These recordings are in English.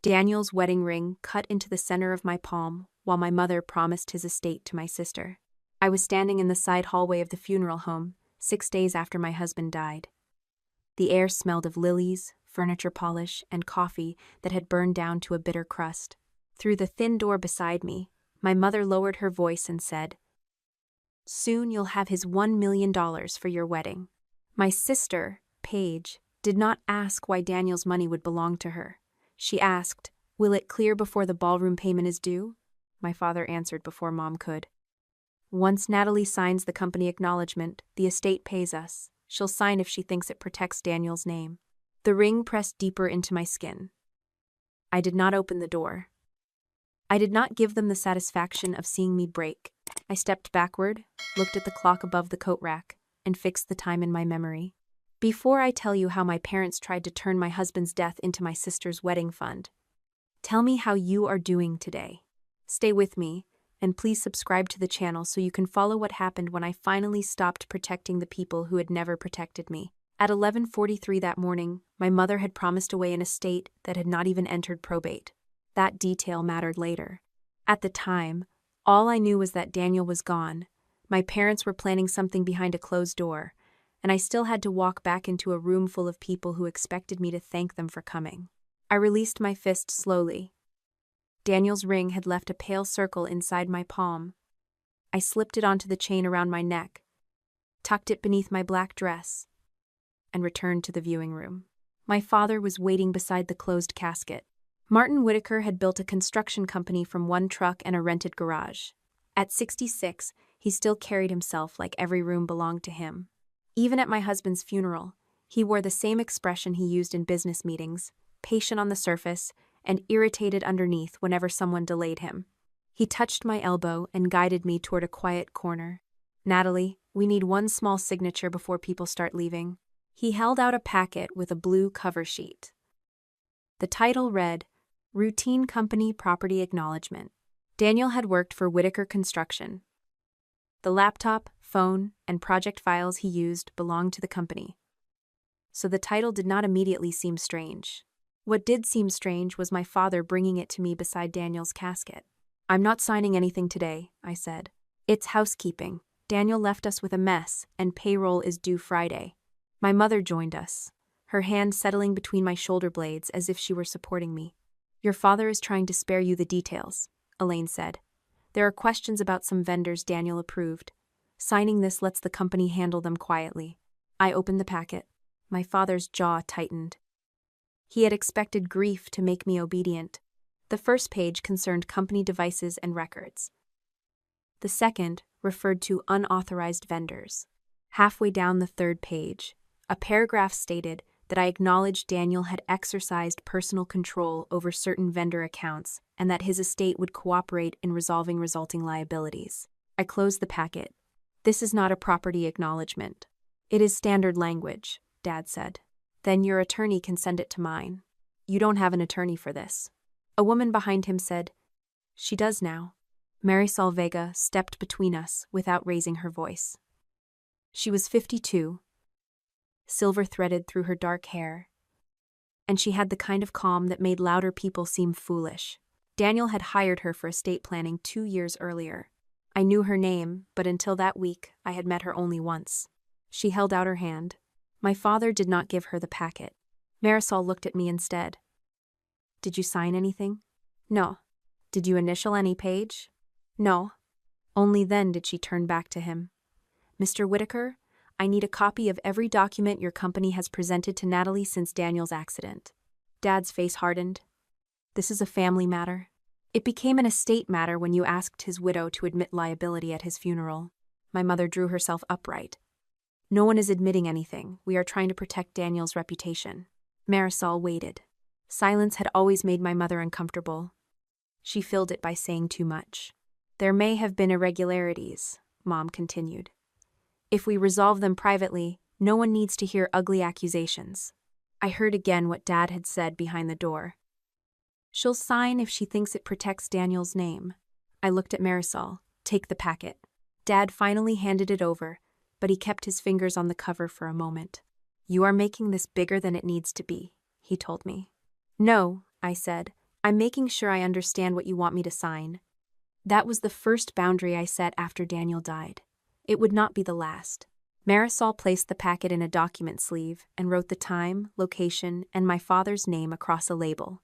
Daniel's wedding ring cut into the center of my palm while my mother promised his estate to my sister. I was standing in the side hallway of the funeral home, 6 days after my husband died. The air smelled of lilies, furniture polish, and coffee that had burned down to a bitter crust. Through the thin door beside me, my mother lowered her voice and said, "Soon you'll have his $1 million for your wedding." My sister, Paige, did not ask why Daniel's money would belong to her. She asked, "Will it clear before the ballroom payment is due?" My father answered before Mom could. "Once Natalie signs the company acknowledgement, the estate pays us. She'll sign if she thinks it protects Daniel's name." The ring pressed deeper into my skin. I did not open the door. I did not give them the satisfaction of seeing me break. I stepped backward, looked at the clock above the coat rack, and fixed the time in my memory. Before I tell you how my parents tried to turn my husband's death into my sister's wedding fund, tell me how you are doing today. Stay with me, and please subscribe to the channel so you can follow what happened when I finally stopped protecting the people who had never protected me. At 11:43 that morning, my mother had promised away an estate that had not even entered probate. That detail mattered later. At the time, all I knew was that Daniel was gone. My parents were planning something behind a closed door, and I still had to walk back into a room full of people who expected me to thank them for coming. I released my fist slowly. Daniel's ring had left a pale circle inside my palm. I slipped it onto the chain around my neck, tucked it beneath my black dress, and returned to the viewing room. My father was waiting beside the closed casket. Martin Whitaker had built a construction company from one truck and a rented garage. At 66, he still carried himself like every room belonged to him. Even at my husband's funeral, he wore the same expression he used in business meetings, patient on the surface and irritated underneath whenever someone delayed him. He touched my elbow and guided me toward a quiet corner. "Natalie, we need one small signature before people start leaving." He held out a packet with a blue cover sheet. The title read, "Routine Company Property Acknowledgement." Daniel had worked for Whitaker Construction. The laptop, phone, and project files he used belonged to the company, so the title did not immediately seem strange. What did seem strange was my father bringing it to me beside Daniel's casket. "I'm not signing anything today," I said. "It's housekeeping. Daniel left us with a mess, and payroll is due Friday." My mother joined us, her hand settling between my shoulder blades as if she were supporting me. "Your father is trying to spare you the details," Elaine said. "There are questions about some vendors Daniel approved. Signing this lets the company handle them quietly." I opened the packet. My father's jaw tightened. He had expected grief to make me obedient. The first page concerned company devices and records. The second referred to unauthorized vendors. Halfway down the third page, a paragraph stated that I acknowledged Daniel had exercised personal control over certain vendor accounts and that his estate would cooperate in resolving resulting liabilities. I closed the packet. "This is not a property acknowledgement. It is standard language," Dad said. "Then your attorney can send it to mine." "You don't have an attorney for this." A woman behind him said, "She does now." Marisol Vega stepped between us without raising her voice. She was 52, silver threaded through her dark hair, and she had the kind of calm that made louder people seem foolish. Daniel had hired her for estate planning 2 years earlier. I knew her name, but until that week, I had met her only once. She held out her hand. My father did not give her the packet. Marisol looked at me instead. "Did you sign anything?" "No." "Did you initial any page?" "No." Only then did she turn back to him. "Mr. Whitaker, I need a copy of every document your company has presented to Natalie since Daniel's accident." Dad's face hardened. "This is a family matter. It became an estate matter when you asked his widow to admit liability at his funeral." My mother drew herself upright. "No one is admitting anything. We are trying to protect Daniel's reputation." Marisol waited. Silence had always made my mother uncomfortable. She filled it by saying too much. "There may have been irregularities," Mom continued. "If we resolve them privately, no one needs to hear ugly accusations." I heard again what Dad had said behind the door. "She'll sign if she thinks it protects Daniel's name." I looked at Marisol. "Take the packet." Dad finally handed it over, but he kept his fingers on the cover for a moment. "You are making this bigger than it needs to be," he told me. "No," I said. I'm making sure I understand what you want me to sign. That was the first boundary I set after Daniel died. It would not be the last. Marisol placed the packet in a document sleeve and wrote the time, location, and my father's name across a label.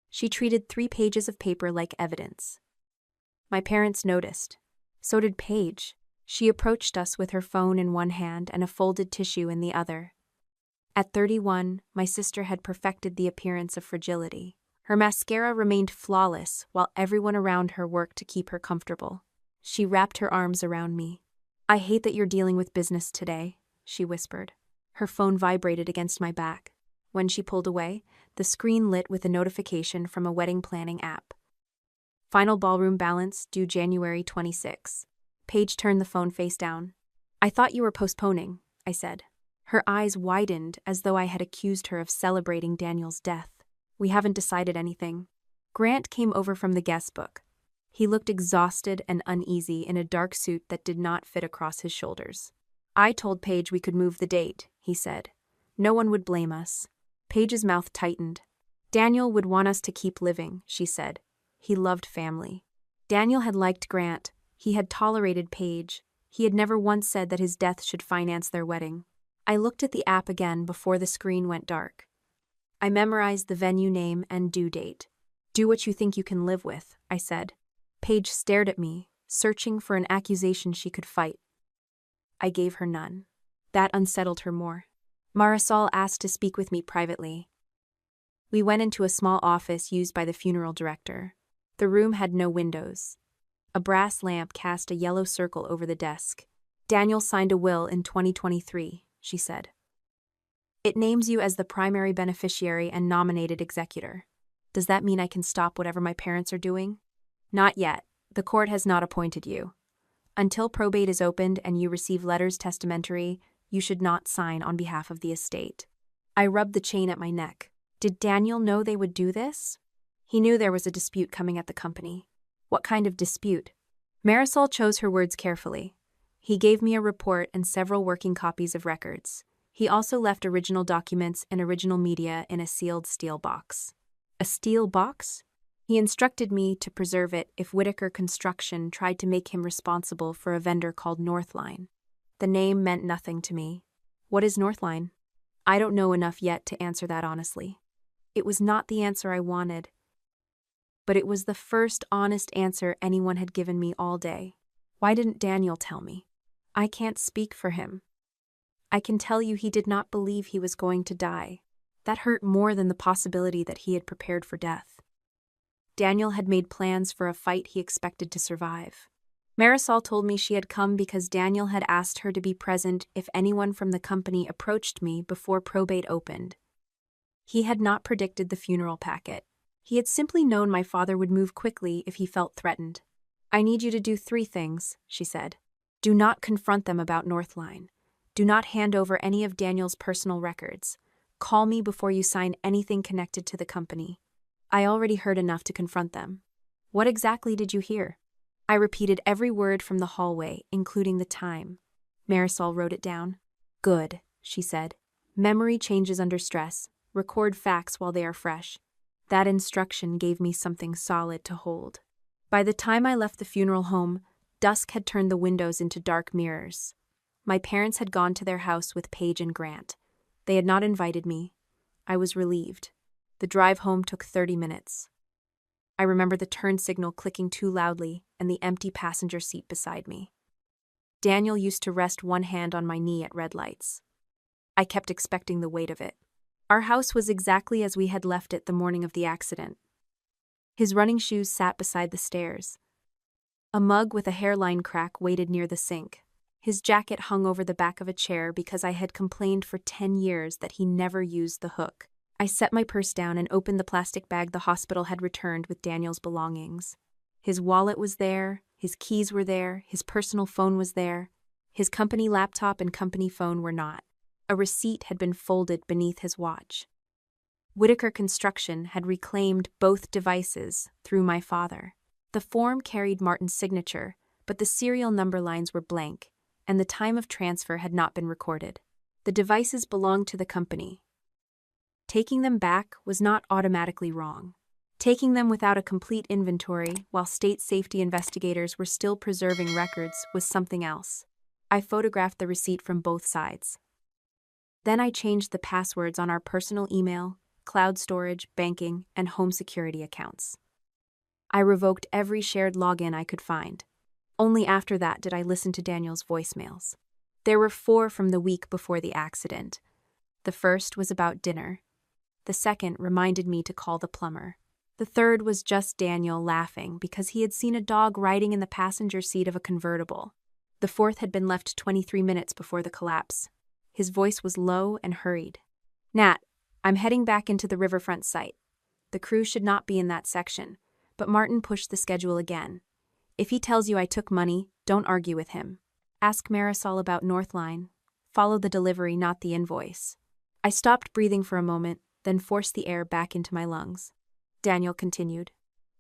She treated 3 pages of paper like evidence. My parents noticed. So did Paige. She approached us with her phone in one hand and a folded tissue in the other. At 31, my sister had perfected the appearance of fragility. Her mascara remained flawless while everyone around her worked to keep her comfortable. She wrapped her arms around me. "I hate that you're dealing with business today," she whispered. Her phone vibrated against my back. When she pulled away, the screen lit with a notification from a wedding planning app. Final ballroom balance due January 26. Paige turned the phone face down. "I thought you were postponing," I said. Her eyes widened as though I had accused her of celebrating Daniel's death. "We haven't decided anything." Grant came over from the guest book. He looked exhausted and uneasy in a dark suit that did not fit across his shoulders. "I told Paige we could move the date," he said. "No one would blame us." Paige's mouth tightened. "Daniel would want us to keep living," she said. "He loved family." Daniel had liked Grant. He had tolerated Paige. He had never once said that his death should finance their wedding. I looked at the app again before the screen went dark. I memorized the venue name and due date. "Do what you think you can live with," I said. Paige stared at me, searching for an accusation she could fight. I gave her none. That unsettled her more. Marisol asked to speak with me privately. We went into a small office used by the funeral director. The room had no windows. A brass lamp cast a yellow circle over the desk. "Daniel signed a will in 2023, she said. "It names you as the primary beneficiary and nominated executor. Does that mean I can stop whatever my parents are doing?" "Not yet. The court has not appointed you. Until probate is opened and you receive letters testamentary, you should not sign on behalf of the estate." I rubbed the chain at my neck. Did Daniel know they would do this? He knew there was a dispute coming at the company. What kind of dispute? Marisol chose her words carefully. He gave me a report and several working copies of records. He also left original documents and original media in a sealed steel box. A steel box? He instructed me to preserve it if Whitaker Construction tried to make him responsible for a vendor called Northline. The name meant nothing to me. What is Northline? I don't know enough yet to answer that honestly. It was not the answer I wanted, but it was the first honest answer anyone had given me all day. Why didn't Daniel tell me? I can't speak for him. I can tell you he did not believe he was going to die. That hurt more than the possibility that he had prepared for death. Daniel had made plans for a fight he expected to survive. Marisol told me she had come because Daniel had asked her to be present if anyone from the company approached me before probate opened. He had not predicted the funeral packet. He had simply known my father would move quickly if he felt threatened. "I need you to do 3 things, she said. "Do not confront them about Northline. Do not hand over any of Daniel's personal records. Call me before you sign anything connected to the company." I already heard enough to confront them. "What exactly did you hear?" I repeated every word from the hallway, including the time. Marisol wrote it down. "Good," she said. "Memory changes under stress. Record facts while they are fresh." That instruction gave me something solid to hold. By the time I left the funeral home, dusk had turned the windows into dark mirrors. My parents had gone to their house with Paige and Grant. They had not invited me. I was relieved. The drive home took 30 minutes. I remember the turn signal clicking too loudly and the empty passenger seat beside me. Daniel used to rest one hand on my knee at red lights. I kept expecting the weight of it. Our house was exactly as we had left it the morning of the accident. His running shoes sat beside the stairs. A mug with a hairline crack waited near the sink. His jacket hung over the back of a chair because I had complained for 10 years that he never used the hook. I set my purse down and opened the plastic bag the hospital had returned with Daniel's belongings. His wallet was there, his keys were there, his personal phone was there. His company laptop and company phone were not. A receipt had been folded beneath his watch. Whitaker Construction had reclaimed both devices through my father. The form carried Martin's signature, but the serial number lines were blank, and the time of transfer had not been recorded. The devices belonged to the company. Taking them back was not automatically wrong. Taking them without a complete inventory while state safety investigators were still preserving records was something else. I photographed the receipt from both sides. Then I changed the passwords on our personal email, cloud storage, banking, and home security accounts. I revoked every shared login I could find. Only after that did I listen to Daniel's voicemails. There were 4 from the week before the accident. The first was about dinner. The second reminded me to call the plumber. The third was just Daniel laughing because he had seen a dog riding in the passenger seat of a convertible. The fourth had been left 23 minutes before the collapse. His voice was low and hurried. "Nat, I'm heading back into the riverfront site. The crew should not be in that section, but Martin pushed the schedule again. If he tells you I took money, don't argue with him. Ask Marisol about Northline. Follow the delivery, not the invoice." I stopped breathing for a moment, then forced the air back into my lungs. Daniel continued.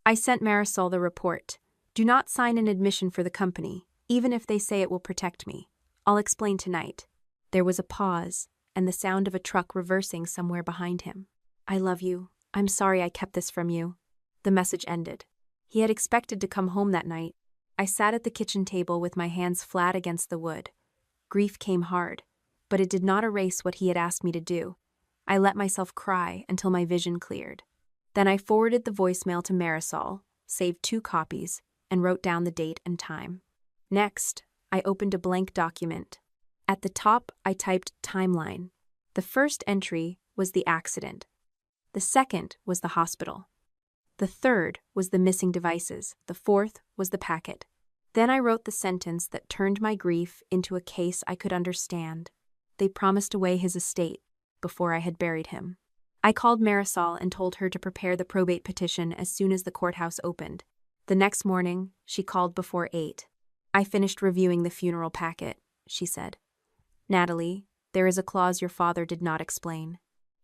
"I sent Marisol the report. Do not sign an admission for the company, even if they say it will protect me. I'll explain tonight." There was a pause, and the sound of a truck reversing somewhere behind him. "I love you. I'm sorry I kept this from you." The message ended. He had expected to come home that night. I sat at the kitchen table with my hands flat against the wood. Grief came hard, but it did not erase what he had asked me to do. I let myself cry until my vision cleared. Then I forwarded the voicemail to Marisol, saved 2 copies, and wrote down the date and time. Next, I opened a blank document. At the top, I typed timeline. The first entry was the accident. The second was the hospital. The third was the missing devices. The fourth was the packet. Then I wrote the sentence that turned my grief into a case I could understand. They promised away his estate before I had buried him. I called Marisol and told her to prepare the probate petition as soon as the courthouse opened. The next morning, she called before 8. "I finished reviewing the funeral packet," she said. "Natalie, there is a clause your father did not explain."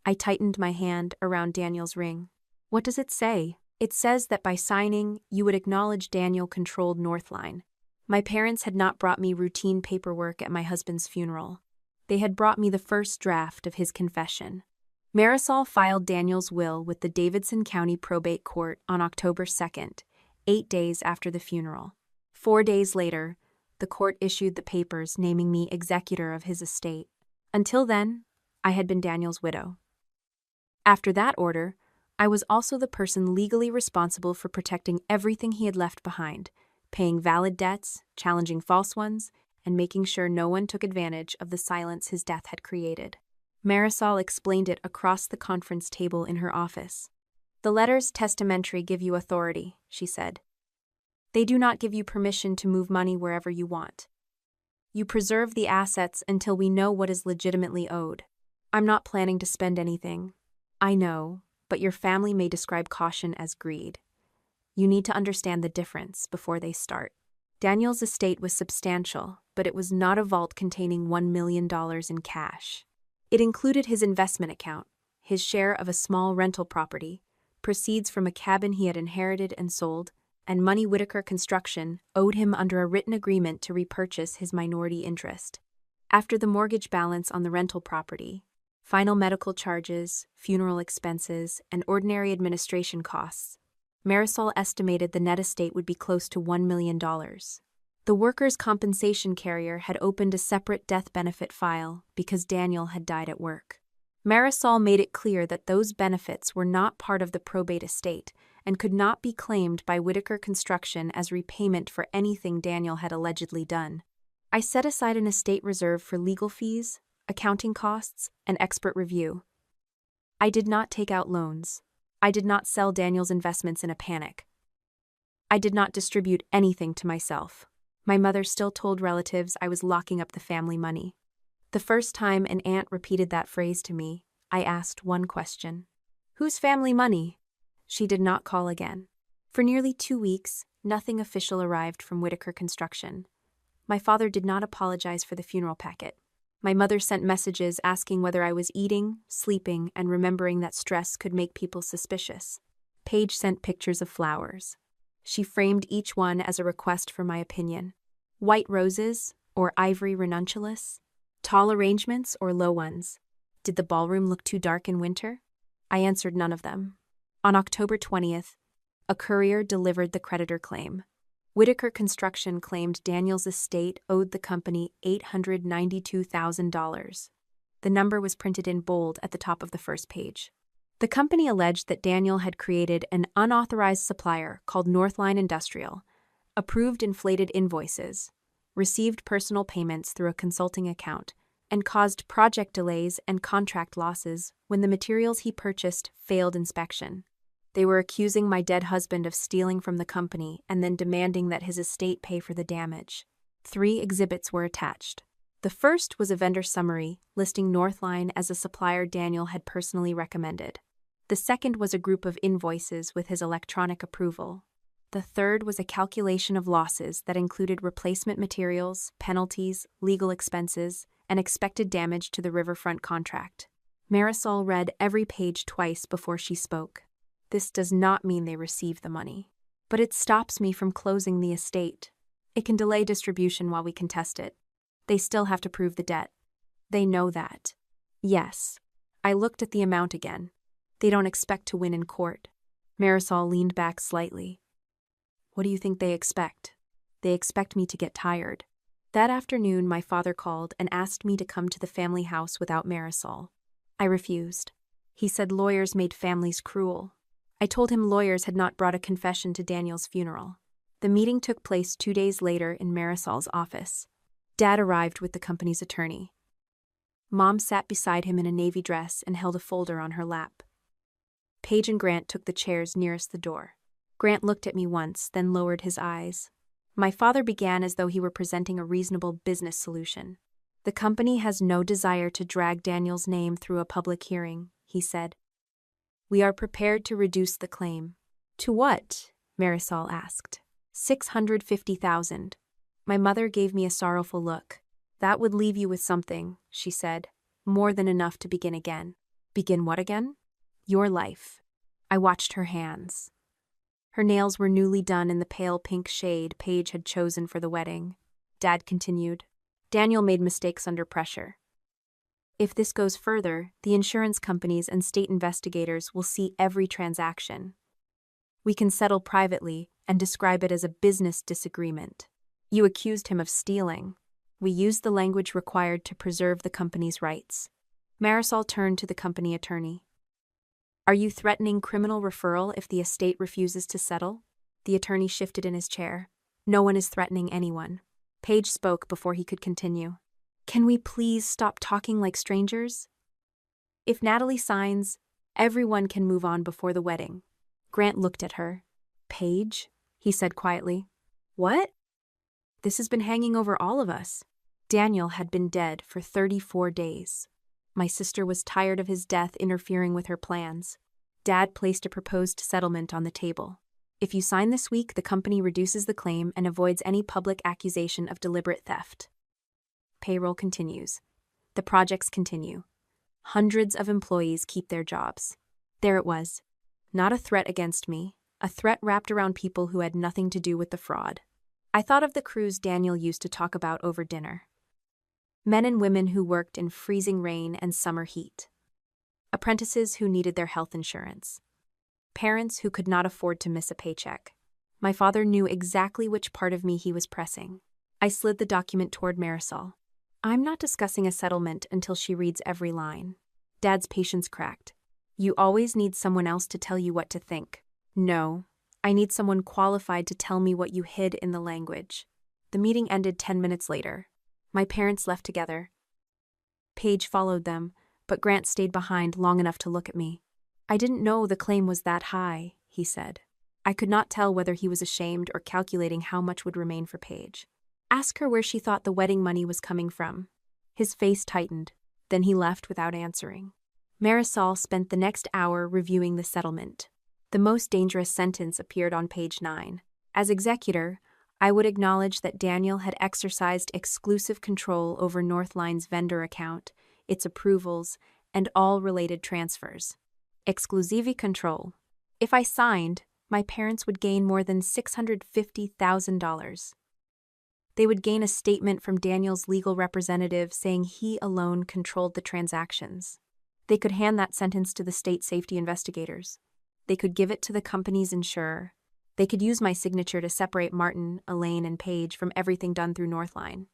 I tightened my hand around Daniel's ring. "What does it say?" "It says that by signing, you would acknowledge Daniel controlled Northline. My parents had not brought me routine paperwork at my husband's funeral. They had brought me the first draft of his confession." Marisol filed Daniel's will with the Davidson County Probate Court on October 2nd, 8 days after the funeral. 4 days later, the court issued the papers naming me executor of his estate. Until then, I had been Daniel's widow. After that order, I was also the person legally responsible for protecting everything he had left behind, paying valid debts, challenging false ones, and making sure no one took advantage of the silence his death had created. Marisol explained it across the conference table in her office. "The letters testamentary give you authority," she said. "They do not give you permission to move money wherever you want. You preserve the assets until we know what is legitimately owed. I'm not planning to spend anything. I know, but your family may describe caution as greed. You need to understand the difference before they start." Daniel's estate was substantial, but it was not a vault containing $1 million in cash. It included his investment account, his share of a small rental property, proceeds from a cabin he had inherited and sold, and money Whitaker Construction owed him under a written agreement to repurchase his minority interest. After the mortgage balance on the rental property, final medical charges, funeral expenses, and ordinary administration costs, Marisol estimated the net estate would be close to $1 million. The workers' compensation carrier had opened a separate death benefit file because Daniel had died at work. Marisol made it clear that those benefits were not part of the probate estate and could not be claimed by Whitaker Construction as repayment for anything Daniel had allegedly done. I set aside an estate reserve for legal fees, accounting costs, and expert review. I did not take out loans. I did not sell Daniel's investments in a panic. I did not distribute anything to myself. My mother still told relatives I was locking up the family money. The first time an aunt repeated that phrase to me, I asked one question. "Whose family money?" She did not call again. For nearly 2 weeks, nothing official arrived from Whitaker Construction. My father did not apologize for the funeral packet. My mother sent messages asking whether I was eating, sleeping, and remembering that stress could make people suspicious. Paige sent pictures of flowers. She framed each one as a request for my opinion. White roses or ivory ranunculus? Tall arrangements or low ones? Did the ballroom look too dark in winter? I answered none of them. On October 20th, a courier delivered the creditor claim. Whitaker Construction claimed Daniel's estate owed the company $892,000. The number was printed in bold at the top of the first page. The company alleged that Daniel had created an unauthorized supplier called Northline Industrial, approved inflated invoices, received personal payments through a consulting account, and caused project delays and contract losses when the materials he purchased failed inspection. They were accusing my dead husband of stealing from the company and then demanding that his estate pay for the damage. 3 exhibits were attached. The first was a vendor summary listing Northline as a supplier Daniel had personally recommended. The second was a group of invoices with his electronic approval. The third was a calculation of losses that included replacement materials, penalties, legal expenses, and expected damage to the riverfront contract. Marisol read every page twice before she spoke. This does not mean they receive the money, but it stops me from closing the estate. It can delay distribution while we contest it. They still have to prove the debt. They know that. Yes. I looked at the amount again. They don't expect to win in court. Marisol leaned back slightly. What do you think they expect? They expect me to get tired. That afternoon, my father called and asked me to come to the family house without Marisol. I refused. He said lawyers made families cruel. I told him lawyers had not brought a confession to Daniel's funeral. The meeting took place 2 days later in Marisol's office. Dad arrived with the company's attorney. Mom sat beside him in a navy dress and held a folder on her lap. Paige and Grant took the chairs nearest the door. Grant looked at me once, then lowered his eyes. My father began as though he were presenting a reasonable business solution. The company has no desire to drag Daniel's name through a public hearing, he said. We are prepared to reduce the claim. To what? Marisol asked. $650,000. My mother gave me a sorrowful look. That would leave you with something, she said. More than enough to begin again. Begin what again? Your life. I watched her hands. Her nails were newly done in the pale pink shade Paige had chosen for the wedding. Dad continued. Daniel made mistakes under pressure. If this goes further, the insurance companies and state investigators will see every transaction. We can settle privately and describe it as a business disagreement. You accused him of stealing. We used the language required to preserve the company's rights. Marisol turned to the company attorney. Are you threatening criminal referral if the estate refuses to settle? The attorney shifted in his chair. No one is threatening anyone. Paige spoke before he could continue. Can we please stop talking like strangers? If Natalie signs, everyone can move on before the wedding. Grant looked at her. Paige, he said quietly. What? This has been hanging over all of us. Daniel had been dead for 34 days. My sister was tired of his death interfering with her plans. Dad placed a proposed settlement on the table. If you sign this week, the company reduces the claim and avoids any public accusation of deliberate theft. Payroll continues. The projects continue. Hundreds of employees keep their jobs. There it was. Not a threat against me, a threat wrapped around people who had nothing to do with the fraud. I thought of the crews Daniel used to talk about over dinner. Men and women who worked in freezing rain and summer heat. Apprentices who needed their health insurance. Parents who could not afford to miss a paycheck. My father knew exactly which part of me he was pressing. I slid the document toward Marisol. I'm not discussing a settlement until she reads every line. Dad's patience cracked. You always need someone else to tell you what to think. No, I need someone qualified to tell me what you hid in the language. The meeting ended 10 minutes later. My parents left together. Paige followed them, but Grant stayed behind long enough to look at me. I didn't know the claim was that high, he said. I could not tell whether he was ashamed or calculating how much would remain for Paige. Ask her where she thought the wedding money was coming from. His face tightened. Then he left without answering. Marisol spent the next hour reviewing the settlement. The most dangerous sentence appeared on page 9. As executor, I would acknowledge that Daniel had exercised exclusive control over Northline's vendor account, its approvals, and all related transfers. Exclusive control. If I signed, my parents would gain more than $650,000. They would gain a statement from Daniel's legal representative saying he alone controlled the transactions. They could hand that sentence to the state safety investigators. They could give it to the company's insurer. They could use my signature to separate Martin, Elaine, and Paige from everything done through Northline.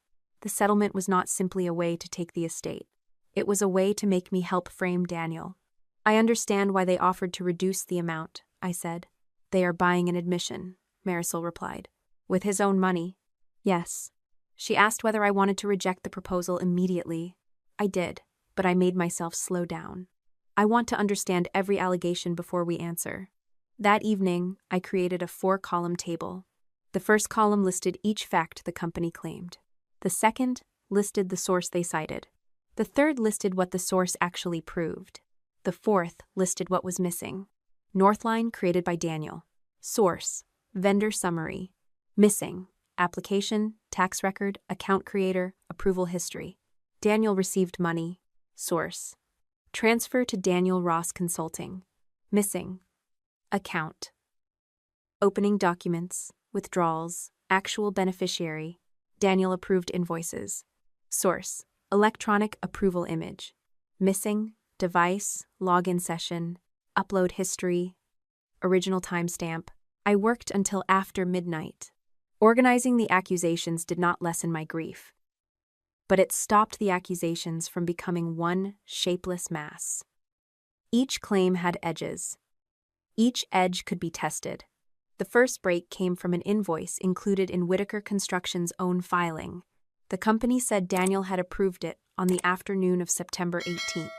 The settlement was not simply a way to take the estate. It was a way to make me help frame Daniel. I understand why they offered to reduce the amount, I said. They are buying an admission, Marisol replied. With his own money? Yes. She asked whether I wanted to reject the proposal immediately. I did, but I made myself slow down. I want to understand every allegation before we answer. That evening, I created a 4-column table. The first column listed each fact the company claimed. The second listed the source they cited. The third listed what the source actually proved. The fourth listed what was missing. Northline created by Daniel. Source, vendor summary. Missing, application, tax record, account creator, approval history. Daniel received money. Source, transfer to Daniel Ross Consulting. Missing, account. Opening documents, withdrawals, actual beneficiary, Daniel approved invoices. Source, electronic approval image. Missing, device, login session, upload history, original timestamp. I worked until after midnight. Organizing the accusations did not lessen my grief, but it stopped the accusations from becoming one shapeless mass. Each claim had edges. Each edge could be tested. The first break came from an invoice included in Whitaker Construction's own filing. The company said Daniel had approved it on the afternoon of September 18th.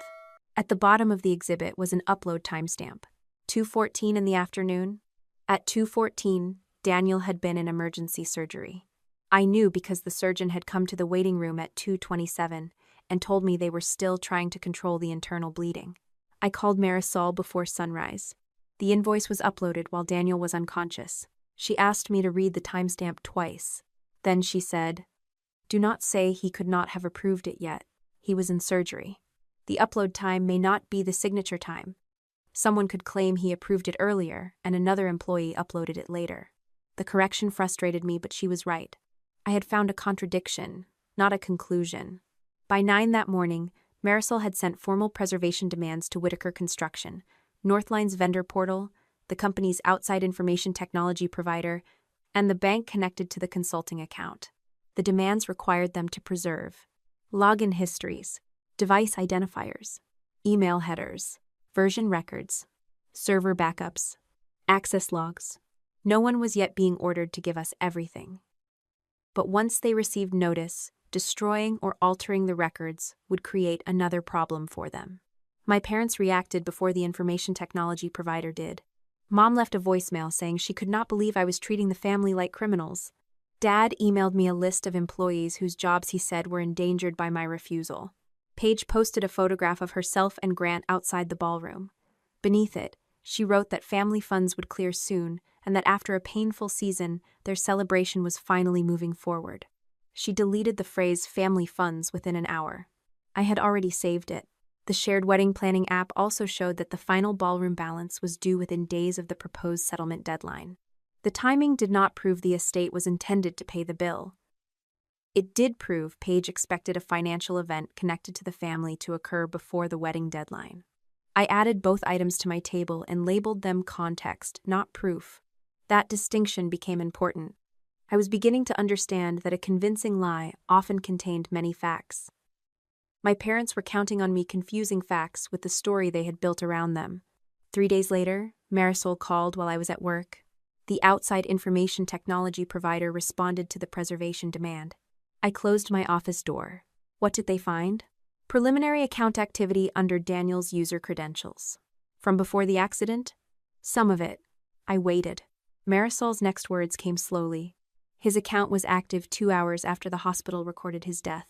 At the bottom of the exhibit was an upload timestamp, 2:14 in the afternoon. At 2:14, Daniel had been in emergency surgery. I knew because the surgeon had come to the waiting room at 2:27 and told me they were still trying to control the internal bleeding. I called Marisol before sunrise. The invoice was uploaded while Daniel was unconscious. She asked me to read the timestamp twice. Then she said, "Do not say he could not have approved it yet. He was in surgery. The upload time may not be the signature time. Someone could claim he approved it earlier and another employee uploaded it later." The correction frustrated me, but she was right. I had found a contradiction, not a conclusion. By 9 that morning, Marisol had sent formal preservation demands to Whitaker Construction, Northline's vendor portal, the company's outside information technology provider, and the bank connected to the consulting account. The demands required them to preserve login histories, device identifiers, email headers, version records, server backups, access logs. No one was yet being ordered to give us everything. But once they received notice, destroying or altering the records would create another problem for them. My parents reacted before the information technology provider did. Mom left a voicemail saying she could not believe I was treating the family like criminals. Dad emailed me a list of employees whose jobs he said were endangered by my refusal. Paige posted a photograph of herself and Grant outside the ballroom. Beneath it, she wrote that family funds would clear soon and that after a painful season, their celebration was finally moving forward. She deleted the phrase family funds within an hour. I had already saved it. The shared wedding planning app also showed that the final ballroom balance was due within days of the proposed settlement deadline. The timing did not prove the estate was intended to pay the bill. It did prove Paige expected a financial event connected to the family to occur before the wedding deadline. I added both items to my table and labeled them context, not proof. That distinction became important. I was beginning to understand that a convincing lie often contained many facts. My parents were counting on me confusing facts with the story they had built around them. 3 days later, Marisol called while I was at work. The outside information technology provider responded to the preservation demand. I closed my office door. What did they find? Preliminary account activity under Daniel's user credentials. From before the accident? Some of it. I waited. Marisol's next words came slowly. His account was active 2 hours after the hospital recorded his death.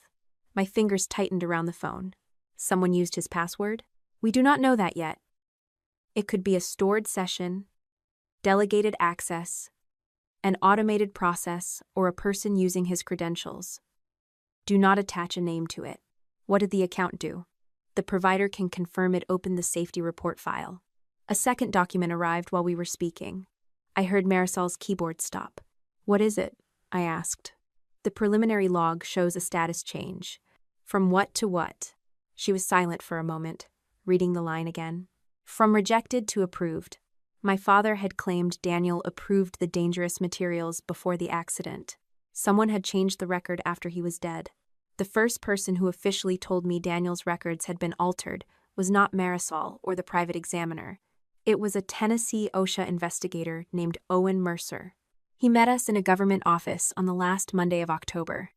My fingers tightened around the phone. Someone used his password? We do not know that yet. It could be a stored session, delegated access, an automated process, or a person using his credentials. Do not attach a name to it. What did the account do? The provider can confirm it opened the safety report file. A second document arrived while we were speaking. I heard Marisol's keyboard stop. What is it? I asked. The preliminary log shows a status change. From what to what? She was silent for a moment, reading the line again. From rejected to approved. My father had claimed Daniel approved the dangerous materials before the accident. Someone had changed the record after he was dead. The first person who officially told me Daniel's records had been altered was not Marisol or the private examiner. It was a Tennessee OSHA investigator named Owen Mercer. He met us in a government office on the last Monday of October.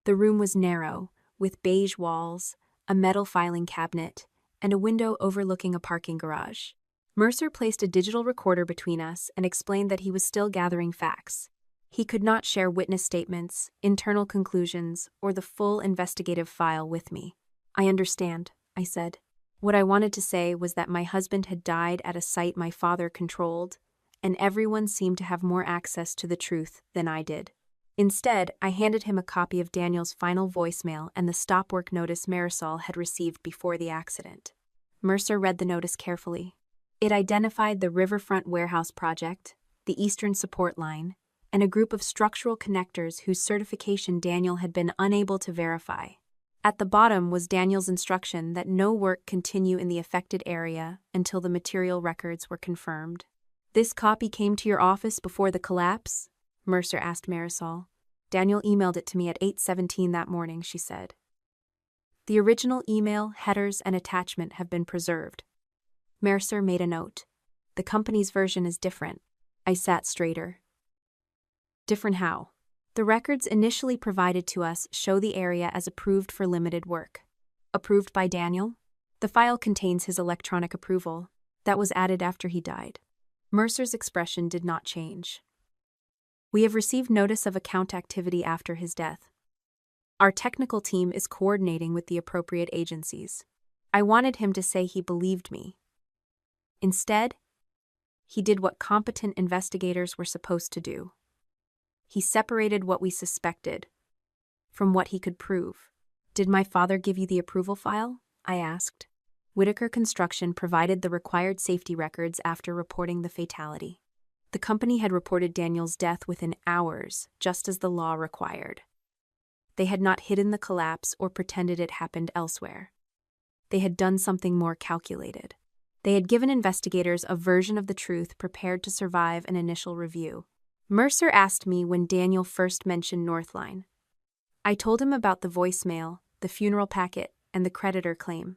The room was narrow, with beige walls, a metal filing cabinet, and a window overlooking a parking garage. Mercer placed a digital recorder between us and explained that he was still gathering facts. He could not share witness statements, internal conclusions, or the full investigative file with me. "I understand," I said. What I wanted to say was that my husband had died at a site my father controlled, and everyone seemed to have more access to the truth than I did. Instead, I handed him a copy of Daniel's final voicemail and the stop work notice Marisol had received before the accident. Mercer read the notice carefully. It identified the Riverfront Warehouse Project, the Eastern Support Line, and a group of structural connectors whose certification Daniel had been unable to verify. At the bottom was Daniel's instruction that no work continue in the affected area until the material records were confirmed. "This copy came to your office before the collapse?" Mercer asked Marisol. "Daniel emailed it to me at 8:17 that morning," she said. "The original email, headers, and attachment have been preserved." Mercer made a note. "The company's version is different." I sat straighter. "Different how?" "The records initially provided to us show the area as approved for limited work." "Approved by Daniel?" "The file contains his electronic approval. That was added after he died." Mercer's expression did not change. "We have received notice of account activity after his death. Our technical team is coordinating with the appropriate agencies." I wanted him to say he believed me. Instead, he did what competent investigators were supposed to do. He separated what we suspected from what he could prove. "Did my father give you the approval file?" I asked. Whitaker Construction provided the required safety records after reporting the fatality. The company had reported Daniel's death within hours, just as the law required. They had not hidden the collapse or pretended it happened elsewhere. They had done something more calculated. They had given investigators a version of the truth prepared to survive an initial review. Mercer asked me when Daniel first mentioned Northline. I told him about the voicemail, the funeral packet, and the creditor claim.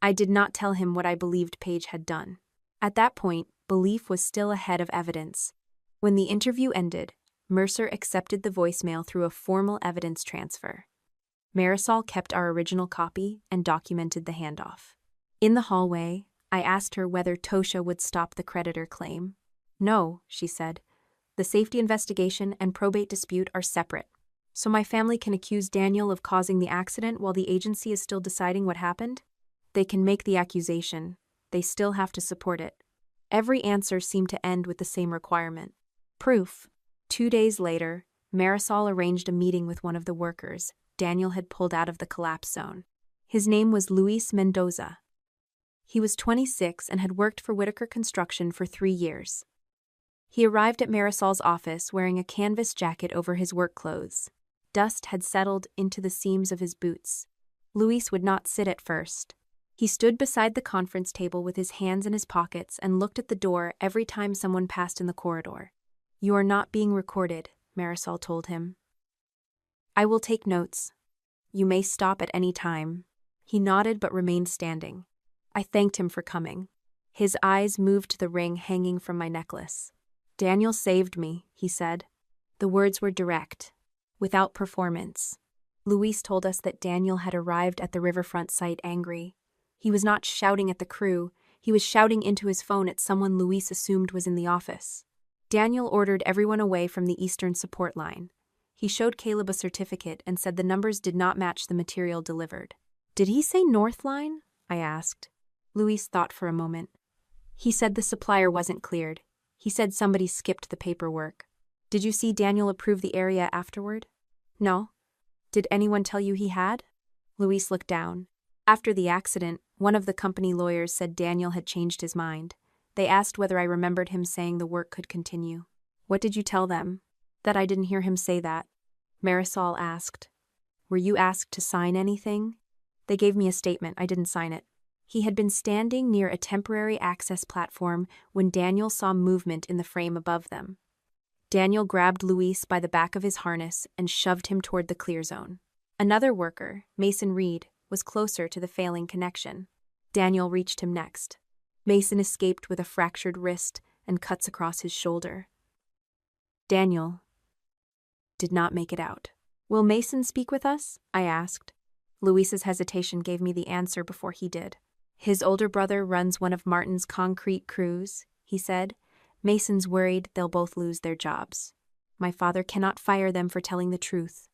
I did not tell him what I believed Page had done. At that point, belief was still ahead of evidence. When the interview ended, Mercer accepted the voicemail through a formal evidence transfer. Marisol kept our original copy and documented the handoff. In the hallway, I asked her whether Tosha would stop the creditor claim. "No," she said. "The safety investigation and probate dispute are separate. So my family can accuse Daniel of causing the accident while the agency is still deciding what happened? They can make the accusation. They still have to support it." Every answer seemed to end with the same requirement: proof. 2 days later, Marisol arranged a meeting with one of the workers Daniel had pulled out of the collapse zone. His name was Luis Mendoza. He was 26 and had worked for Whitaker Construction for 3 years. He arrived at Marisol's office wearing a canvas jacket over his work clothes. Dust had settled into the seams of his boots. Luis would not sit at first. He stood beside the conference table with his hands in his pockets and looked at the door every time someone passed in the corridor. "You are not being recorded," Marisol told him. "I will take notes. You may stop at any time." He nodded but remained standing. I thanked him for coming. His eyes moved to the ring hanging from my necklace. "Daniel saved me," he said. The words were direct, without performance. Luis told us that Daniel had arrived at the riverfront site angry. He was not shouting at the crew, he was shouting into his phone at someone Luis assumed was in the office. Daniel ordered everyone away from the Eastern Support Line. He showed Caleb a certificate and said the numbers did not match the material delivered. "Did he say North Line?" I asked. Luis thought for a moment. "He said the supplier wasn't cleared. He said somebody skipped the paperwork." "Did you see Daniel approve the area afterward?" "No." "Did anyone tell you he had?" Luis looked down. After the accident, one of the company lawyers said Daniel had changed his mind. They asked whether I remembered him saying the work could continue. "What did you tell them?" "That I didn't hear him say that." Marisol asked, "Were you asked to sign anything?" "They gave me a statement. I didn't sign it." He had been standing near a temporary access platform when Daniel saw movement in the frame above them. Daniel grabbed Luis by the back of his harness and shoved him toward the clear zone. Another worker, Mason Reed, was closer to the failing connection. Daniel reached him next. Mason escaped with a fractured wrist and cuts across his shoulder. Daniel did not make it out. "Will Mason speak with us?" I asked. Luis's hesitation gave me the answer before he did. "His older brother runs one of Martin's concrete crews," he said. "Mason's worried they'll both lose their jobs. My father cannot fire them for telling the truth."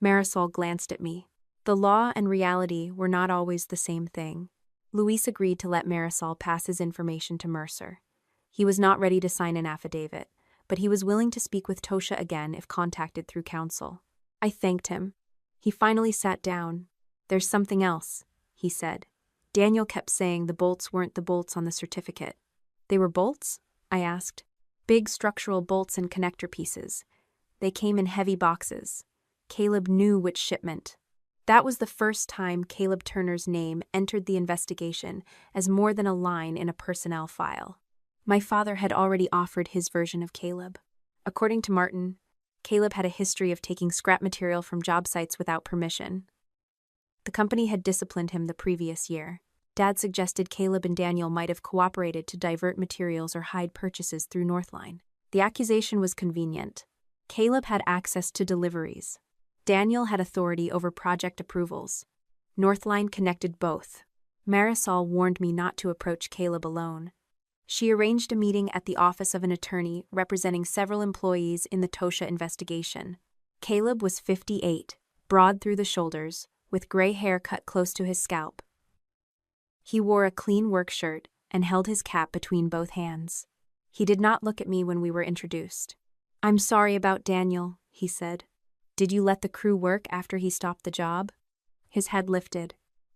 Marisol glanced at me. The law and reality were not always the same thing. Luis agreed to let Marisol pass his information to Mercer. He was not ready to sign an affidavit, but he was willing to speak with Tosha again if contacted through counsel. I thanked him. He finally sat down. "There's something else," he said. Daniel kept saying the bolts weren't the bolts on the certificate. "They were bolts?" I asked. "Big structural bolts and connector pieces. They came in heavy boxes. Caleb knew which shipment." That was the first time Caleb Turner's name entered the investigation as more than a line in a personnel file. My father had already offered his version of Caleb. According to Martin, Caleb had a history of taking scrap material from job sites without permission. The company had disciplined him the previous year. Dad suggested Caleb and Daniel might have cooperated to divert materials or hide purchases through Northline. The accusation was convenient. Caleb had access to deliveries. Daniel had authority over project approvals. Northline connected both. Marisol warned me not to approach Caleb alone. She arranged a meeting at the office of an attorney representing several employees in the Tosha investigation. Caleb was 58, broad through the shoulders, with gray hair cut close to his scalp. He wore a clean work shirt and held his cap between both hands. He did not look at me when we were introduced. "I'm sorry about Daniel," he said. "Did you let the crew work after he stopped the job?" His head lifted.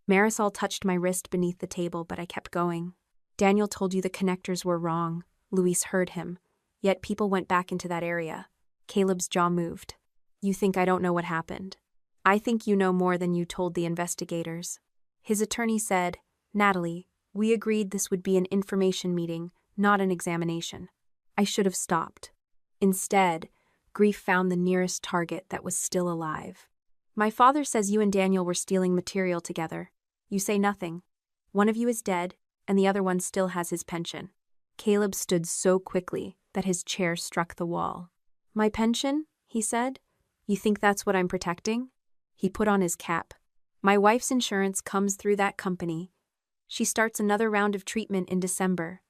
Marisol touched my wrist beneath the table, but I kept going. "Daniel told you the connectors were wrong." Luis heard him. "Yet people went back into that area." Caleb's jaw moved. "You think I don't know what happened? I think you know more than you told the investigators." His attorney said, "Natalie, we agreed this would be an information meeting, not an examination." I should have stopped. Instead, grief found the nearest target that was still alive. "My father says you and Daniel were stealing material together. You say nothing. One of you is dead, and the other one still has his pension." Caleb stood so quickly that his chair struck the wall. "My pension?" he said. "You think that's what I'm protecting?" He put on his cap. "My wife's insurance comes through that company. She starts another round of treatment in December.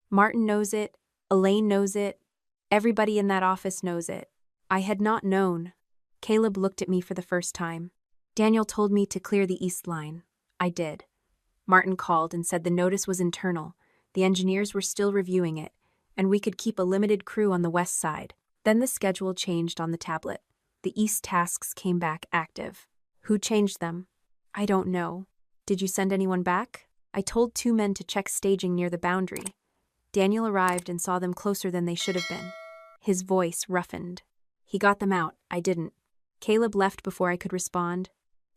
Martin knows it, Elaine knows it, everybody in that office knows it. I had not known." Caleb looked at me for the first time. "Daniel told me to clear the east line. I did. Martin called and said the notice was internal, the engineers were still reviewing it, and we could keep a limited crew on the west side. Then the schedule changed on the tablet. The east tasks came back active. Who changed them? I don't know. Did you send anyone back? I told 2 men to check staging near the boundary. Daniel arrived and saw them closer than they should have been." His voice roughened. "He got them out, I didn't." Caleb left before I could respond.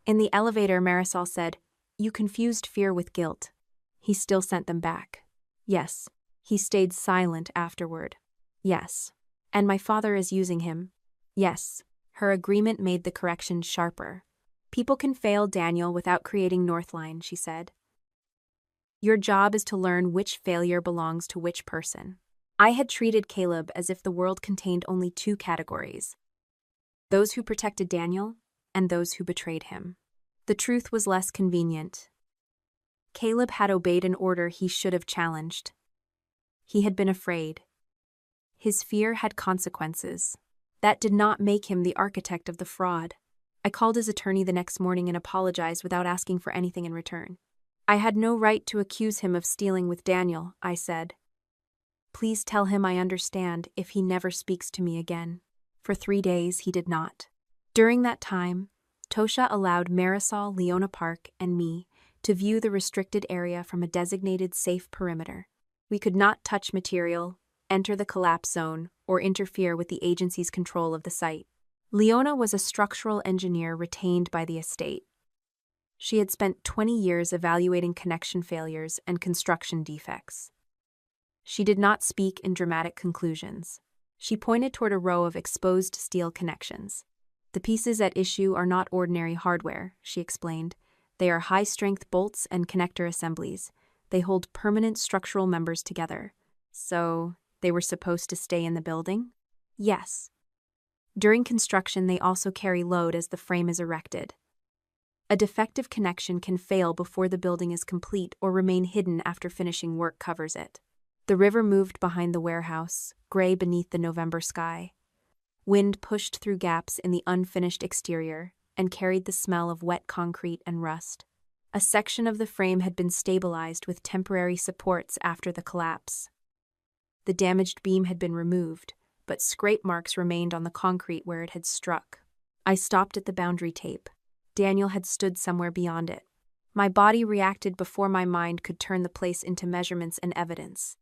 In the elevator, Marisol said, "You confused fear with guilt." He still sent them back. "Yes." He stayed silent afterward. "Yes. And my father is using him." "Yes." Her agreement made the correction sharper. "People can fail Daniel without creating Northline," she said. "Your job is to learn which failure belongs to which person." I had treated Caleb as if the world contained only 2 categories: those who protected Daniel and those who betrayed him. The truth was less convenient. Caleb had obeyed an order he should have challenged. He had been afraid. His fear had consequences. That did not make him the architect of the fraud. I called his attorney the next morning and apologized without asking for anything in return. "I had no right to accuse him of stealing with Daniel," I said. "Please tell him I understand if he never speaks to me again." For 3 days, he did not. During that time, Tosha allowed Marisol, Leona Park, and me to view the restricted area from a designated safe perimeter. We could not touch material, enter the collapse zone, or interfere with the agency's control of the site. Leona was a structural engineer retained by the estate. She had spent 20 years evaluating connection failures and construction defects. She did not speak in dramatic conclusions. She pointed toward a row of exposed steel connections. The pieces at issue are not ordinary hardware, she explained. They are high-strength bolts and connector assemblies. They hold permanent structural members together. So, they were supposed to stay in the building? Yes. During construction, they also carry load as the frame is erected. A defective connection can fail before the building is complete or remain hidden after finishing work covers it. The river moved behind the warehouse, gray beneath the November sky. Wind pushed through gaps in the unfinished exterior and carried the smell of wet concrete and rust. A section of the frame had been stabilized with temporary supports after the collapse. The damaged beam had been removed, but scrape marks remained on the concrete where it had struck. I stopped at the boundary tape. Daniel had stood somewhere beyond it. My body reacted before my mind could turn the place into measurements and evidence.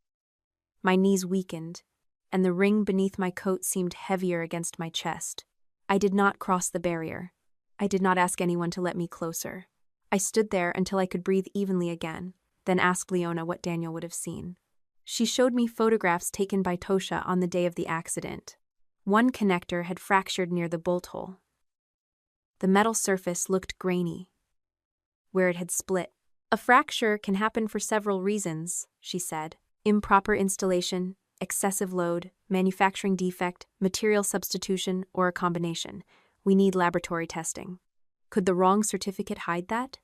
My knees weakened, and the ring beneath my coat seemed heavier against my chest. I did not cross the barrier. I did not ask anyone to let me closer. I stood there until I could breathe evenly again, then asked Leona what Daniel would have seen. She showed me photographs taken by Tosha on the day of the accident. One connector had fractured near the bolt hole. The metal surface looked grainy, where it had split. A fracture can happen for several reasons, she said. Improper installation, excessive load, manufacturing defect, material substitution, or a combination. We need laboratory testing. Could the wrong certificate hide that?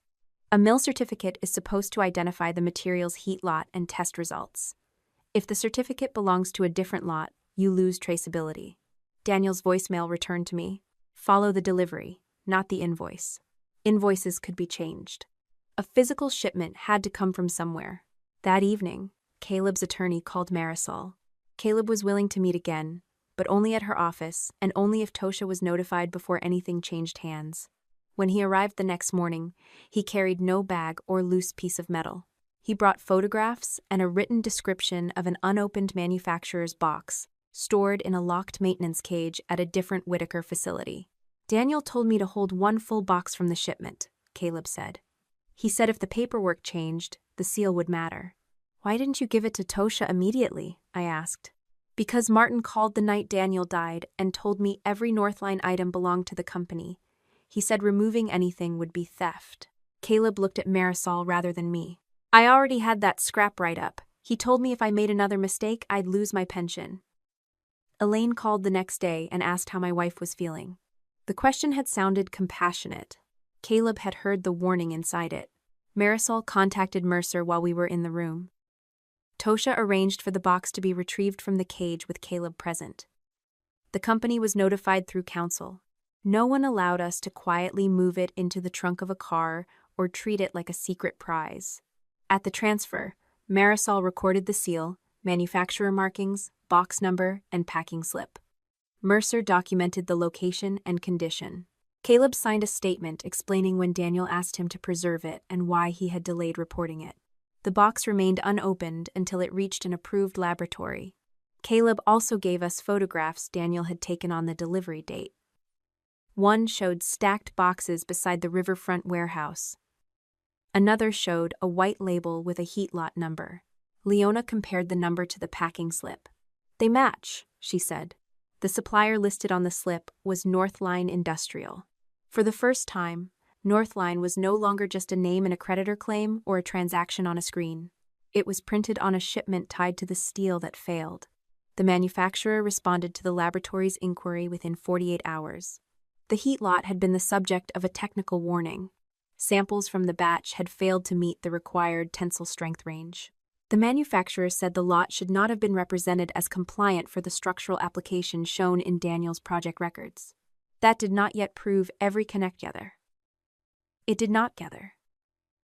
A mill certificate is supposed to identify the material's heat lot and test results. If the certificate belongs to a different lot, you lose traceability. Daniel's voicemail returned to me. Follow the delivery, not the invoice. Invoices could be changed. A physical shipment had to come from somewhere. That evening, Caleb's attorney called Marisol. Caleb was willing to meet again, but only at her office and only if Tosha was notified before anything changed hands. When he arrived the next morning, he carried no bag or loose piece of metal. He brought photographs and a written description of an unopened manufacturer's box, stored in a locked maintenance cage at a different Whitaker facility. Daniel told me to hold one full box from the shipment, Caleb said. He said if the paperwork changed, the seal would matter. Why didn't you give it to Tosha immediately? I asked. Because Martin called the night Daniel died and told me every Northline item belonged to the company. He said removing anything would be theft. Caleb looked at Marisol rather than me. I already had that scrap write-up. He told me if I made another mistake, I'd lose my pension. Elaine called the next day and asked how my wife was feeling. The question had sounded compassionate. Caleb had heard the warning inside it. Marisol contacted Mercer while we were in the room. Tosha arranged for the box to be retrieved from the cage with Caleb present. The company was notified through counsel. No one allowed us to quietly move it into the trunk of a car or treat it like a secret prize. At the transfer, Marisol recorded the seal, manufacturer markings, box number, and packing slip. Mercer documented the location and condition. Caleb signed a statement explaining when Daniel asked him to preserve it and why he had delayed reporting it. The box remained unopened until it reached an approved laboratory. Caleb also gave us photographs Daniel had taken on the delivery date. One showed stacked boxes beside the riverfront warehouse. Another showed a white label with a heat lot number. Leona compared the number to the packing slip. They match, she said. The supplier listed on the slip was Northline Industrial. For the first time, Northline was no longer just a name in a creditor claim or a transaction on a screen. It was printed on a shipment tied to the steel that failed. The manufacturer responded to the laboratory's inquiry within 48 hours. The heat lot had been the subject of a technical warning. Samples from the batch had failed to meet the required tensile strength range. The manufacturer said the lot should not have been represented as compliant for the structural application shown in Daniel's project records. That did not yet prove every connect gather. It did not gather.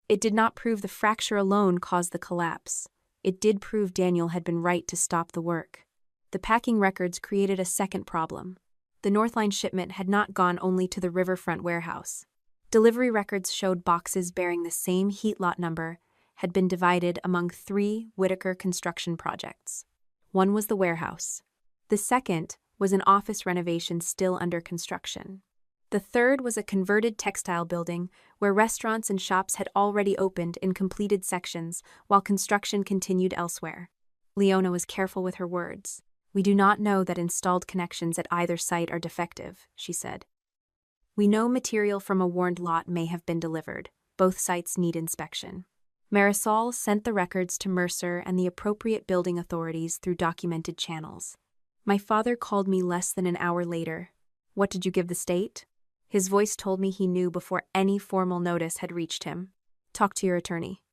It did not prove the fracture alone caused the collapse. It did prove Daniel had been right to stop the work. The packing records created a second problem. The Northline shipment had not gone only to the riverfront warehouse. Delivery records showed boxes bearing the same heat lot number had been divided among 3 Whitaker construction projects. One was the warehouse. The second was an office renovation still under construction. The third was a converted textile building where restaurants and shops had already opened in completed sections while construction continued elsewhere. Leona was careful with her words. "We do not know that installed connections at either site are defective," she said. "We know material from a warned lot may have been delivered. Both sites need inspection." Marisol sent the records to Mercer and the appropriate building authorities through documented channels. My father called me less than an hour later. "What did you give the state?" His voice told me he knew before any formal notice had reached him. "Talk to your attorney.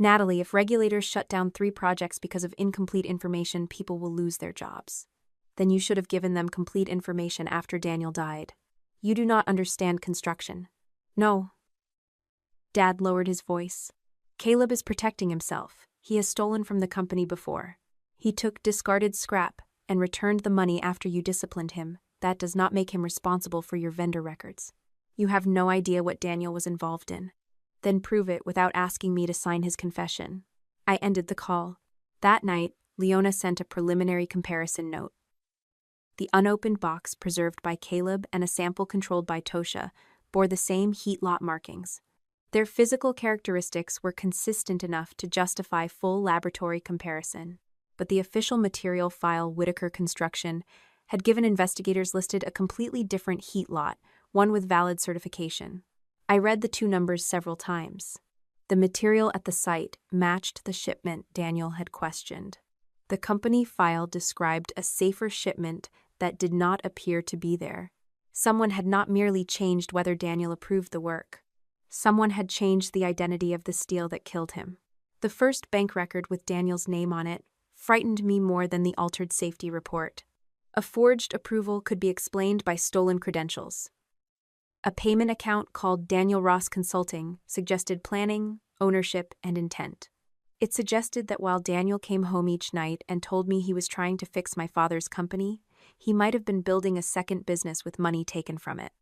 Natalie, if regulators shut down 3 projects because of incomplete information, people will lose their jobs. Then you should have given them complete information after Daniel died. You do not understand construction." "No." Dad lowered his voice. "Caleb is protecting himself. He has stolen from the company before. He took discarded scrap and returned the money after you disciplined him. That does not make him responsible for your vendor records. You have no idea what Daniel was involved in. Then prove it without asking me to sign his confession." I ended the call. That night, Leona sent a preliminary comparison note. The unopened box preserved by Caleb and a sample controlled by Tosha bore the same heat lot markings. Their physical characteristics were consistent enough to justify full laboratory comparison, but the official material file Whitaker Construction had given investigators listed a completely different heat lot, one with valid certification. I read the 2 numbers several times. The material at the site matched the shipment Daniel had questioned. The company file described a safer shipment that did not appear to be there. Someone had not merely changed whether Daniel approved the work. Someone had changed the identity of the steel that killed him. The first bank record with Daniel's name on it frightened me more than the altered safety report. A forged approval could be explained by stolen credentials. A payment account called Daniel Ross Consulting suggested planning, ownership, and intent. It suggested that while Daniel came home each night and told me he was trying to fix my father's company, he might have been building a second business with money taken from it.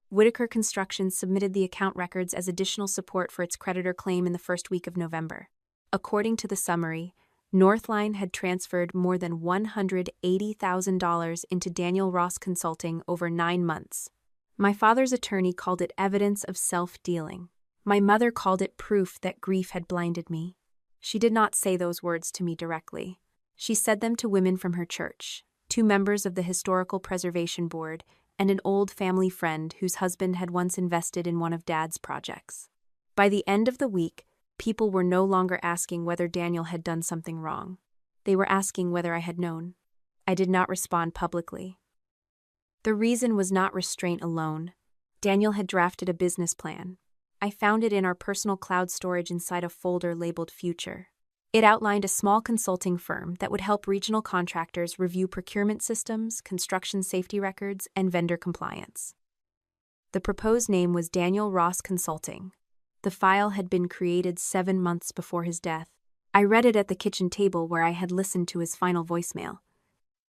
Whitaker Construction submitted the account records as additional support for its creditor claim in the first week of November. According to the summary, Northline had transferred more than $180,000 into Daniel Ross Consulting over 9 months. My father's attorney called it evidence of self-dealing. My mother called it proof that grief had blinded me. She did not say those words to me directly. She said them to women from her church, 2 members of the Historical Preservation Board, and an old family friend whose husband had once invested in one of Dad's projects. By the end of the week, people were no longer asking whether Daniel had done something wrong. They were asking whether I had known. I did not respond publicly. The reason was not restraint alone. Daniel had drafted a business plan. I found it in our personal cloud storage inside a folder labeled Future. It outlined a small consulting firm that would help regional contractors review procurement systems, construction safety records, and vendor compliance. The proposed name was Daniel Ross Consulting. The file had been created 7 months before his death. I read it at the kitchen table where I had listened to his final voicemail.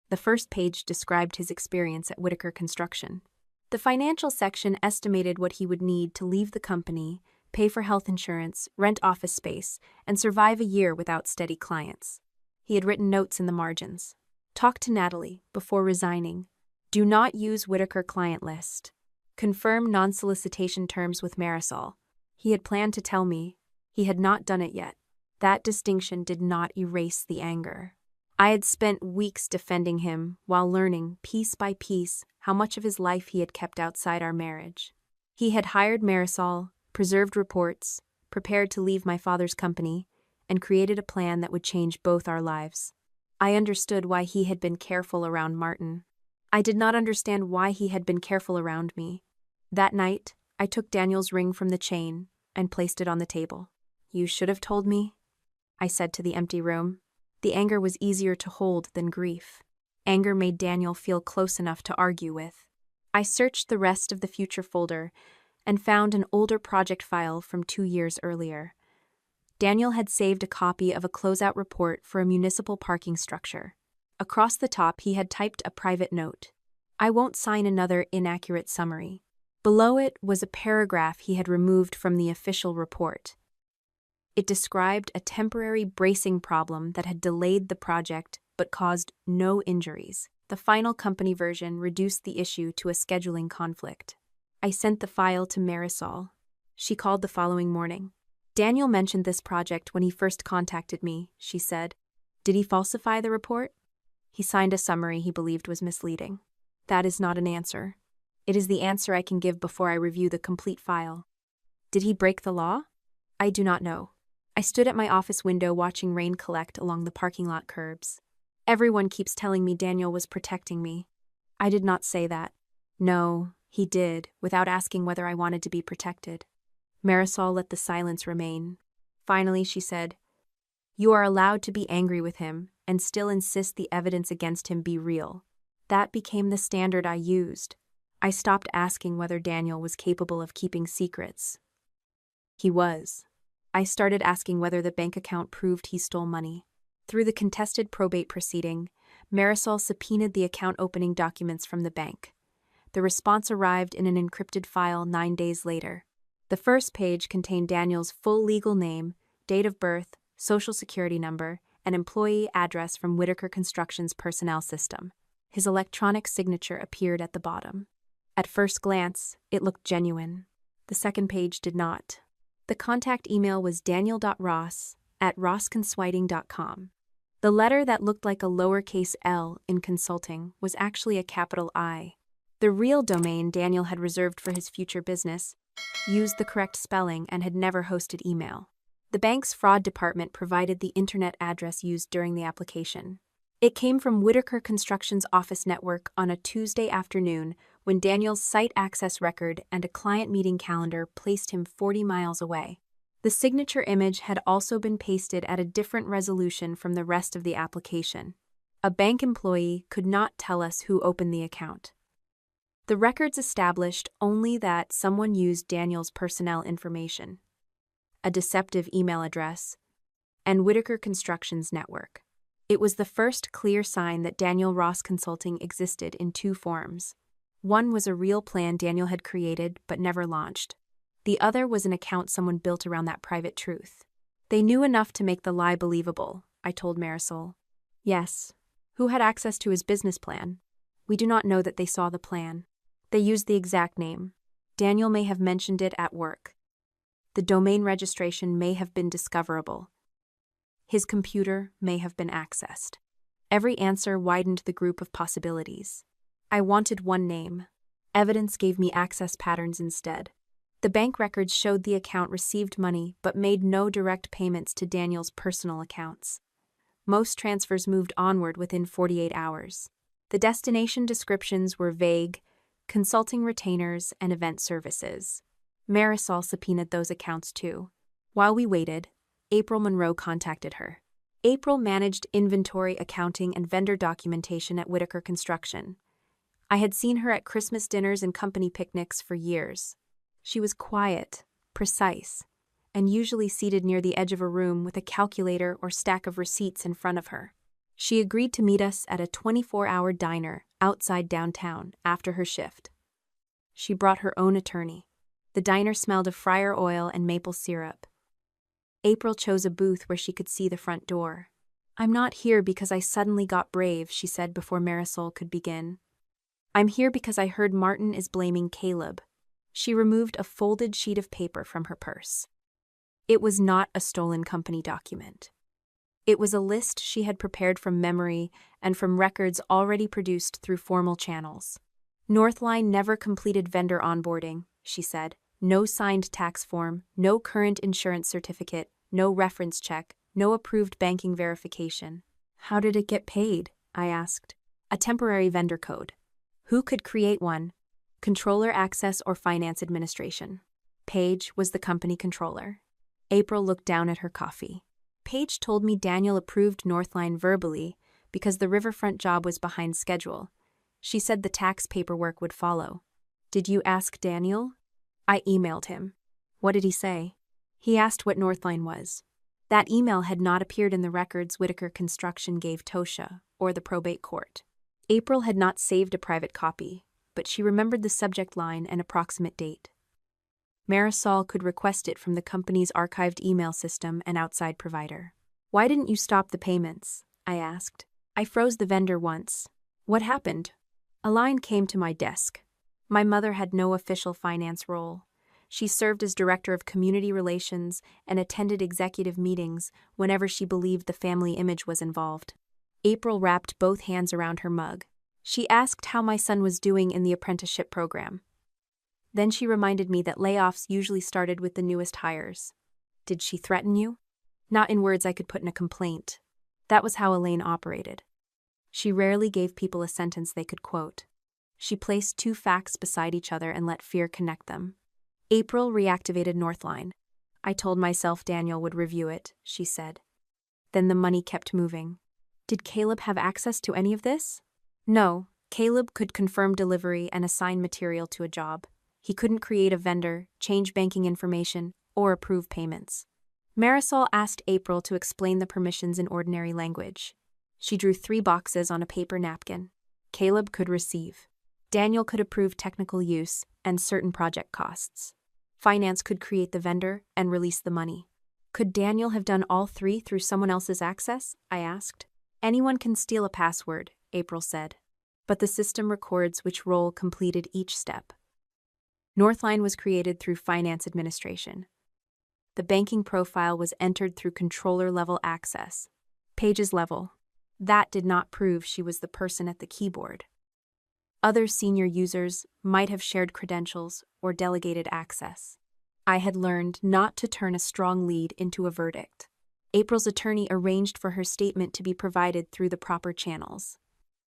The first page described his experience at Whitaker Construction. The financial section estimated what he would need to leave the company, pay for health insurance, rent office space, and survive a year without steady clients. He had written notes in the margins. Talk to Natalie before resigning. Do not use Whitaker client list. Confirm non-solicitation terms with Marisol. He had planned to tell me. He had not done it yet. That distinction did not erase the anger. I had spent weeks defending him while learning, piece by piece, how much of his life he had kept outside our marriage. He had hired Marisol, preserved reports, prepared to leave my father's company, and created a plan that would change both our lives. I understood why he had been careful around Martin. I did not understand why he had been careful around me. That night, I took Daniel's ring from the chain and placed it on the table. "You should have told me," I said to the empty room. The anger was easier to hold than grief. Anger made Daniel feel close enough to argue with. I searched the rest of the Future folder and found an older project file from 2 years earlier. Daniel had saved a copy of a closeout report for a municipal parking structure. Across the top, he had typed a private note. "I won't sign another inaccurate summary." Below it was a paragraph he had removed from the official report. It described a temporary bracing problem that had delayed the project but caused no injuries. The final company version reduced the issue to a scheduling conflict. I sent the file to Marisol. She called the following morning. Daniel mentioned this project when he first contacted me, she said. Did he falsify the report? He signed a summary he believed was misleading. That is not an answer. It is the answer I can give before I review the complete file. Did he break the law? I do not know. I stood at my office window watching rain collect along the parking lot curbs. Everyone keeps telling me Daniel was protecting me. I did not say that. No, he did, without asking whether I wanted to be protected. Marisol let the silence remain. Finally, she said, You are allowed to be angry with him and still insist the evidence against him be real. That became the standard I used. I stopped asking whether Daniel was capable of keeping secrets. He was. I started asking whether the bank account proved he stole money. Through the contested probate proceeding, Marisol subpoenaed the account opening documents from the bank. The response arrived in an encrypted file 9 days later. The first page contained Daniel's full legal name, date of birth, social security number, and employee address from Whitaker Construction's personnel system. His electronic signature appeared at the bottom. At first glance, it looked genuine. The second page did not. The contact email was daniel.ross@rossconsulting.com. The letter that looked like a lowercase l in consulting was actually a capital I. The real domain Daniel had reserved for his future business used the correct spelling and had never hosted email. The bank's fraud department provided the internet address used during the application. It came from Whitaker Construction's office network on a Tuesday afternoon when Daniel's site access record and a client meeting calendar placed him 40 miles away. The signature image had also been pasted at a different resolution from the rest of the application. A bank employee could not tell us who opened the account. The records established only that someone used Daniel's personnel information, a deceptive email address, and Whitaker Construction's network. It was the first clear sign that Daniel Ross Consulting existed in two forms. One was a real plan Daniel had created but never launched. The other was an account someone built around that private truth. They knew enough to make the lie believable, I told Marisol. Yes. Who had access to his business plan? We do not know that they saw the plan. They used the exact name. Daniel may have mentioned it at work. The domain registration may have been discoverable. His computer may have been accessed. Every answer widened the group of possibilities. I wanted one name. Evidence gave me access patterns instead. The bank records showed the account received money but made no direct payments to Daniel's personal accounts. Most transfers moved onward within 48 hours. The destination descriptions were vague: consulting retainers and event services. Marisol subpoenaed those accounts too. While we waited, April Monroe contacted her. April managed inventory, accounting, and vendor documentation at Whitaker Construction. I had seen her at Christmas dinners and company picnics for years. She was quiet, precise, and usually seated near the edge of a room with a calculator or stack of receipts in front of her. She agreed to meet us at a 24-hour diner outside downtown after her shift. She brought her own attorney. The diner smelled of fryer oil and maple syrup. April chose a booth where she could see the front door. I'm not here because I suddenly got brave, she said before Marisol could begin. I'm here because I heard Martin is blaming Caleb. She removed a folded sheet of paper from her purse. It was not a stolen company document. It was a list she had prepared from memory and from records already produced through formal channels. Northline never completed vendor onboarding, she said. No signed tax form, no current insurance certificate, no reference check, no approved banking verification. How did it get paid? I asked. A temporary vendor code. Who could create one? Controller Access or Finance Administration. Paige was the company controller. April looked down at her coffee. Paige told me Daniel approved Northline verbally because the riverfront job was behind schedule. She said the tax paperwork would follow. Did you ask Daniel? I emailed him. What did he say? He asked what Northline was. That email had not appeared in the records Whitaker Construction gave Tosha or the probate court. April had not saved a private copy, but she remembered the subject line and approximate date. Marisol could request it from the company's archived email system and outside provider. Why didn't you stop the payments? I asked. I froze the vendor once. What happened? A line came to my desk. My mother had no official finance role. She served as director of community relations and attended executive meetings whenever she believed the family image was involved. April wrapped both hands around her mug. She asked how my son was doing in the apprenticeship program. Then she reminded me that layoffs usually started with the newest hires. Did she threaten you? Not in words I could put in a complaint. That was how Elaine operated. She rarely gave people a sentence they could quote. She placed two facts beside each other and let fear connect them. April reactivated Northline. I told myself Daniel would review it, she said. Then the money kept moving. Did Caleb have access to any of this? No, Caleb could confirm delivery and assign material to a job. He couldn't create a vendor, change banking information, or approve payments. Marisol asked April to explain the permissions in ordinary language. She drew 3 boxes on a paper napkin. Caleb could receive. Daniel could approve technical use and certain project costs. Finance could create the vendor and release the money. Could Daniel have done all 3 through someone else's access? I asked. Anyone can steal a password, April said. But the system records which role completed each step. Northline was created through finance administration. The banking profile was entered through controller-level access. Page's level. That did not prove she was the person at the keyboard. Other senior users might have shared credentials or delegated access. I had learned not to turn a strong lead into a verdict. April's attorney arranged for her statement to be provided through the proper channels.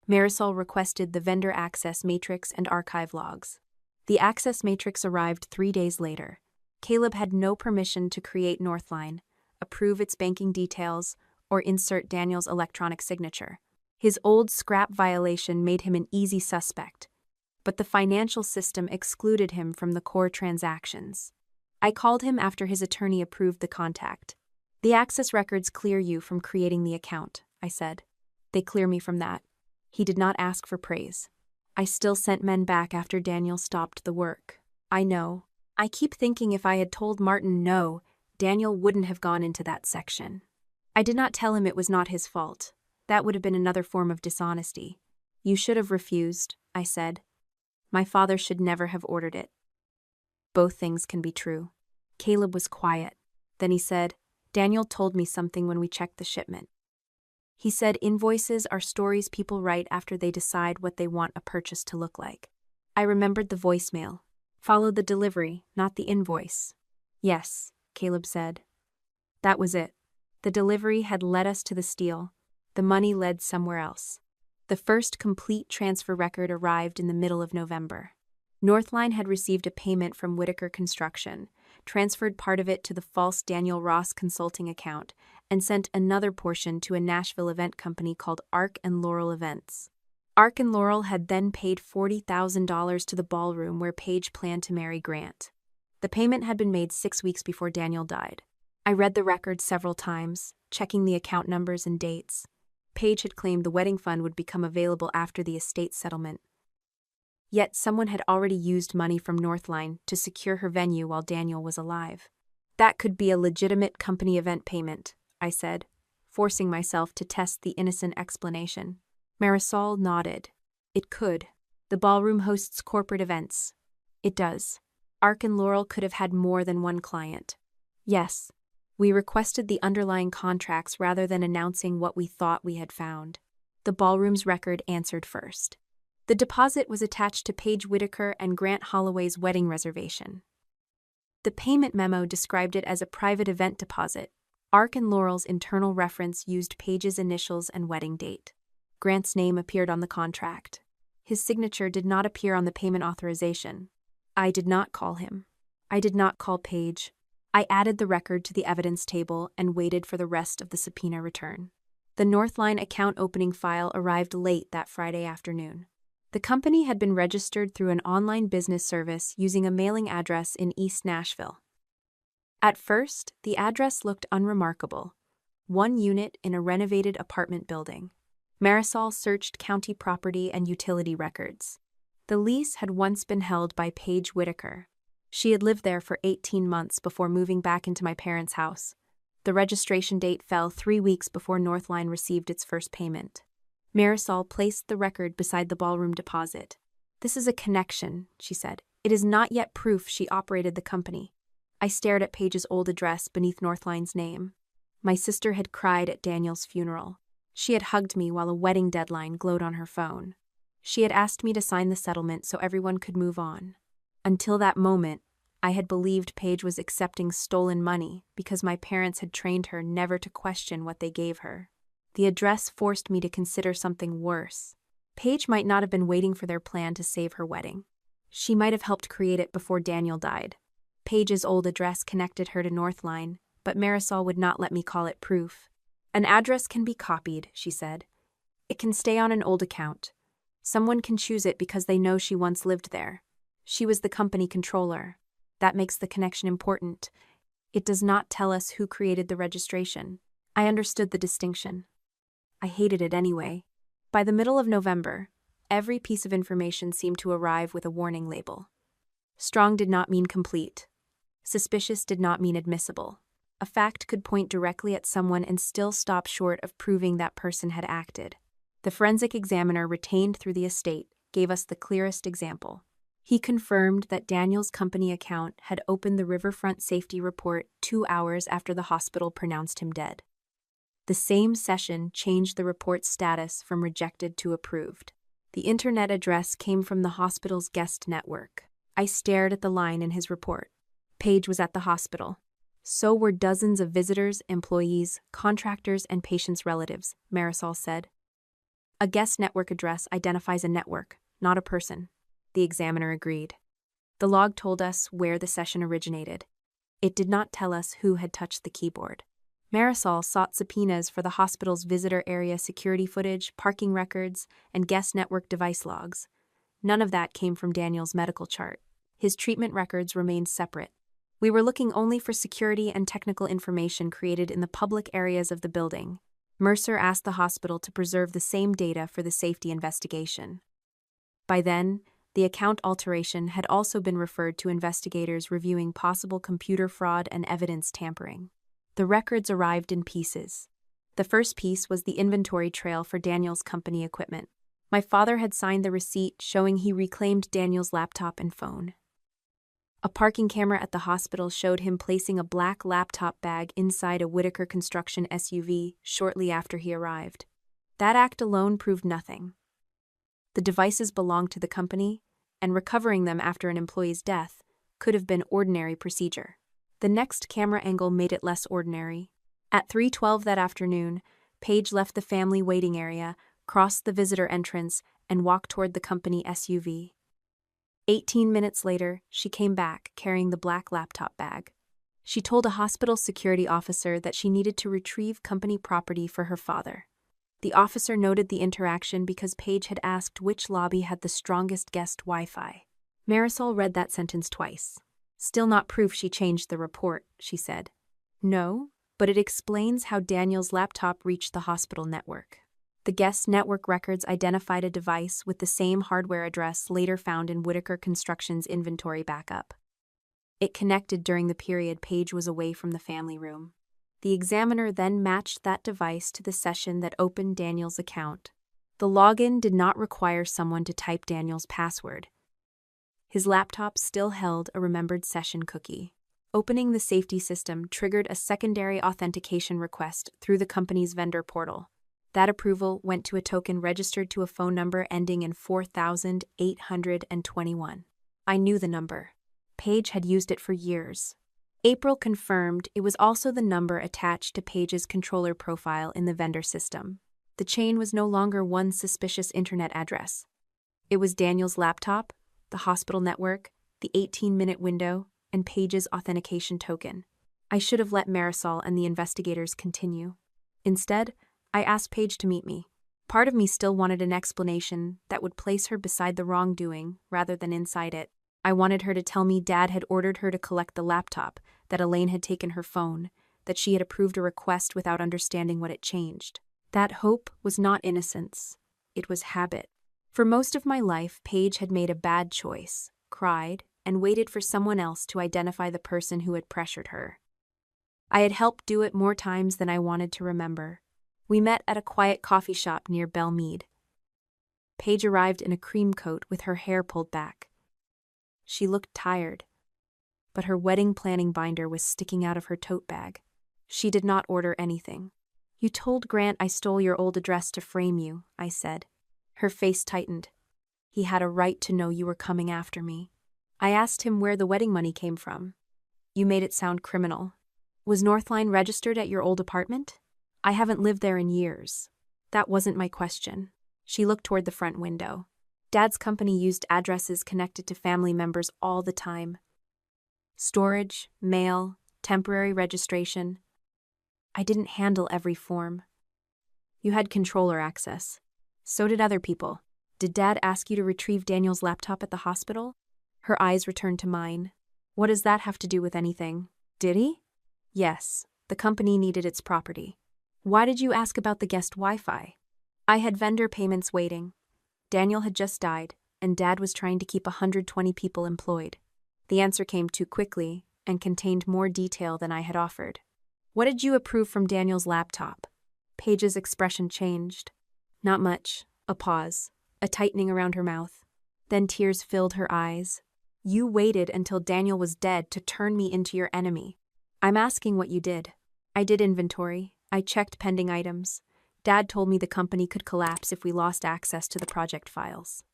Marisol requested the vendor access matrix and archive logs. The access matrix arrived 3 days later. Caleb had no permission to create Northline, approve its banking details, or insert Daniel's electronic signature. His old scrap violation made him an easy suspect, but the financial system excluded him from the core transactions. I called him after his attorney approved the contact. The access records clear you from creating the account, I said. They clear me from that. He did not ask for praise. I still sent men back after Daniel stopped the work. I know. I keep thinking if I had told Martin no, Daniel wouldn't have gone into that section. I did not tell him it was not his fault. That would have been another form of dishonesty. You should have refused, I said. My father should never have ordered it. Both things can be true. Caleb was quiet. Then he said, Daniel told me something when we checked the shipment. He said invoices are stories people write after they decide what they want a purchase to look like. I remembered the voicemail. Follow the delivery, not the invoice. Yes, Caleb said. That was it. The delivery had led us to the steal. The money led somewhere else. The first complete transfer record arrived in the middle of November. Northline had received a payment from Whitaker Construction, transferred part of it to the false Daniel Ross consulting account, and sent another portion to a Nashville event company called Ark and Laurel Events. Ark and Laurel had then paid $40,000 to the ballroom where Page planned to marry Grant. The payment had been made 6 weeks before Daniel died. I read the record several times, checking the account numbers and dates. Page had claimed the wedding fund would become available after the estate settlement. Yet someone had already used money from Northline to secure her venue while Daniel was alive. That could be a legitimate company event payment, I said, forcing myself to test the innocent explanation. Marisol nodded. It could. The ballroom hosts corporate events. It does. Ark and Laurel could have had more than one client. Yes. We requested the underlying contracts rather than announcing what we thought we had found. The ballroom's record answered first. The deposit was attached to Paige Whitaker and Grant Holloway's wedding reservation. The payment memo described it as a private event deposit. Ark and Laurel's internal reference used Paige's initials and wedding date. Grant's name appeared on the contract. His signature did not appear on the payment authorization. I did not call him. I did not call Paige. I added the record to the evidence table and waited for the rest of the subpoena return. The Northline account opening file arrived late that Friday afternoon. The company had been registered through an online business service using a mailing address in East Nashville. At first, the address looked unremarkable. 1 unit in a renovated apartment building. Marisol searched county property and utility records. The lease had once been held by Paige Whitaker. She had lived there for 18 months before moving back into my parents' house. The registration date fell 3 weeks before Northline received its first payment. Marisol placed the record beside the ballroom deposit. "This is a connection," she said. "It is not yet proof she operated the company." I stared at Paige's old address beneath Northline's name. My sister had cried at Daniel's funeral. She had hugged me while a wedding deadline glowed on her phone. She had asked me to sign the settlement so everyone could move on. Until that moment, I had believed Paige was accepting stolen money because my parents had trained her never to question what they gave her. The address forced me to consider something worse. Paige might not have been waiting for their plan to save her wedding. She might have helped create it before Daniel died. Paige's old address connected her to Northline, but Marisol would not let me call it proof. "An address can be copied," she said. "It can stay on an old account. Someone can choose it because they know she once lived there. She was the company controller. That makes the connection important. It does not tell us who created the registration." I understood the distinction. I hated it anyway. By the middle of November, every piece of information seemed to arrive with a warning label. Strong did not mean complete. Suspicious did not mean admissible. A fact could point directly at someone and still stop short of proving that person had acted. The forensic examiner retained through the estate gave us the clearest example. He confirmed that Daniel's company account had opened the Riverfront Safety Report 2 hours after the hospital pronounced him dead. The same session changed the report's status from rejected to approved. The internet address came from the hospital's guest network. I stared at the line in his report. Paige was at the hospital. So were dozens of visitors, employees, contractors, and patients' relatives, Marisol said. "A guest network address identifies a network, not a person," the examiner agreed. The log told us where the session originated. It did not tell us who had touched the keyboard. Marisol sought subpoenas for the hospital's visitor area security footage, parking records, and guest network device logs. None of that came from Daniel's medical chart. His treatment records remained separate. We were looking only for security and technical information created in the public areas of the building. Mercer asked the hospital to preserve the same data for the safety investigation. By then, the account alteration had also been referred to investigators reviewing possible computer fraud and evidence tampering. The records arrived in pieces. The first piece was the inventory trail for Daniel's company equipment. My father had signed the receipt showing he reclaimed Daniel's laptop and phone. A parking camera at the hospital showed him placing a black laptop bag inside a Whitaker Construction SUV shortly after he arrived. That act alone proved nothing. The devices belonged to the company, and recovering them after an employee's death could have been ordinary procedure. The next camera angle made it less ordinary. At 3:12 that afternoon, Paige left the family waiting area, crossed the visitor entrance, and walked toward the company SUV. 18 minutes later, she came back carrying the black laptop bag. She told a hospital security officer that she needed to retrieve company property for her father. The officer noted the interaction because Paige had asked which lobby had the strongest guest Wi-Fi. Marisol read that sentence twice. "Still not proof she changed the report," she said. "No, but it explains how Daniel's laptop reached the hospital network." The guest network records identified a device with the same hardware address later found in Whitaker Construction's inventory backup. It connected during the period Paige was away from the family room. The examiner then matched that device to the session that opened Daniel's account. The login did not require someone to type Daniel's password. His laptop still held a remembered session cookie. Opening the safety system triggered a secondary authentication request through the company's vendor portal. That approval went to a token registered to a phone number ending in 4821. I knew the number. Paige had used it for years. April confirmed it was also the number attached to Paige's controller profile in the vendor system. The chain was no longer one suspicious internet address. It was Daniel's laptop, the hospital network, the 18-minute window, and Paige's authentication token. I should have let Marisol and the investigators continue. Instead, I asked Paige to meet me. Part of me still wanted an explanation that would place her beside the wrongdoing rather than inside it. I wanted her to tell me Dad had ordered her to collect the laptop, that Elaine had taken her phone, that she had approved a request without understanding what it changed. That hope was not innocence. It was habit. For most of my life, Paige had made a bad choice, cried, and waited for someone else to identify the person who had pressured her. I had helped do it more times than I wanted to remember. We met at a quiet coffee shop near Belmead. Paige arrived in a cream coat with her hair pulled back. She looked tired, but her wedding planning binder was sticking out of her tote bag. She did not order anything. "You told Grant I stole your old address to frame you," I said. Her face tightened. "He had a right to know you were coming after me." I asked him where the wedding money came from. "You made it sound criminal. Was Northline registered at your old apartment?" "I haven't lived there in years." "That wasn't my question." She looked toward the front window. "Dad's company used addresses connected to family members all the time. Storage, mail, temporary registration. I didn't handle every form." "You had controller access. So did other people. Did Dad ask you to retrieve Daniel's laptop at the hospital?" Her eyes returned to mine. "What does that have to do with anything?" "Did he?" "Yes, the company needed its property." "Why did you ask about the guest Wi-Fi?" "I had vendor payments waiting. Daniel had just died, and Dad was trying to keep 120 people employed." The answer came too quickly and contained more detail than I had offered. "What did you approve from Daniel's laptop?" Paige's expression changed. Not much. A pause, a tightening around her mouth. Then tears filled her eyes. "You waited until Daniel was dead to turn me into your enemy." "I'm asking what you did." "I did inventory. I checked pending items. Dad told me the company could collapse if we lost access to the project files."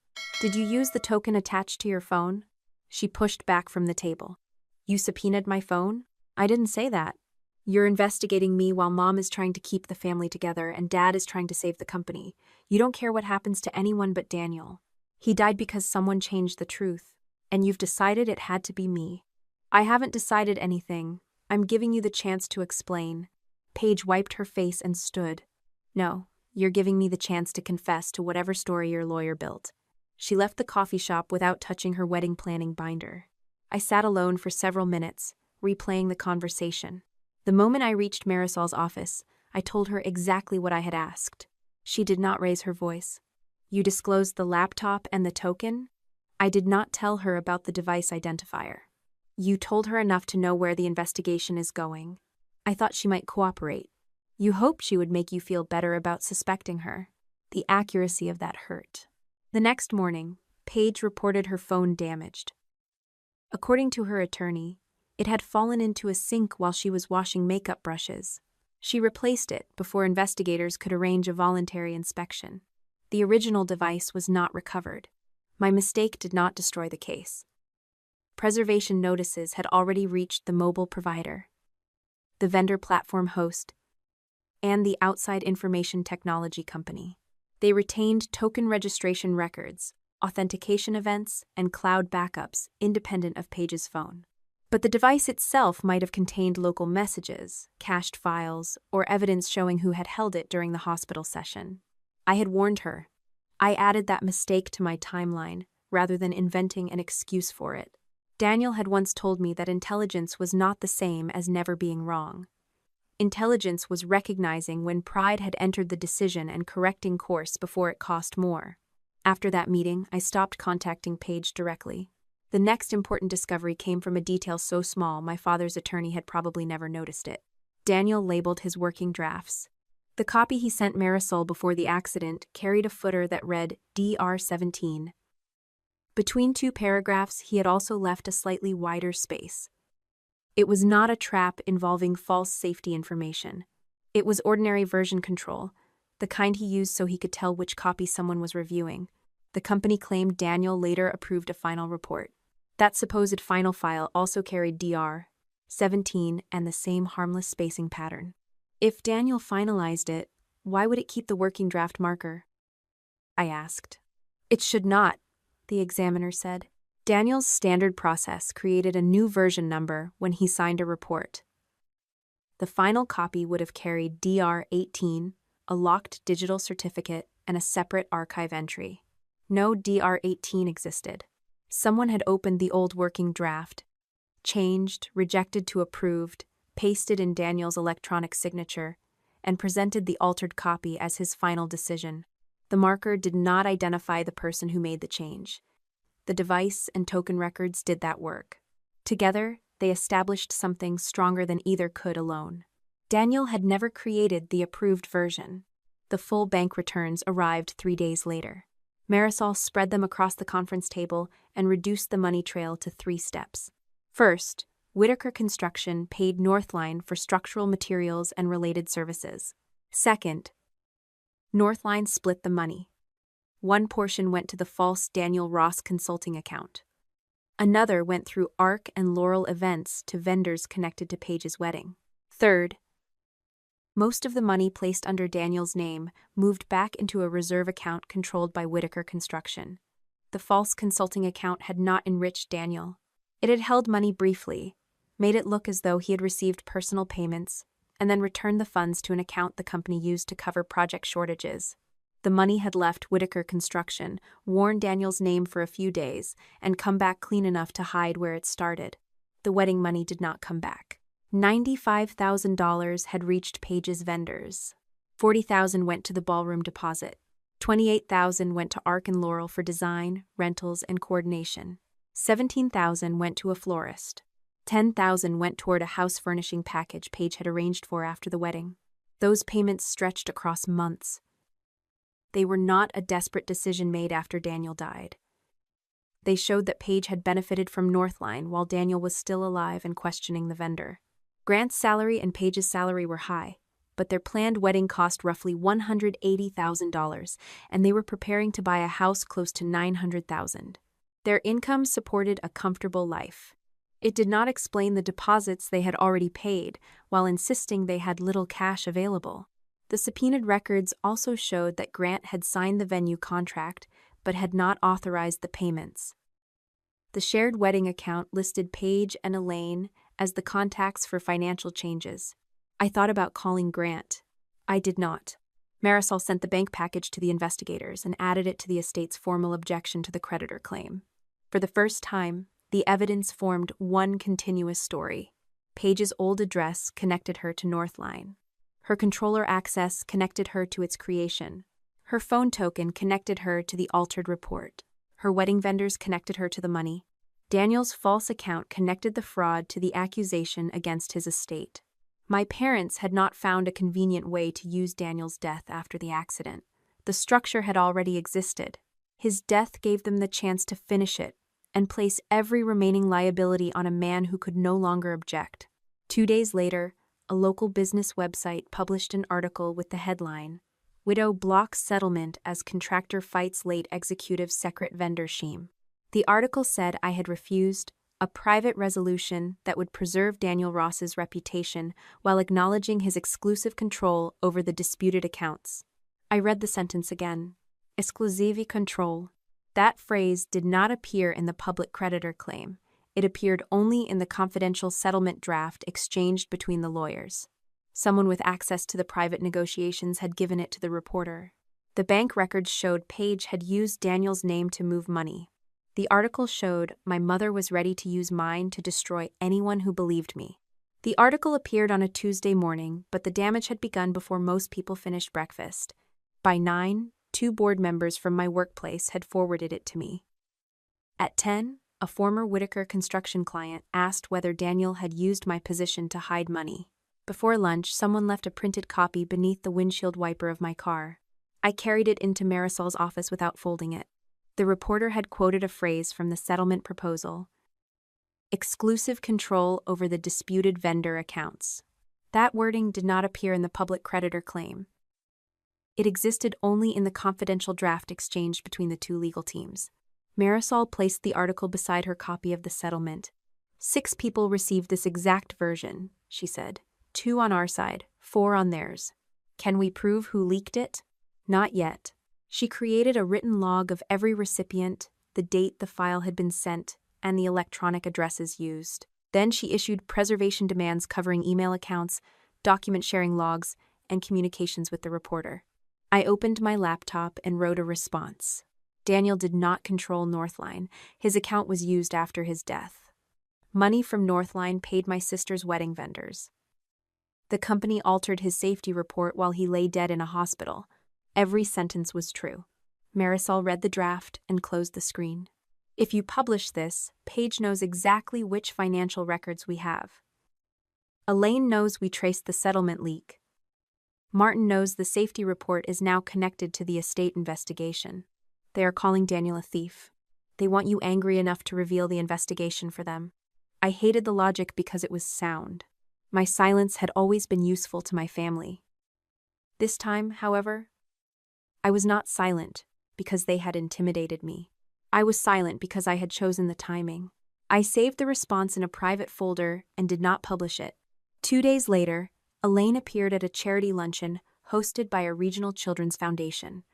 "Did you use the token attached to your phone?" She pushed back from the table. "You subpoenaed my phone?" "I didn't say that." "You're investigating me while Mom is trying to keep the family together and Dad is trying to save the company. You don't care what happens to anyone but Daniel. He died because someone changed the truth, and you've decided it had to be me." "I haven't decided anything. I'm giving you the chance to explain." Paige wiped her face and stood. "No, you're giving me the chance to confess to whatever story your lawyer built." She left the coffee shop without touching her wedding planning binder. I sat alone for several minutes, replaying the conversation. The moment I reached Marisol's office, I told her exactly what I had asked. She did not raise her voice. "You disclosed the laptop and the token?" I did not tell her about the device identifier. "You told her enough to know where the investigation is going." I thought she might cooperate. "You hoped she would make you feel better about suspecting her." The accuracy of that hurt. The next morning, Paige reported her phone damaged. According to her attorney, it had fallen into a sink while she was washing makeup brushes. She replaced it before investigators could arrange a voluntary inspection. The original device was not recovered. My mistake did not destroy the case. Preservation notices had already reached the mobile provider, the vendor platform host, and the outside information technology company. They retained token registration records, authentication events, and cloud backups independent of Paige's phone. But the device itself might have contained local messages, cached files, or evidence showing who had held it during the hospital session. I had warned her. I added that mistake to my timeline, rather than inventing an excuse for it. Daniel had once told me that intelligence was not the same as never being wrong. Intelligence was recognizing when pride had entered the decision and correcting course before it cost more. After that meeting, I stopped contacting Paige directly. The next important discovery came from a detail so small my father's attorney had probably never noticed it. Daniel labeled his working drafts. The copy he sent Marisol before the accident carried a footer that read DR-17. Between two paragraphs, he had also left a slightly wider space. It was not a trap involving false safety information. It was ordinary version control, the kind he used so he could tell which copy someone was reviewing. The company claimed Daniel later approved a final report. That supposed final file also carried DR-17 and the same harmless spacing pattern. If Daniel finalized it, why would it keep the working draft marker? I asked. "It should not," the examiner said. Daniel's standard process created a new version number when he signed a report. The final copy would have carried DR-18, a locked digital certificate, and a separate archive entry. No DR-18 existed. Someone had opened the old working draft, changed, rejected to approved, pasted in Daniel's electronic signature, and presented the altered copy as his final decision. The marker did not identify the person who made the change. The device and token records did that work. Together, they established something stronger than either could alone. Daniel had never created the approved version. The full bank returns arrived 3 days later. Marisol spread them across the conference table and reduced the money trail to 3 steps. First, Whitaker Construction paid Northline for structural materials and related services. Second, Northline split the money. One portion went to the false Daniel Ross consulting account. Another went through ARC and Laurel Events to vendors connected to Paige's wedding. Third, most of the money placed under Daniel's name moved back into a reserve account controlled by Whitaker Construction. The false consulting account had not enriched Daniel. It had held money briefly, made it look as though he had received personal payments, and then returned the funds to an account the company used to cover project shortages. The money had left Whitaker Construction, worn Daniel's name for a few days, and come back clean enough to hide where it started. The wedding money did not come back. $95,000 had reached Paige's vendors. $40,000 went to the ballroom deposit. $28,000 went to Arc and Laurel for design, rentals, and coordination. $17,000 went to a florist. $10,000 went toward a house furnishing package Paige had arranged for after the wedding. Those payments stretched across months. They were not a desperate decision made after Daniel died. They showed that Paige had benefited from Northline while Daniel was still alive and questioning the vendor. Grant's salary and Paige's salary were high, but their planned wedding cost roughly $180,000, and they were preparing to buy a house close to $900,000. Their income supported a comfortable life. It did not explain the deposits they had already paid, while insisting they had little cash available. The subpoenaed records also showed that Grant had signed the venue contract, but had not authorized the payments. The shared wedding account listed Paige and Elaine as the contacts for financial changes. I thought about calling Grant. I did not. Marisol sent the bank package to the investigators and added it to the estate's formal objection to the creditor claim. For the first time, the evidence formed one continuous story. Paige's old address connected her to Northline. Her controller access connected her to its creation. Her phone token connected her to the altered report. Her wedding vendors connected her to the money. Daniel's false account connected the fraud to the accusation against his estate. My parents had not found a convenient way to use Daniel's death after the accident. The structure had already existed. His death gave them the chance to finish it and place every remaining liability on a man who could no longer object. 2 days later, a local business website published an article with the headline, "Widow Blocks Settlement as Contractor Fights Late Executive Secret Vendor Scheme." The article said I had refused a private resolution that would preserve Daniel Ross's reputation while acknowledging his exclusive control over the disputed accounts. I read the sentence again. Exclusive control. That phrase did not appear in the public creditor claim. It appeared only in the confidential settlement draft exchanged between the lawyers. Someone with access to the private negotiations had given it to the reporter. The bank records showed Paige had used Daniel's name to move money. The article showed my mother was ready to use mine to destroy anyone who believed me. The article appeared on a Tuesday morning, but the damage had begun before most people finished breakfast. By 9, 2 board members from my workplace had forwarded it to me. At 10, a former Whitaker Construction client asked whether Daniel had used my position to hide money. Before lunch, someone left a printed copy beneath the windshield wiper of my car. I carried it into Marisol's office without folding it. The reporter had quoted a phrase from the settlement proposal: exclusive control over the disputed vendor accounts. That wording did not appear in the public creditor claim. It existed only in the confidential draft exchanged between the 2 legal teams. Marisol placed the article beside her copy of the settlement. 6 people received this exact version, she said. 2 on our side, 4 on theirs. Can we prove who leaked it? Not yet. She created a written log of every recipient, the date the file had been sent, and the electronic addresses used. Then she issued preservation demands covering email accounts, document sharing logs, and communications with the reporter. I opened my laptop and wrote a response. Daniel did not control Northline. His account was used after his death. Money from Northline paid my sister's wedding vendors. The company altered his safety report while he lay dead in a hospital. Every sentence was true. Marisol read the draft and closed the screen. If you publish this, Paige knows exactly which financial records we have. Elaine knows we traced the settlement leak. Martin knows the safety report is now connected to the estate investigation. They are calling Daniel a thief. They want you angry enough to reveal the investigation for them. I hated the logic because it was sound. My silence had always been useful to my family. This time, however, I was not silent because they had intimidated me. I was silent because I had chosen the timing. I saved the response in a private folder and did not publish it. 2 days later, Elaine appeared at a charity luncheon hosted by a regional children's foundation.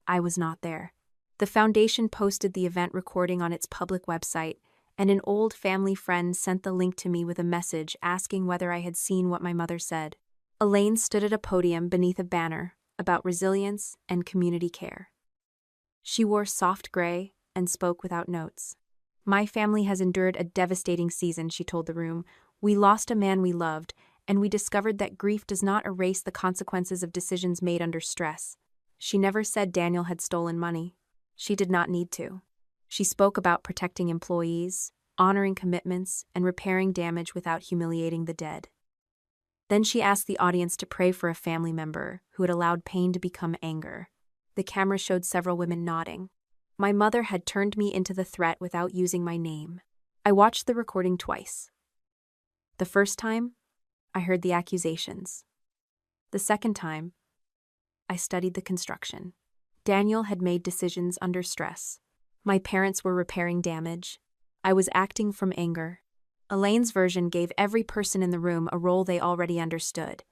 I was not there. The foundation posted the event recording on its public website, and an old family friend sent the link to me with a message asking whether I had seen what my mother said. Elaine stood at a podium beneath a banner about resilience and community care. She wore soft gray and spoke without notes. My family has endured a devastating season, she told the room. We lost a man we loved, and we discovered that grief does not erase the consequences of decisions made under stress. She never said Daniel had stolen money. She did not need to. She spoke about protecting employees, honoring commitments, and repairing damage without humiliating the dead. Then she asked the audience to pray for a family member who had allowed pain to become anger. The camera showed several women nodding. My mother had turned me into the threat without using my name. I watched the recording twice. The first time, I heard the accusations. The second time, I studied the construction. Daniel had made decisions under stress. My parents were repairing damage. I was acting from anger. Elaine's version gave every person in the room a role they already understood.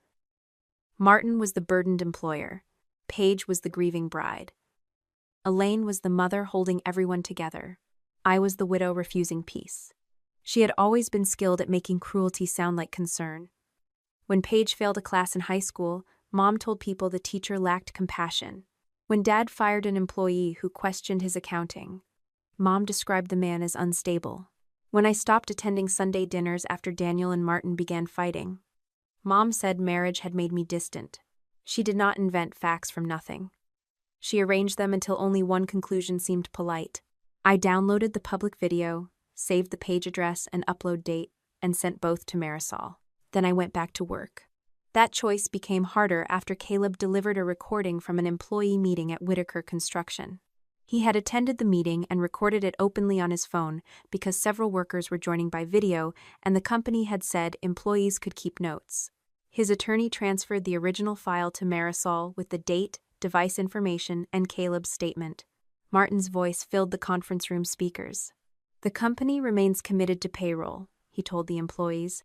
Martin was the burdened employer. Paige was the grieving bride. Elaine was the mother holding everyone together. I was the widow refusing peace. She had always been skilled at making cruelty sound like concern. When Paige failed a class in high school, Mom told people the teacher lacked compassion. When Dad fired an employee who questioned his accounting, Mom described the man as unstable. When I stopped attending Sunday dinners after Daniel and Martin began fighting, Mom said marriage had made me distant. She did not invent facts from nothing. She arranged them until only one conclusion seemed polite. I downloaded the public video, saved the page address and upload date, and sent both to Marisol. Then I went back to work. That choice became harder after Caleb delivered a recording from an employee meeting at Whitaker Construction. He had attended the meeting and recorded it openly on his phone because several workers were joining by video and the company had said employees could keep notes. His attorney transferred the original file to Marisol with the date, device information, and Caleb's statement. Martin's voice filled the conference room speakers. The company remains committed to payroll, he told the employees.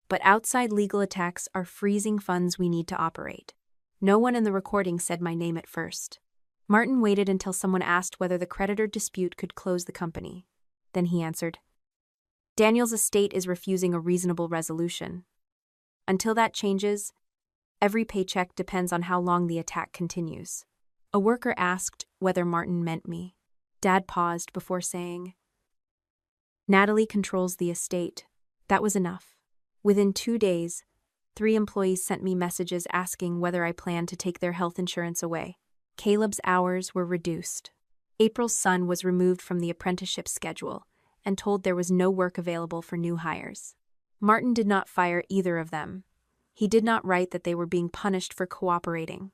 But outside legal attacks are freezing funds we need to operate. No one in the recording said my name at first. Martin waited until someone asked whether the creditor dispute could close the company. Then he answered, Daniel's estate is refusing a reasonable resolution. Until that changes, every paycheck depends on how long the attack continues. A worker asked whether Martin meant me. Dad paused before saying, Natalie controls the estate. That was enough. Within 2 days, 3 employees sent me messages asking whether I planned to take their health insurance away. Caleb's hours were reduced. April's son was removed from the apprenticeship schedule and told there was no work available for new hires. Martin did not fire either of them. He did not write that they were being punished for cooperating.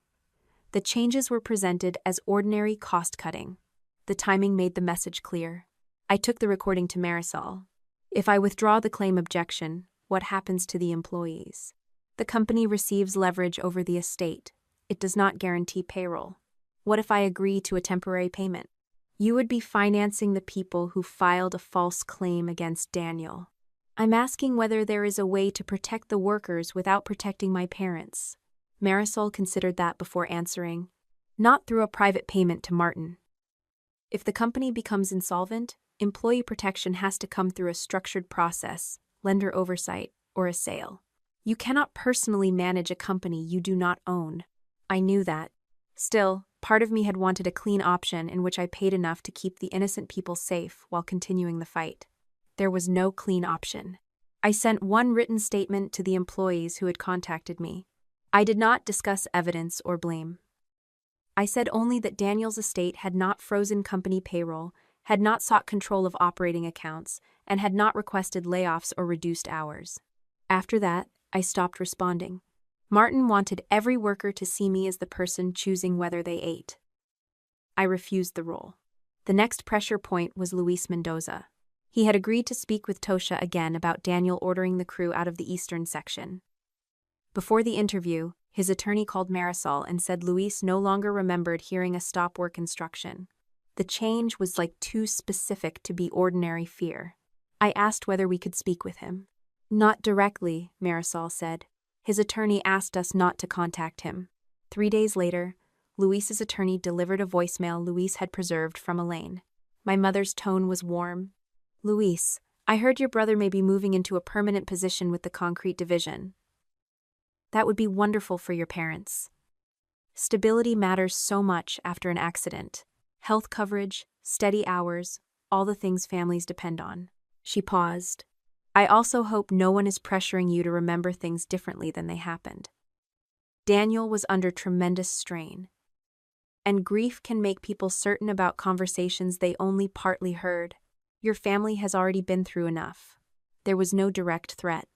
The changes were presented as ordinary cost-cutting. The timing made the message clear. I took the recording to Marisol. If I withdraw the claim objection, what happens to the employees? The company receives leverage over the estate. It does not guarantee payroll. What if I agree to a temporary payment? You would be financing the people who filed a false claim against Daniel. I'm asking whether there is a way to protect the workers without protecting my parents. Marisol considered that before answering, not through a private payment to Martin. If the company becomes insolvent, employee protection has to come through a structured process, lender oversight, or a sale. You cannot personally manage a company you do not own. I knew that. Still, part of me had wanted a clean option in which I paid enough to keep the innocent people safe while continuing the fight. There was no clean option. I sent one written statement to the employees who had contacted me. I did not discuss evidence or blame. I said only that Daniel's estate had not frozen company payroll, had not sought control of operating accounts, and had not requested layoffs or reduced hours. After that, I stopped responding. Martin wanted every worker to see me as the person choosing whether they ate. I refused the role. The next pressure point was Luis Mendoza. He had agreed to speak with Tosha again about Daniel ordering the crew out of the eastern section. Before the interview, his attorney called Marisol and said Luis no longer remembered hearing a stop work instruction. The change was like too specific to be ordinary fear. I asked whether we could speak with him. Not directly, Marisol said. His attorney asked us not to contact him. 3 days later, Luis's attorney delivered a voicemail Luis had preserved from Elaine. My mother's tone was warm. Luis, I heard your brother may be moving into a permanent position with the concrete division. That would be wonderful for your parents. Stability matters so much after an accident. Health coverage, steady hours, all the things families depend on. She paused. I also hope no one is pressuring you to remember things differently than they happened. Daniel was under tremendous strain. And grief can make people certain about conversations they only partly heard. Your family has already been through enough. There was no direct threat.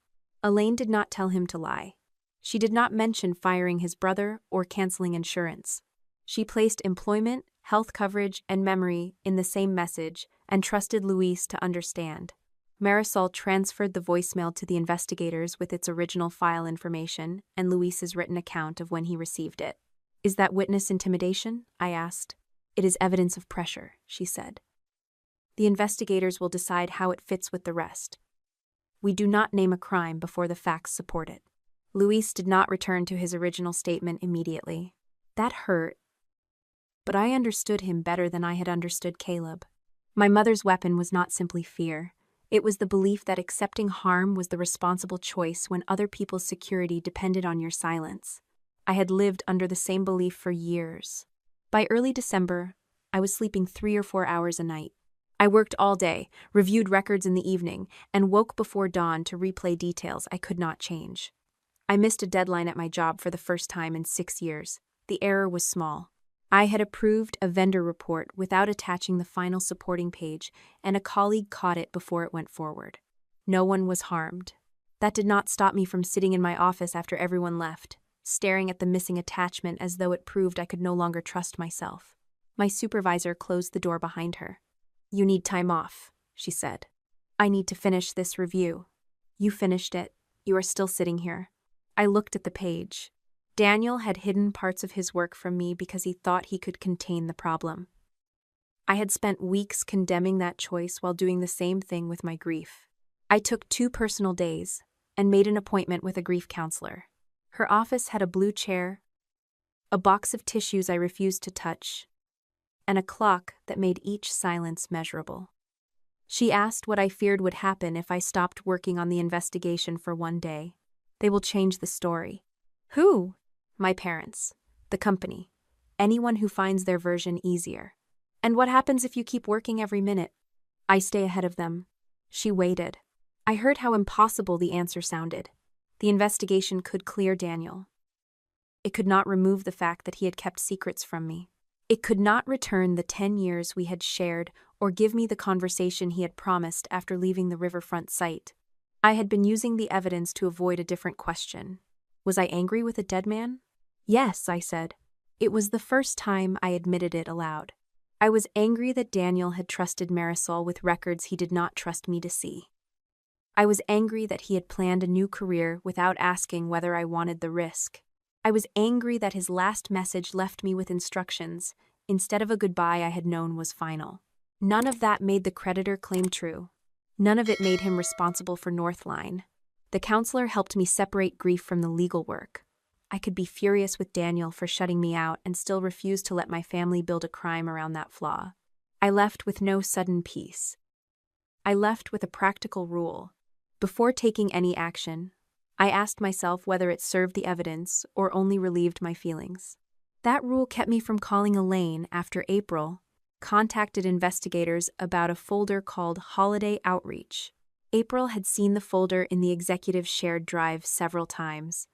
Elaine did not tell him to lie. She did not mention firing his brother or canceling insurance. She placed employment, health coverage, and memory in the same message and trusted Luis to understand. Marisol transferred the voicemail to the investigators with its original file information and Luis's written account of when he received it. Is that witness intimidation? I asked. It is evidence of pressure, she said. The investigators will decide how it fits with the rest. We do not name a crime before the facts support it. Luis did not return to his original statement immediately. That hurt. But I understood him better than I had understood Caleb. My mother's weapon was not simply fear. It was the belief that accepting harm was the responsible choice when other people's security depended on your silence. I had lived under the same belief for years. By early December, I was sleeping 3 or 4 hours a night. I worked all day, reviewed records in the evening, and woke before dawn to replay details I could not change. I missed a deadline at my job for the first time in 6 years. The error was small. I had approved a vendor report without attaching the final supporting page, and a colleague caught it before it went forward. No one was harmed. That did not stop me from sitting in my office after everyone left, staring at the missing attachment as though it proved I could no longer trust myself. My supervisor closed the door behind her. You need time off, she said. I need to finish this review. You finished it. You are still sitting here. I looked at the page. Daniel had hidden parts of his work from me because he thought he could contain the problem. I had spent weeks condemning that choice while doing the same thing with my grief. I took 2 personal days and made an appointment with a grief counselor. Her office had a blue chair, a box of tissues I refused to touch, and a clock that made each silence measurable. She asked what I feared would happen if I stopped working on the investigation for 1 day. They will change the story. Who? My parents. The company. Anyone who finds their version easier. And what happens if you keep working every minute? I stay ahead of them. She waited. I heard how impossible the answer sounded. The investigation could clear Daniel. It could not remove the fact that he had kept secrets from me. It could not return the 10 years we had shared or give me the conversation he had promised after leaving the riverfront site. I had been using the evidence to avoid a different question. Was I angry with a dead man? Yes, I said. It was the first time I admitted it aloud. I was angry that Daniel had trusted Marisol with records he did not trust me to see. I was angry that he had planned a new career without asking whether I wanted the risk. I was angry that his last message left me with instructions, instead of a goodbye I had known was final. None of that made the creditor claim true. None of it made him responsible for Northline. The counselor helped me separate grief from the legal work. I could be furious with Daniel for shutting me out and still refuse to let my family build a crime around that flaw. I left with no sudden peace. I left with a practical rule. Before taking any action, I asked myself whether it served the evidence or only relieved my feelings. That rule kept me from calling Elaine after April contacted investigators about a folder called Holiday Outreach. April had seen the folder in the executive shared drive several times.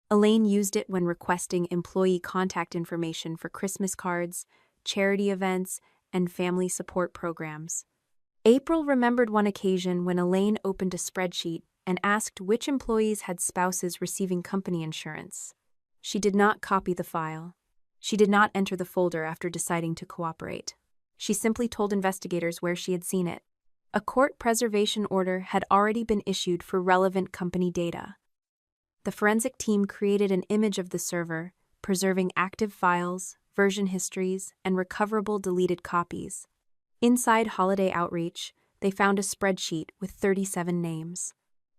Elaine used it when requesting employee contact information for Christmas cards, charity events, and family support programs. April remembered one occasion when Elaine opened a spreadsheet and asked which employees had spouses receiving company insurance. She did not copy the file. She did not enter the folder after deciding to cooperate. She simply told investigators where she had seen it. A court preservation order had already been issued for relevant company data. The forensic team created an image of the server, preserving active files, version histories, and recoverable deleted copies. Inside Holiday Outreach, they found a spreadsheet with 37 names.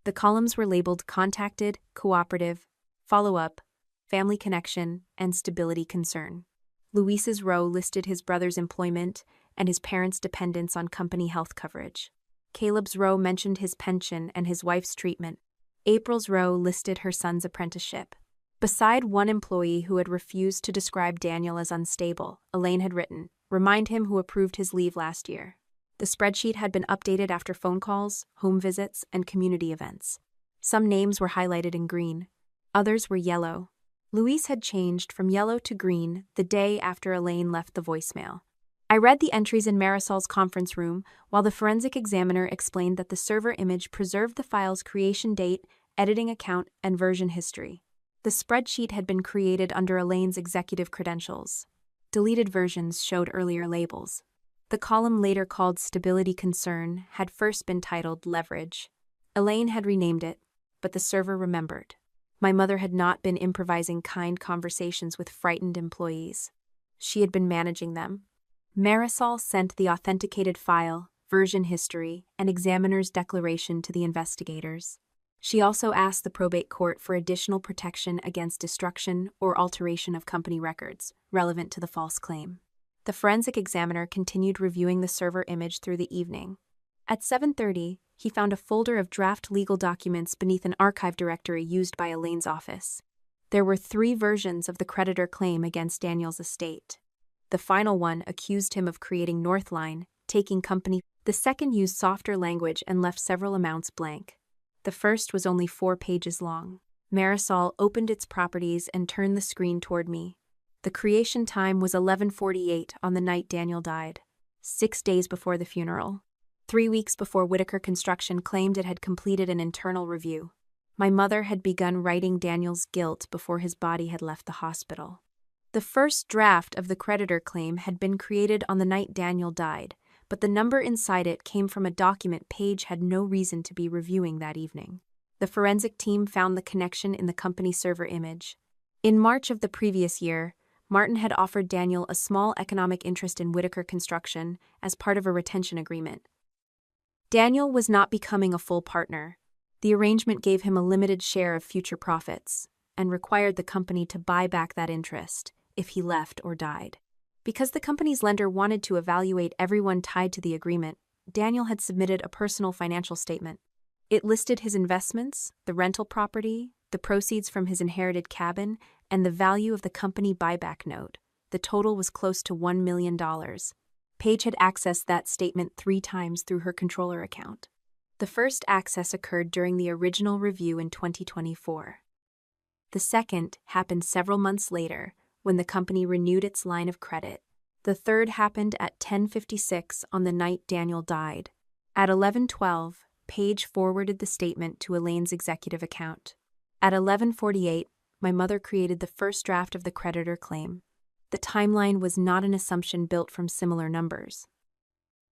The columns were labeled Contacted, Cooperative, Follow-up, Family Connection, and Stability Concern. Luis's row listed his brother's employment and his parents' dependence on company health coverage. Caleb's row mentioned his pension and his wife's treatment. April's row listed her son's apprenticeship. Beside one employee who had refused to describe Daniel as unstable, Elaine had written, "Remind him who approved his leave last year." The spreadsheet had been updated after phone calls, home visits, and community events. Some names were highlighted in green. Others were yellow. Luis had changed from yellow to green the day after Elaine left the voicemail. I read the entries in Marisol's conference room while the forensic examiner explained that the server image preserved the file's creation date, editing account, and version history. The spreadsheet had been created under Elaine's executive credentials. Deleted versions showed earlier labels. The column later called Stability Concern had first been titled Leverage. Elaine had renamed it, but the server remembered. My mother had not been improvising kind conversations with frightened employees. She had been managing them. Marisol sent the authenticated file, version history, and examiner's declaration to the investigators. She also asked the probate court for additional protection against destruction or alteration of company records relevant to the false claim. The forensic examiner continued reviewing the server image through the evening. At 7:30, he found a folder of draft legal documents beneath an archive directory used by Elaine's office. There were 3 versions of the creditor claim against Daniel's estate. The final one accused him of creating Northline, taking company. The second used softer language and left several amounts blank. The first was only 4 pages long. Marisol opened its properties and turned the screen toward me. The creation time was 11:48 on the night Daniel died, 6 days before the funeral. 3 weeks before Whitaker Construction claimed it had completed an internal review. My mother had begun writing Daniel's guilt before his body had left the hospital. The first draft of the creditor claim had been created on the night Daniel died, but the number inside it came from a document Paige had no reason to be reviewing that evening. The forensic team found the connection in the company server image. In March of the previous year, Martin had offered Daniel a small economic interest in Whitaker Construction as part of a retention agreement. Daniel was not becoming a full partner. The arrangement gave him a limited share of future profits and required the company to buy back that interest if he left or died. Because the company's lender wanted to evaluate everyone tied to the agreement, Daniel had submitted a personal financial statement. It listed his investments, the rental property, the proceeds from his inherited cabin, and the value of the company buyback note. The total was close to $1 million. Paige had accessed that statement 3 times through her controller account. The first access occurred during the original review in 2024. The second happened several months later when the company renewed its line of credit. The third happened at 10:56 on the night Daniel died. At 11:12, Paige forwarded the statement to Elaine's executive account. At 11:48, my mother created the first draft of the creditor claim. The timeline was not an assumption built from similar numbers.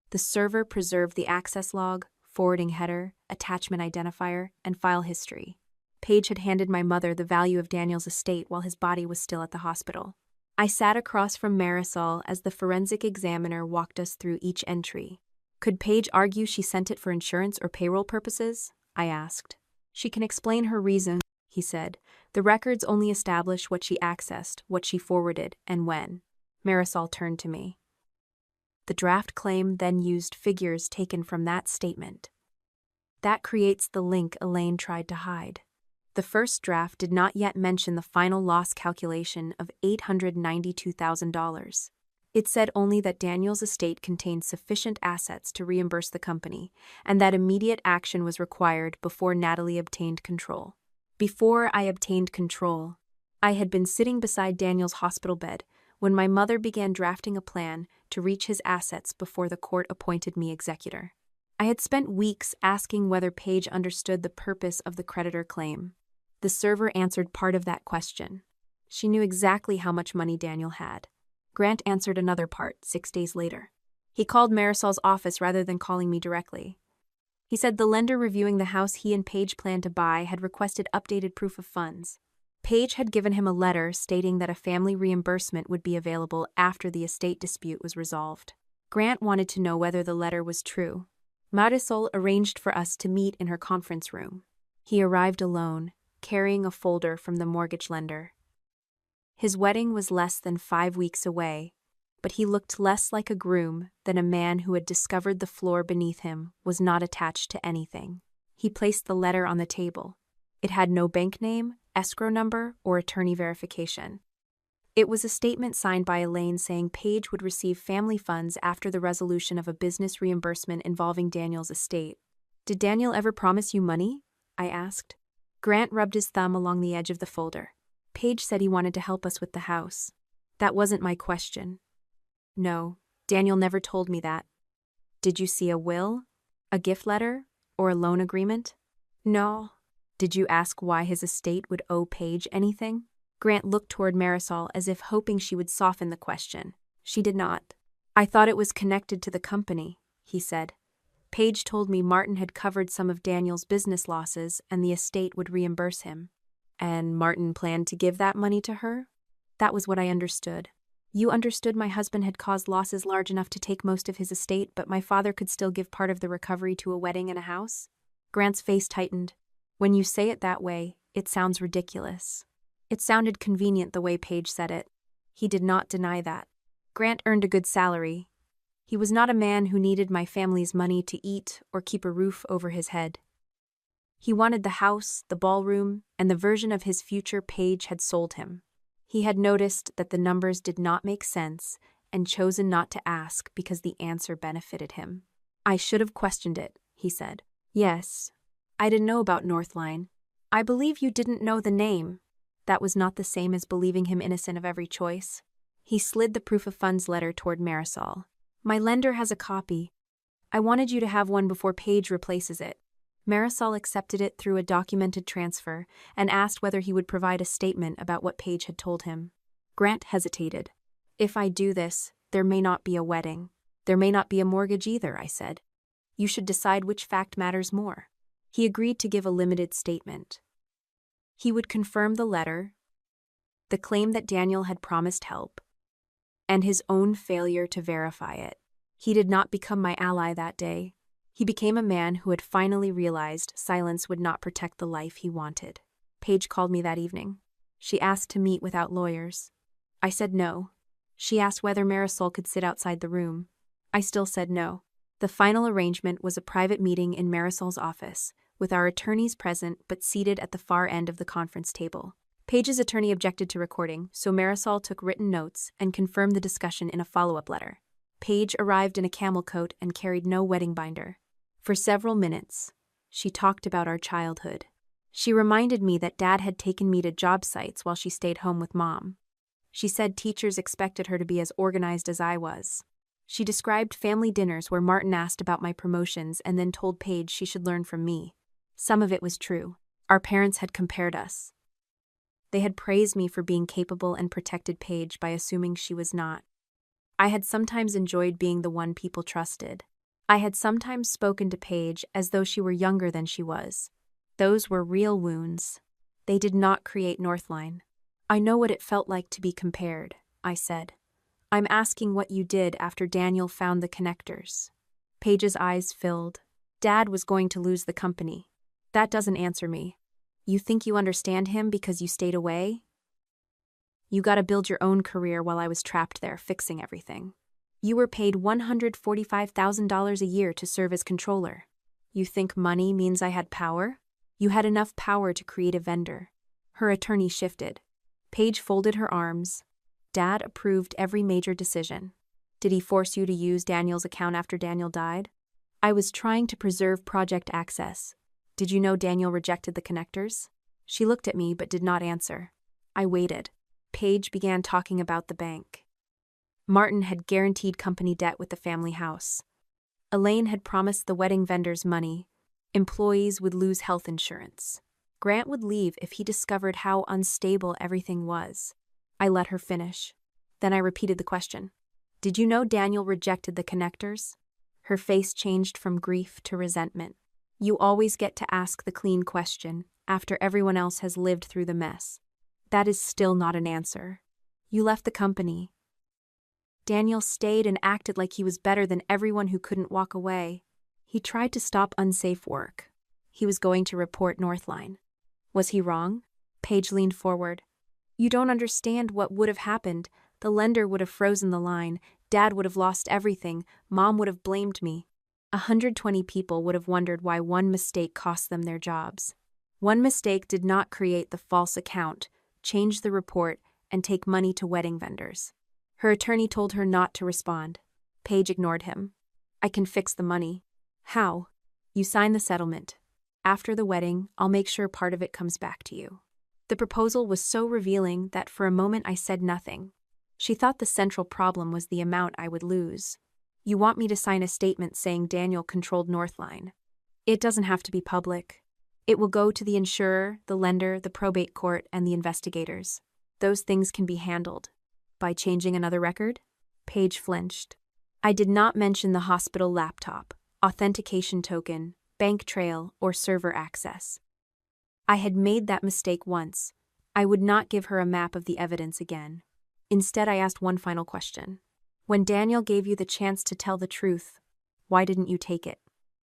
The server preserved the access log, forwarding header, attachment identifier, and file history. Paige had handed my mother the value of Daniel's estate while his body was still at the hospital. I sat across from Marisol as the forensic examiner walked us through each entry. Could Paige argue she sent it for insurance or payroll purposes? I asked. She can explain her reason, he said. The records only establish what she accessed, what she forwarded, and when. Marisol turned to me. The draft claim then used figures taken from that statement. That creates the link Elaine tried to hide. The first draft did not yet mention the final loss calculation of $892,000. It said only that Daniel's estate contained sufficient assets to reimburse the company, and that immediate action was required before Natalie obtained control. Before I obtained control, I had been sitting beside Daniel's hospital bed when my mother began drafting a plan to reach his assets before the court appointed me executor. I had spent weeks asking whether Paige understood the purpose of the creditor claim. The server answered part of that question. She knew exactly how much money Daniel had. Grant answered another part 6 days later. He called Marisol's office rather than calling me directly. He said the lender reviewing the house he and Paige planned to buy had requested updated proof of funds. Paige had given him a letter stating that a family reimbursement would be available after the estate dispute was resolved. Grant wanted to know whether the letter was true. Marisol arranged for us to meet in her conference room. He arrived alone, carrying a folder from the mortgage lender. His wedding was less than 5 weeks away, but he looked less like a groom than a man who had discovered the floor beneath him was not attached to anything. He placed the letter on the table. It had no bank name, escrow number, or attorney verification. It was a statement signed by Elaine saying Paige would receive family funds after the resolution of a business reimbursement involving Daniel's estate. "Did Daniel ever promise you money?" I asked. Grant rubbed his thumb along the edge of the folder. "Paige said he wanted to help us with the house. That wasn't my question." "No, Daniel never told me that." "Did you see a will, a gift letter, or a loan agreement?" "No." "Did you ask why his estate would owe Paige anything?" Grant looked toward Marisol as if hoping she would soften the question. She did not. "I thought it was connected to the company," he said. "Paige told me Martin had covered some of Daniel's business losses and the estate would reimburse him." "And Martin planned to give that money to her?" "That was what I understood." "You understood my husband had caused losses large enough to take most of his estate, but my father could still give part of the recovery to a wedding and a house?" Grant's face tightened. "When you say it that way, it sounds ridiculous." It sounded convenient the way Paige said it. He did not deny that. Grant earned a good salary. He was not a man who needed my family's money to eat or keep a roof over his head. He wanted the house, the ballroom, and the version of his future Paige had sold him. He had noticed that the numbers did not make sense and chosen not to ask because the answer benefited him. "I should have questioned it," he said. "Yes. I didn't know about Northline. I believe you didn't know the name." That was not the same as believing him innocent of every choice. He slid the proof of funds letter toward Marisol. "My lender has a copy. I wanted you to have one before Paige replaces it." Marisol accepted it through a documented transfer and asked whether he would provide a statement about what Paige had told him. Grant hesitated. "If I do this, there may not be a wedding. There may not be a mortgage either," I said. "You should decide which fact matters more." He agreed to give a limited statement. He would confirm the letter, the claim that Daniel had promised help, and his own failure to verify it. He did not become my ally that day. He became a man who had finally realized silence would not protect the life he wanted. Paige called me that evening. She asked to meet without lawyers. I said no. She asked whether Marisol could sit outside the room. I still said no. The final arrangement was a private meeting in Marisol's office, with our attorneys present but seated at the far end of the conference table. Paige's attorney objected to recording, so Marisol took written notes and confirmed the discussion in a follow-up letter. Paige arrived in a camel coat and carried no wedding binder. For several minutes, she talked about our childhood. She reminded me that Dad had taken me to job sites while she stayed home with Mom. She said teachers expected her to be as organized as I was. She described family dinners where Martin asked about my promotions and then told Paige she should learn from me. Some of it was true. Our parents had compared us. They had praised me for being capable and protected Paige by assuming she was not. I had sometimes enjoyed being the one people trusted. I had sometimes spoken to Paige as though she were younger than she was. Those were real wounds. They did not create Northline. "I know what it felt like to be compared," I said. "I'm asking what you did after Daniel found the connectors." Paige's eyes filled. "Dad was going to lose the company. That doesn't answer me. You think you understand him because you stayed away? You gotta build your own career while I was trapped there fixing everything. You were paid $145,000 a year to serve as controller. You think money means I had power? You had enough power to create a vendor." Her attorney shifted. Paige folded her arms. "Dad approved every major decision. Did he force you to use Daniel's account after Daniel died?" "I was trying to preserve project access. Did you know Daniel rejected the connectors?" She looked at me but did not answer. I waited. Paige began talking about the bank. Martin had guaranteed company debt with the family house. Elaine had promised the wedding vendors money. Employees would lose health insurance. Grant would leave if he discovered how unstable everything was. I let her finish. Then I repeated the question. Did you know Daniel rejected the connectors? Her face changed from grief to resentment. You always get to ask the clean question after everyone else has lived through the mess. That is still not an answer. You left the company. Daniel stayed and acted like he was better than everyone who couldn't walk away. He tried to stop unsafe work. He was going to report Northline. Was he wrong? Paige leaned forward. You don't understand what would have happened. The lender would have frozen the line. Dad would have lost everything. Mom would have blamed me. 120 people would have wondered why one mistake cost them their jobs. One mistake did not create the false account, change the report, and take money to wedding vendors. Her attorney told her not to respond. Paige ignored him. I can fix the money. How? You sign the settlement. After the wedding, I'll make sure part of it comes back to you. The proposal was so revealing that for a moment I said nothing. She thought the central problem was the amount I would lose. You want me to sign a statement saying Daniel controlled Northline. It doesn't have to be public. It will go to the insurer, the lender, the probate court, and the investigators. Those things can be handled. By changing another record? Paige flinched. I did not mention the hospital laptop, authentication token, bank trail, or server access. I had made that mistake once. I would not give her a map of the evidence again. Instead, I asked one final question. When Daniel gave you the chance to tell the truth, why didn't you take it?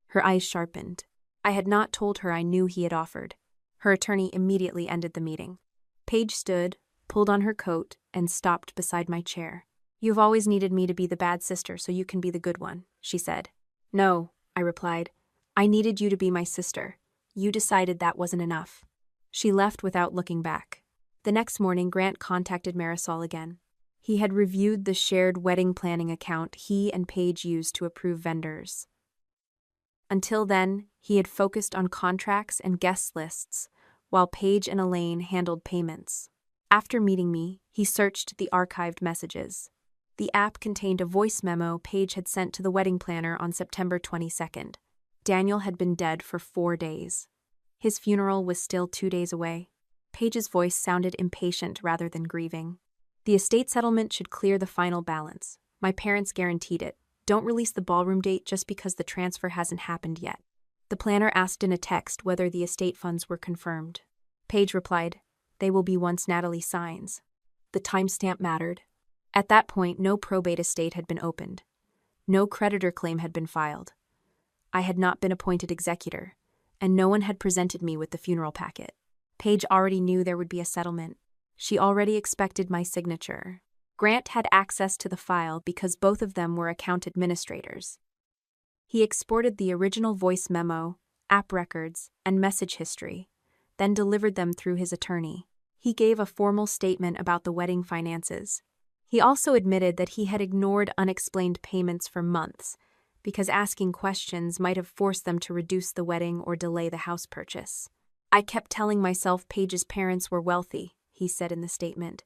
Her eyes sharpened. I had not told her I knew he had offered. Her attorney immediately ended the meeting. Paige stood, pulled on her coat, and stopped beside my chair. You've always needed me to be the bad sister so you can be the good one, she said. No, I replied. I needed you to be my sister. You decided that wasn't enough. She left without looking back. The next morning, Grant contacted Marisol again. He had reviewed the shared wedding planning account he and Paige used to approve vendors. Until then, he had focused on contracts and guest lists, while Paige and Elaine handled payments. After meeting me, he searched the archived messages. The app contained a voice memo Paige had sent to the wedding planner on September 22nd. Daniel had been dead for 4 days. His funeral was still 2 days away. Paige's voice sounded impatient rather than grieving. The estate settlement should clear the final balance. My parents guaranteed it. Don't release the ballroom date just because the transfer hasn't happened yet. The planner asked in a text whether the estate funds were confirmed. Paige replied, they will be once Natalie signs. The timestamp mattered. At that point, no probate estate had been opened. No creditor claim had been filed. I had not been appointed executor, and no one had presented me with the funeral packet. Paige already knew there would be a settlement. She already expected my signature. Grant had access to the file because both of them were account administrators. He exported the original voice memo, app records, and message history, then delivered them through his attorney. He gave a formal statement about the wedding finances. He also admitted that he had ignored unexplained payments for months because asking questions might have forced them to reduce the wedding or delay the house purchase. I kept telling myself Paige's parents were wealthy, he said in the statement.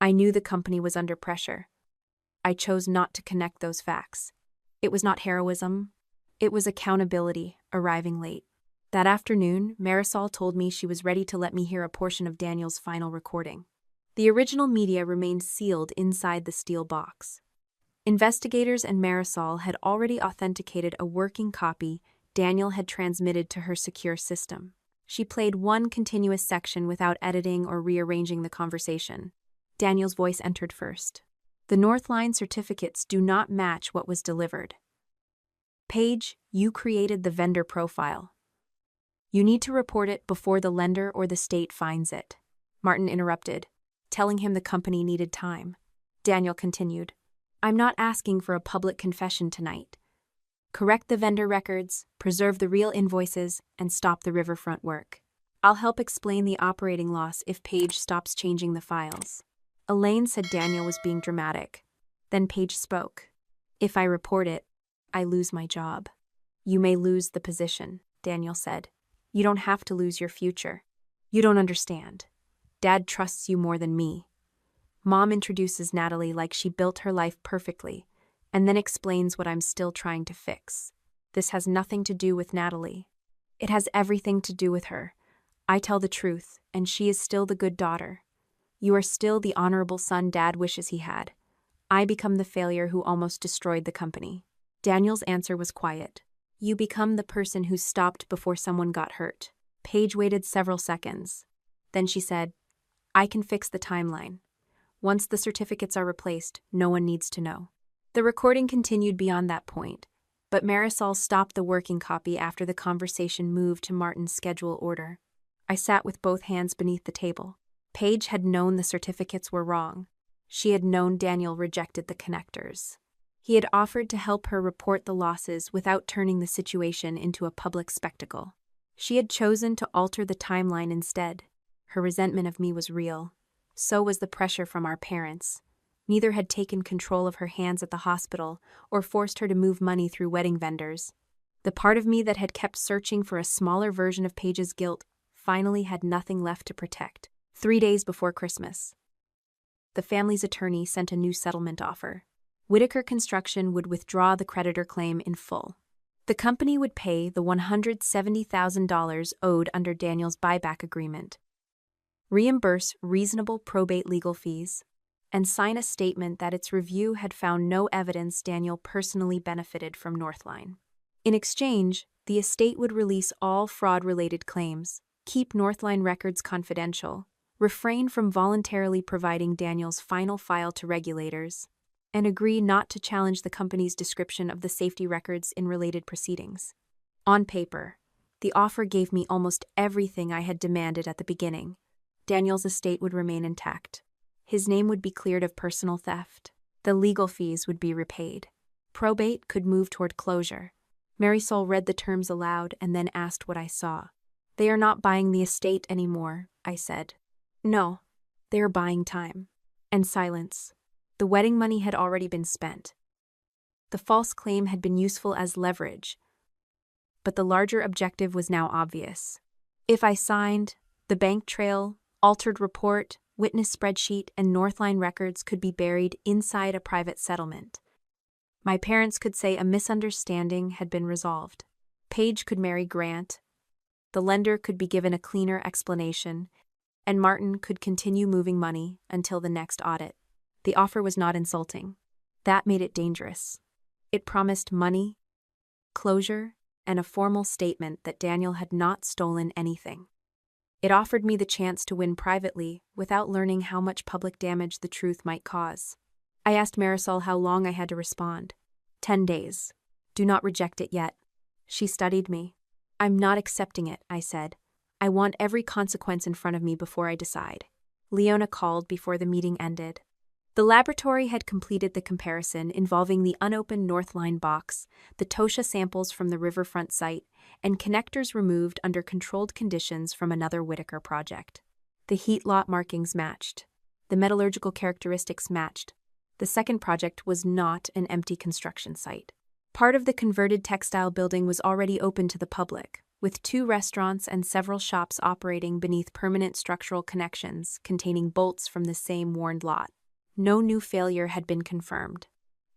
I knew the company was under pressure. I chose not to connect those facts. It was not heroism. It was accountability, arriving late. That afternoon, Marisol told me she was ready to let me hear a portion of Daniel's final recording. The original media remained sealed inside the steel box. Investigators and Marisol had already authenticated a working copy Daniel had transmitted to her secure system. She played one continuous section without editing or rearranging the conversation. Daniel's voice entered first. The Northline certificates do not match what was delivered. Paige, you created the vendor profile. You need to report it before the lender or the state finds it. Martin interrupted, telling him the company needed time. Daniel continued, I'm not asking for a public confession tonight. Correct the vendor records, preserve the real invoices, and stop the riverfront work. I'll help explain the operating loss if Paige stops changing the files. Elaine said Daniel was being dramatic. Then Paige spoke. If I report it, I lose my job. You may lose the position, Daniel said. You don't have to lose your future. You don't understand. Dad trusts you more than me. Mom introduces Natalie like she built her life perfectly, and then explains what I'm still trying to fix. This has nothing to do with Natalie. It has everything to do with her. I tell the truth, and she is still the good daughter. You are still the honorable son Dad wishes he had. I become the failure who almost destroyed the company. Daniel's answer was quiet. You become the person who stopped before someone got hurt. Paige waited several seconds. Then she said, I can fix the timeline. Once the certificates are replaced, no one needs to know. The recording continued beyond that point, but Marisol stopped the working copy after the conversation moved to Martin's schedule order. I sat with both hands beneath the table. Paige had known the certificates were wrong. She had known Daniel rejected the connectors. He had offered to help her report the losses without turning the situation into a public spectacle. She had chosen to alter the timeline instead. Her resentment of me was real. So was the pressure from our parents. Neither had taken control of her hands at the hospital or forced her to move money through wedding vendors. The part of me that had kept searching for a smaller version of Paige's guilt finally had nothing left to protect. 3 days before Christmas, the family's attorney sent a new settlement offer. Whitaker Construction would withdraw the creditor claim in full. The company would pay the $170,000 owed under Daniel's buyback agreement, reimburse reasonable probate legal fees, and sign a statement that its review had found no evidence Daniel personally benefited from Northline. In exchange, the estate would release all fraud-related claims, keep Northline records confidential, refrain from voluntarily providing Daniel's final file to regulators, and agree not to challenge the company's description of the safety records in related proceedings. On paper, the offer gave me almost everything I had demanded at the beginning. Daniel's estate would remain intact. His name would be cleared of personal theft. The legal fees would be repaid. Probate could move toward closure. Marisol read the terms aloud and then asked what I saw. They are not buying the estate anymore, I said. No, they are buying time. And silence. The wedding money had already been spent. The false claim had been useful as leverage, but the larger objective was now obvious. If I signed, the bank trail, altered report, witness spreadsheet, and Northline records could be buried inside a private settlement. My parents could say a misunderstanding had been resolved. Paige could marry Grant. The lender could be given a cleaner explanation, and Martin could continue moving money until the next audit. The offer was not insulting. That made it dangerous. It promised money, closure, and a formal statement that Daniel had not stolen anything. It offered me the chance to win privately without learning how much public damage the truth might cause. I asked Marisol how long I had to respond. 10 days. Do not reject it yet. She studied me. I'm not accepting it, I said. I want every consequence in front of me before I decide. Leona called before the meeting ended. The laboratory had completed the comparison involving the unopened Northline box, the Tosha samples from the riverfront site, and connectors removed under controlled conditions from another Whitaker project. The heat lot markings matched. The metallurgical characteristics matched. The second project was not an empty construction site. Part of the converted textile building was already open to the public, with 2 restaurants and several shops operating beneath permanent structural connections containing bolts from the same worn lot. No new failure had been confirmed.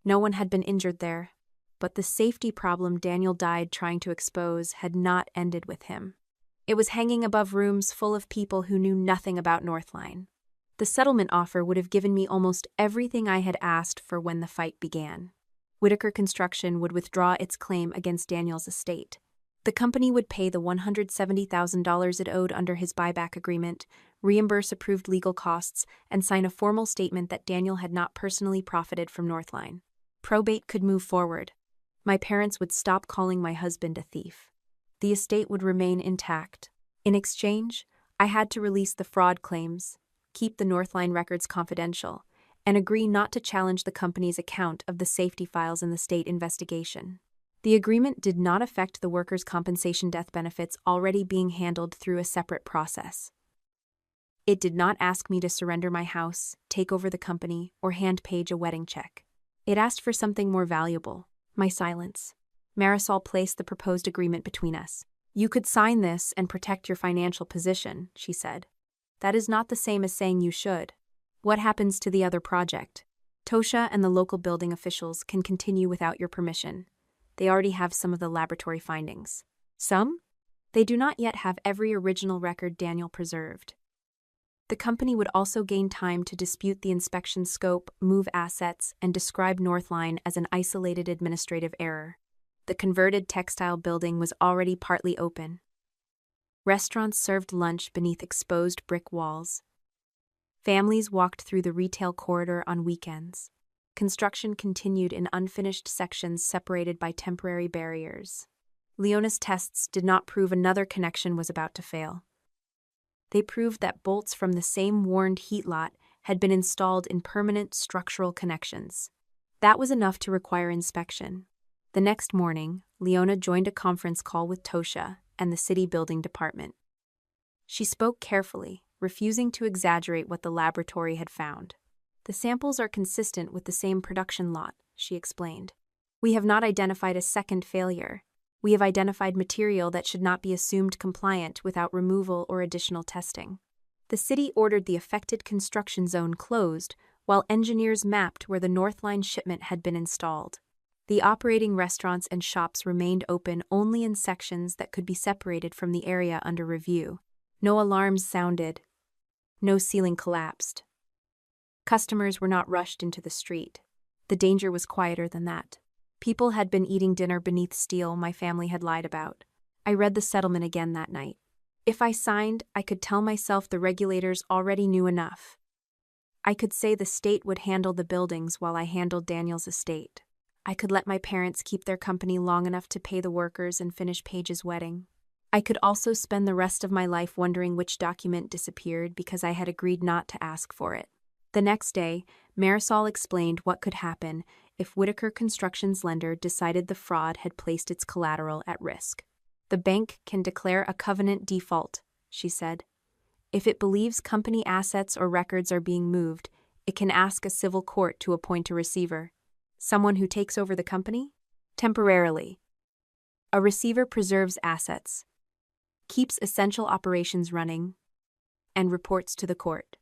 No one had been injured there, but the safety problem Daniel died trying to expose had not ended with him. It was hanging above rooms full of people who knew nothing about Northline. The settlement offer would have given me almost everything I had asked for when the fight began. Whitaker Construction would withdraw its claim against Daniel's estate. The company would pay the $170,000 it owed under his buyback agreement, reimburse approved legal costs, and sign a formal statement that Daniel had not personally profited from Northline. Probate could move forward. My parents would stop calling my husband a thief. The estate would remain intact. In exchange, I had to release the fraud claims, keep the Northline records confidential, and agree not to challenge the company's account of the safety files in the state investigation. The agreement did not affect the workers' compensation death benefits already being handled through a separate process. It did not ask me to surrender my house, take over the company, or hand Paige a wedding check. It asked for something more valuable, my silence. Marisol placed the proposed agreement between us. You could sign this and protect your financial position, she said. That is not the same as saying you should. What happens to the other project? Tosha and the local building officials can continue without your permission. They already have some of the laboratory findings. Some? They do not yet have every original record Daniel preserved. The company would also gain time to dispute the inspection scope, move assets, and describe Northline as an isolated administrative error. The converted textile building was already partly open. Restaurants served lunch beneath exposed brick walls. Families walked through the retail corridor on weekends. Construction continued in unfinished sections separated by temporary barriers. Leona's tests did not prove another connection was about to fail. They proved that bolts from the same warned heat lot had been installed in permanent structural connections. That was enough to require inspection. The next morning, Leona joined a conference call with Tosha and the city building department. She spoke carefully, refusing to exaggerate what the laboratory had found. "The samples are consistent with the same production lot," she explained. "We have not identified a second failure. We have identified material that should not be assumed compliant without removal or additional testing." The city ordered the affected construction zone closed, while engineers mapped where the Northline shipment had been installed. The operating restaurants and shops remained open only in sections that could be separated from the area under review. No alarms sounded. No ceiling collapsed. Customers were not rushed into the street. The danger was quieter than that. People had been eating dinner beneath steel my family had lied about. I read the settlement again that night. If I signed, I could tell myself the regulators already knew enough. I could say the state would handle the buildings while I handled Daniel's estate. I could let my parents keep their company long enough to pay the workers and finish Paige's wedding. I could also spend the rest of my life wondering which document disappeared because I had agreed not to ask for it. The next day, Marisol explained what could happen if Whitaker Construction's lender decided the fraud had placed its collateral at risk. "The bank can declare a covenant default," she said. "If it believes company assets or records are being moved, it can ask a civil court to appoint a receiver. Someone who takes over the company? Temporarily. A receiver preserves assets, keeps essential operations running, and reports to the court.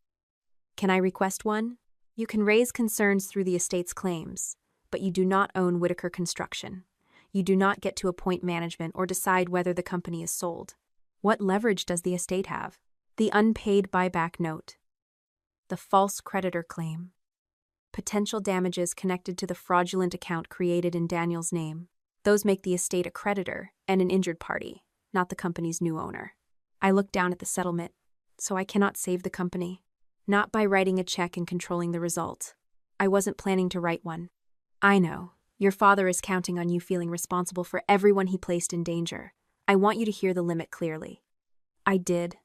Can I request one? You can raise concerns through the estate's claims, but you do not own Whitaker Construction. You do not get to appoint management or decide whether the company is sold. What leverage does the estate have? The unpaid buyback note. The false creditor claim. Potential damages connected to the fraudulent account created in Daniel's name. Those make the estate a creditor and an injured party, not the company's new owner. I looked down at the settlement, so I cannot save the company. Not by writing a check and controlling the result. I wasn't planning to write one. I know. Your father is counting on you feeling responsible for everyone he placed in danger. I want you to hear the limit clearly. I did.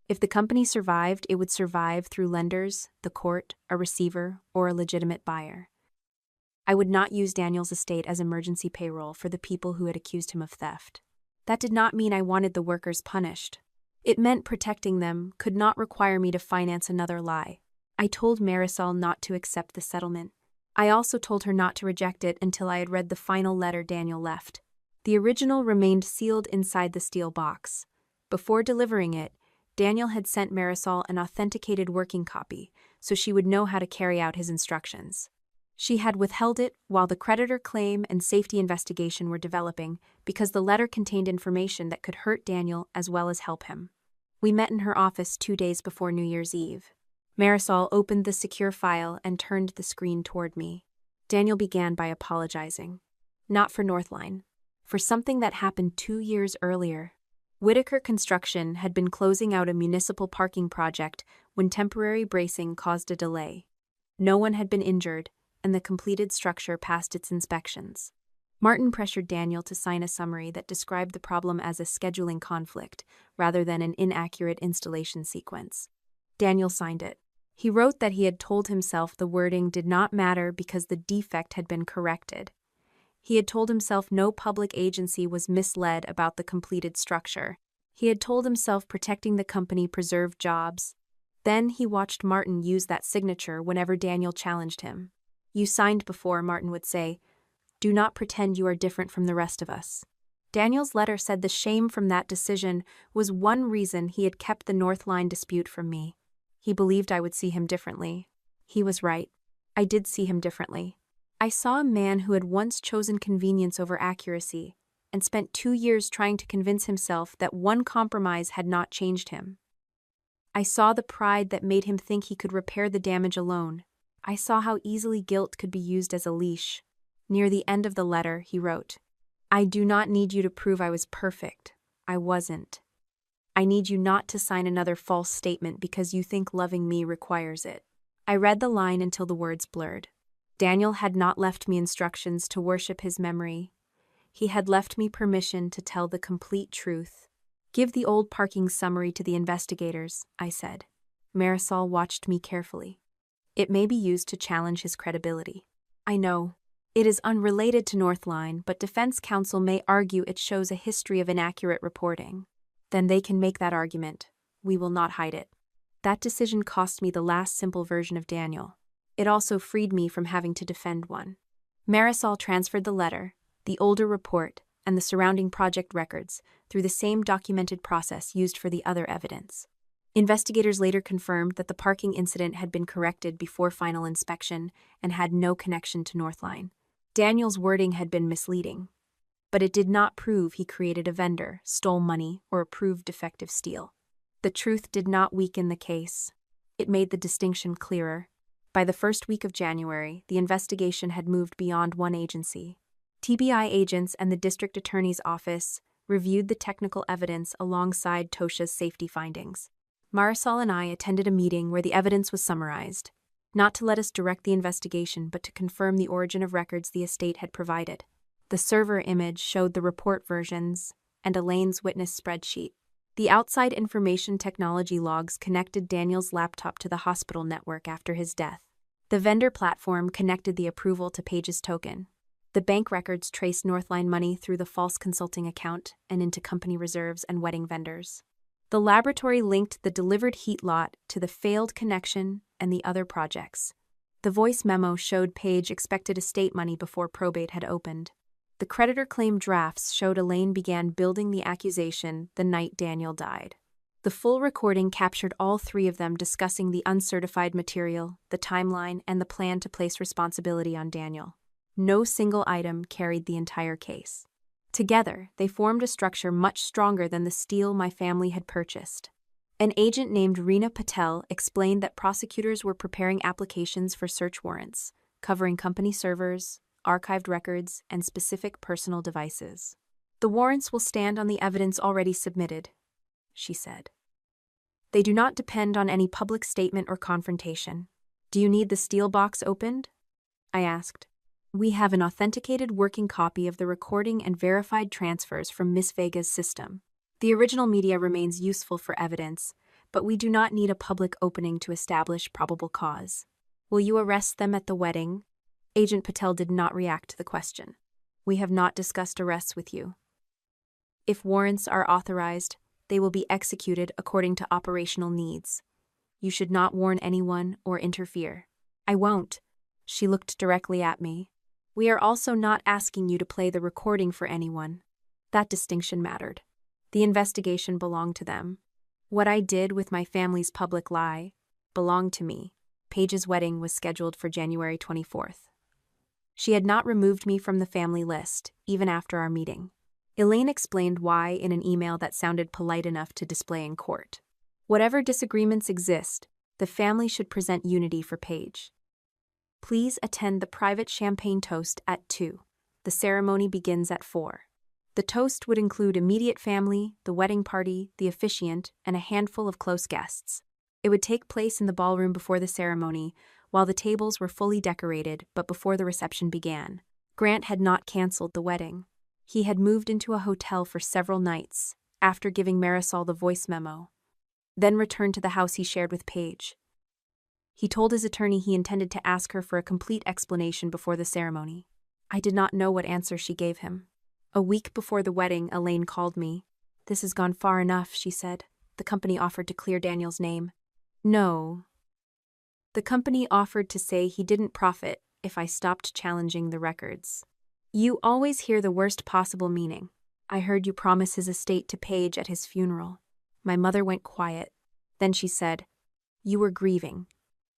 If the company survived, it would survive through lenders, the court, a receiver, or a legitimate buyer. I would not use Daniel's estate as emergency payroll for the people who had accused him of theft. That did not mean I wanted the workers punished. It meant protecting them could not require me to finance another lie. I told Marisol not to accept the settlement. I also told her not to reject it until I had read the final letter Daniel left. The original remained sealed inside the steel box. Before delivering it, Daniel had sent Marisol an authenticated working copy, so she would know how to carry out his instructions. She had withheld it while the creditor claim and safety investigation were developing because the letter contained information that could hurt Daniel as well as help him. We met in her office 2 days before New Year's Eve. Marisol opened the secure file and turned the screen toward me. Daniel began by apologizing. Not for Northline. For something that happened 2 years earlier. Whitaker Construction had been closing out a municipal parking project when temporary bracing caused a delay. No one had been injured, and the completed structure passed its inspections. Martin pressured Daniel to sign a summary that described the problem as a scheduling conflict rather than an inaccurate installation sequence. Daniel signed it. He wrote that he had told himself the wording did not matter because the defect had been corrected. He had told himself no public agency was misled about the completed structure. He had told himself protecting the company preserved jobs. Then he watched Martin use that signature whenever Daniel challenged him. "You signed before," Martin would say. "Do not pretend you are different from the rest of us." Daniel's letter said the shame from that decision was one reason he had kept the Northline dispute from me. He believed I would see him differently. He was right. I did see him differently. I saw a man who had once chosen convenience over accuracy and spent 2 years trying to convince himself that one compromise had not changed him. I saw the pride that made him think he could repair the damage alone. I saw how easily guilt could be used as a leash. Near the end of the letter, he wrote, "I do not need you to prove I was perfect. I wasn't. I need you not to sign another false statement because you think loving me requires it." I read the line until the words blurred. Daniel had not left me instructions to worship his memory. He had left me permission to tell the complete truth. "Give the old parking summary to the investigators," I said. Marisol watched me carefully. "It may be used to challenge his credibility." "I know. It is unrelated to Northline, but defense counsel may argue it shows a history of inaccurate reporting." "Then they can make that argument. We will not hide it." That decision cost me the last simple version of Daniel. It also freed me from having to defend one. Marisol transferred the letter, the older report, and the surrounding project records through the same documented process used for the other evidence. Investigators later confirmed that the parking incident had been corrected before final inspection and had no connection to Northline. Daniel's wording had been misleading, but it did not prove he created a vendor, stole money, or approved defective steel. The truth did not weaken the case. It made the distinction clearer. By the first week of January, the investigation had moved beyond one agency. TBI agents and the district attorney's office reviewed the technical evidence alongside Tosha's safety findings. Marisol and I attended a meeting where the evidence was summarized, not to let us direct the investigation but to confirm the origin of records the estate had provided. The server image showed the report versions and Elaine's witness spreadsheet. The outside information technology logs connected Daniel's laptop to the hospital network after his death. The vendor platform connected the approval to Paige's token. The bank records traced Northline money through the false consulting account and into company reserves and wedding vendors. The laboratory linked the delivered heat lot to the failed connection and the other projects. The voice memo showed Paige expected estate money before probate had opened. The creditor claim drafts showed Elaine began building the accusation the night Daniel died. The full recording captured all three of them discussing the uncertified material, the timeline, and the plan to place responsibility on Daniel. No single item carried the entire case. Together, they formed a structure much stronger than the steel my family had purchased. An agent named Reena Patel explained that prosecutors were preparing applications for search warrants, covering company servers, archived records, and specific personal devices. "The warrants will stand on the evidence already submitted," she said. "They do not depend on any public statement or confrontation." "Do you need the steel box opened?" I asked. "We have an authenticated working copy of the recording and verified transfers from Miss Vega's system. The original media remains useful for evidence, but we do not need a public opening to establish probable cause." "Will you arrest them at the wedding?" Agent Patel did not react to the question. "We have not discussed arrests with you. If warrants are authorized, they will be executed according to operational needs. You should not warn anyone or interfere." "I won't." She looked directly at me. "We are also not asking you to play the recording for anyone." That distinction mattered. The investigation belonged to them. What I did with my family's public lie belonged to me. Paige's wedding was scheduled for January 24th. She had not removed me from the family list, even after our meeting. Elaine explained why in an email that sounded polite enough to display in court. "Whatever disagreements exist, the family should present unity for Paige. Please attend the private champagne toast at 2. The ceremony begins at 4. The toast would include immediate family, the wedding party, the officiant, and a handful of close guests. It would take place in the ballroom before the ceremony, while the tables were fully decorated, but before the reception began. Grant had not canceled the wedding. He had moved into a hotel for several nights, after giving Marisol the voice memo, then returned to the house he shared with Paige. He told his attorney he intended to ask her for a complete explanation before the ceremony. I did not know what answer she gave him. A week before the wedding, Elaine called me. "This has gone far enough," she said. "The company offered to clear Daniel's name." "No. The company offered to say he didn't profit if I stopped challenging the records." "You always hear the worst possible meaning. I heard you promise his estate to Paige at his funeral." My mother went quiet. Then she said, "You were grieving.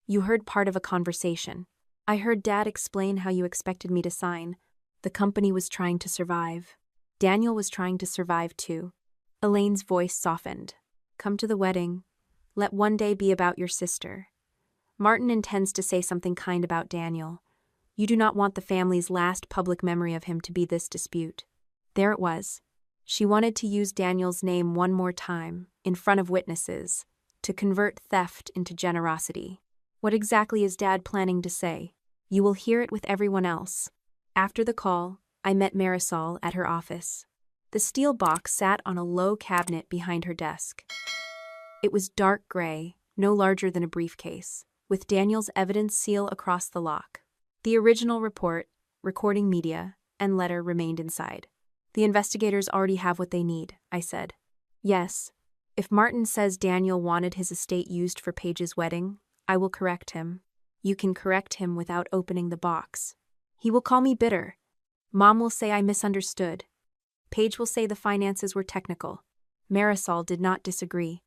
You heard part of a conversation. I heard Dad explain how you expected me to sign. The company was trying to survive. Daniel was trying to survive too." Elaine's voice softened. "Come to the wedding. Let one day be about your sister. Martin intends to say something kind about Daniel. You do not want the family's last public memory of him to be this dispute. There it was. She wanted to use Daniel's name one more time, in front of witnesses, to convert theft into generosity. What exactly is Dad planning to say? You will hear it with everyone else. After the call, I met Marisol at her office. The steel box sat on a low cabinet behind her desk. It was dark gray, no larger than a briefcase, with Daniel's evidence seal across the lock. The original report, recording media, and letter remained inside. The investigators already have what they need, I said. Yes. If Martin says Daniel wanted his estate used for Paige's wedding, I will correct him. You can correct him without opening the box. He will call me bitter. Mom will say I misunderstood. Paige will say the finances were technical. Marisol did not disagree.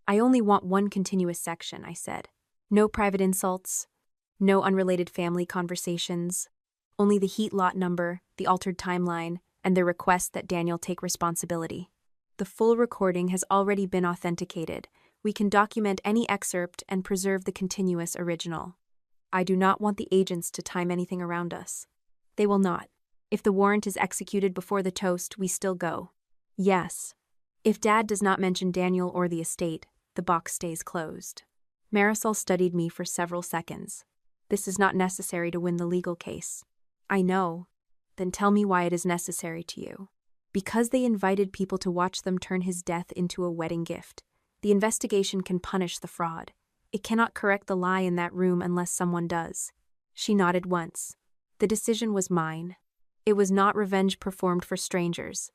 I only want one continuous section, I said. No private insults. No unrelated family conversations. Only the heat lot number, the altered timeline, and the request that Daniel take responsibility. The full recording has already been authenticated. We can document any excerpt and preserve the continuous original. I do not want the agents to time anything around us. They will not. If the warrant is executed before the toast, we still go. Yes. If Dad does not mention Daniel or the estate, the box stays closed. Marisol studied me for several seconds. This is not necessary to win the legal case. I know. Then tell me why it is necessary to you. Because they invited people to watch them turn his death into a wedding gift. The investigation can punish the fraud. It cannot correct the lie in that room unless someone does. She nodded once. The decision was mine. It was not revenge performed for strangers.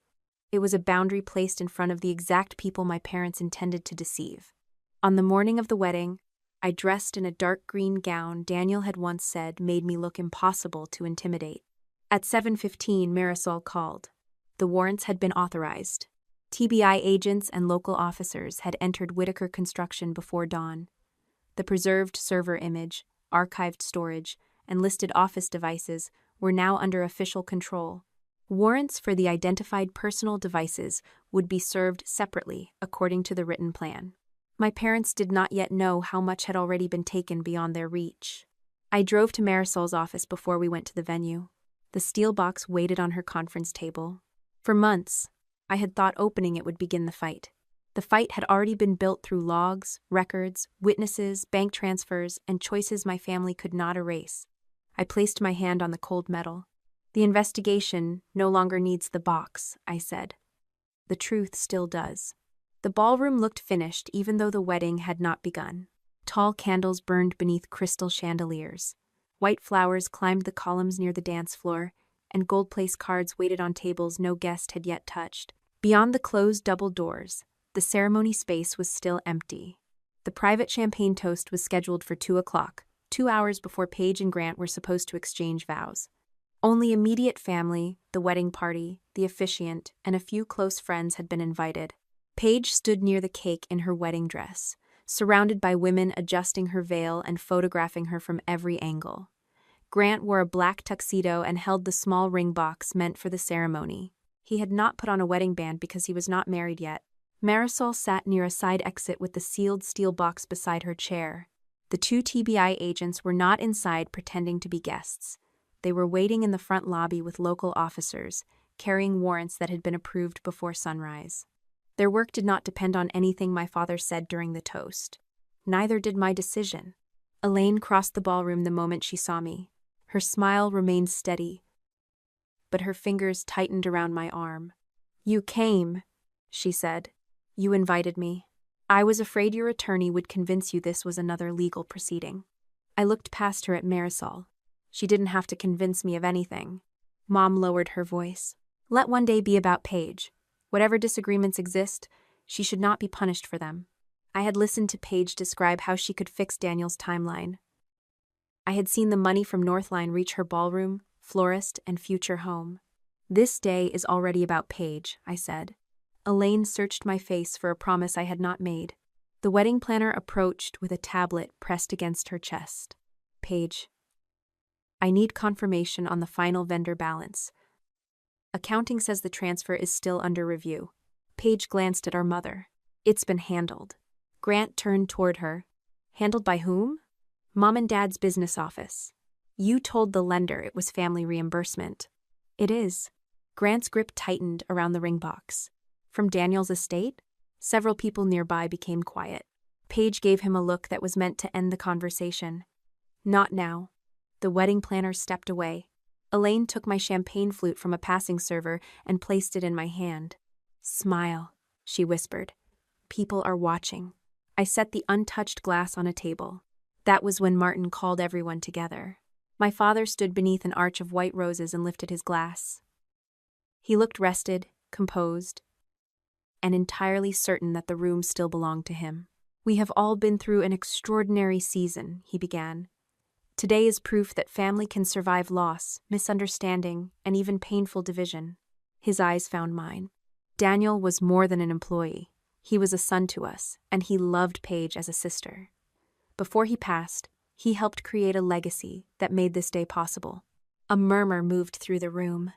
It was a boundary placed in front of the exact people my parents intended to deceive. On the morning of the wedding, I dressed in a dark green gown Daniel had once said made me look impossible to intimidate. At 7:15, Marisol called. The warrants had been authorized. TBI agents and local officers had entered Whitaker Construction before dawn. The preserved server image, archived storage, and listed office devices were now under official control. Warrants for the identified personal devices would be served separately according to the written plan. My parents did not yet know how much had already been taken beyond their reach. I drove to Marisol's office before we went to the venue. The steel box waited on her conference table. For months, I had thought opening it would begin the fight. The fight had already been built through logs, records, witnesses, bank transfers, and choices my family could not erase. I placed my hand on the cold metal. The investigation no longer needs the box, I said. The truth still does. The ballroom looked finished even though the wedding had not begun. Tall candles burned beneath crystal chandeliers. White flowers climbed the columns near the dance floor, and gold-placed cards waited on tables no guest had yet touched. Beyond the closed double doors, the ceremony space was still empty. The private champagne toast was scheduled for 2 o'clock, 2 hours before Paige and Grant were supposed to exchange vows. Only immediate family, the wedding party, the officiant, and a few close friends had been invited. Paige stood near the cake in her wedding dress, surrounded by women adjusting her veil and photographing her from every angle. Grant wore a black tuxedo and held the small ring box meant for the ceremony. He had not put on a wedding band because he was not married yet. Marisol sat near a side exit with the sealed steel box beside her chair. The 2 TBI agents were not inside pretending to be guests. They were waiting in the front lobby with local officers, carrying warrants that had been approved before sunrise. Their work did not depend on anything my father said during the toast. Neither did my decision. Elaine crossed the ballroom the moment she saw me. Her smile remained steady, but her fingers tightened around my arm. "You came," she said. "You invited me. I was afraid your attorney would convince you this was another legal proceeding." I looked past her at Marisol. She didn't have to convince me of anything. Mom lowered her voice. "Let one day be about Paige. Whatever disagreements exist, she should not be punished for them." I had listened to Paige describe how she could fix Daniel's timeline. I had seen the money from Northline reach her ballroom, florist, and future home. "This day is already about Paige," I said. Elaine searched my face for a promise I had not made. The wedding planner approached with a tablet pressed against her chest. "Paige, I need confirmation on the final vendor balance. Accounting says the transfer is still under review." Paige glanced at our mother. "It's been handled." Grant turned toward her. Handled by whom? Mom and Dad's business office. You told the lender it was family reimbursement. It is. Grant's grip tightened around the ring box. From Daniel's estate? Several people nearby became quiet. Paige gave him a look that was meant to end the conversation. Not now. The wedding planner stepped away. Elaine took my champagne flute from a passing server and placed it in my hand. Smile, she whispered. People are watching. I set the untouched glass on a table. That was when Martin called everyone together. My father stood beneath an arch of white roses and lifted his glass. He looked rested, composed, and entirely certain that the room still belonged to him. We have all been through an extraordinary season, he began. Today is proof that family can survive loss, misunderstanding, and even painful division. His eyes found mine. Daniel was more than an employee. He was a son to us, and he loved Paige as a sister. Before he passed, he helped create a legacy that made this day possible. A murmur moved through the room.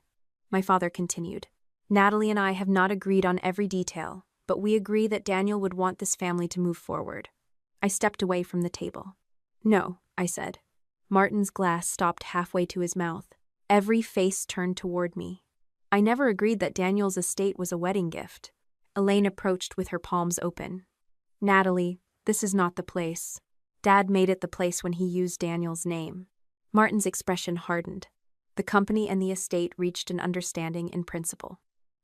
My father continued. Natalie and I have not agreed on every detail, but we agree that Daniel would want this family to move forward. I stepped away from the table. No, I said. Martin's glass stopped halfway to his mouth. Every face turned toward me. I never agreed that Daniel's estate was a wedding gift. Elaine approached with her palms open. Natalie, this is not the place. Dad made it the place when he used Daniel's name. Martin's expression hardened. The company and the estate reached an understanding in principle.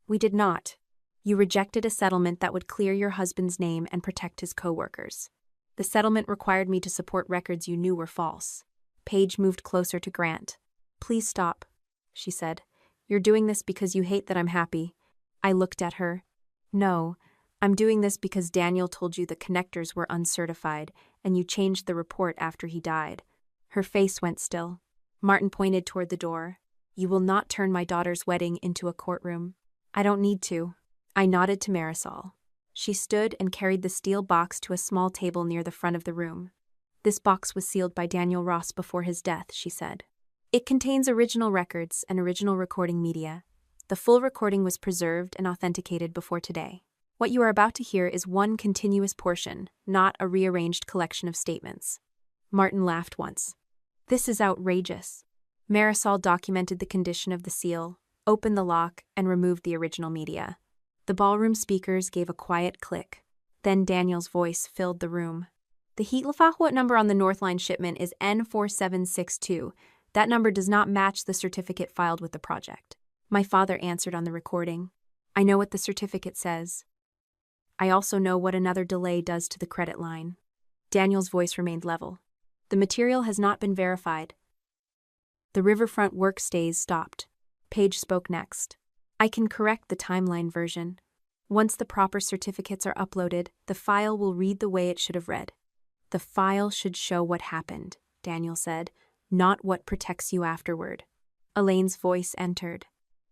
We did not. You rejected a settlement that would clear your husband's name and protect his co-workers. The settlement required me to support records you knew were false. Paige moved closer to Grant. Please stop, she said. You're doing this because you hate that I'm happy. I looked at her. No, I'm doing this because Daniel told you the connectors were uncertified, and you changed the report after he died. Her face went still. Martin pointed toward the door. You will not turn my daughter's wedding into a courtroom. I don't need to. I nodded to Marisol. She stood and carried the steel box to a small table near the front of the room. This box was sealed by Daniel Ross before his death, she said. It contains original records and original recording media. The full recording was preserved and authenticated before today. What you are about to hear is one continuous portion, not a rearranged collection of statements. Martin laughed once. This is outrageous. Marisol documented the condition of the seal, opened the lock, and removed the original media. The ballroom speakers gave a quiet click. Then Daniel's voice filled the room. The Heatlafahwat number on the Northline shipment is N4762. That number does not match the certificate filed with the project. My father answered on the recording. I know what the certificate says. I also know what another delay does to the credit line. Daniel's voice remained level. The material has not been verified. The riverfront work stays stopped. Paige spoke next. I can correct the timeline version. Once the proper certificates are uploaded, the file will read the way it should have read. The file should show what happened, Daniel said, not what protects you afterward. Elaine's voice entered.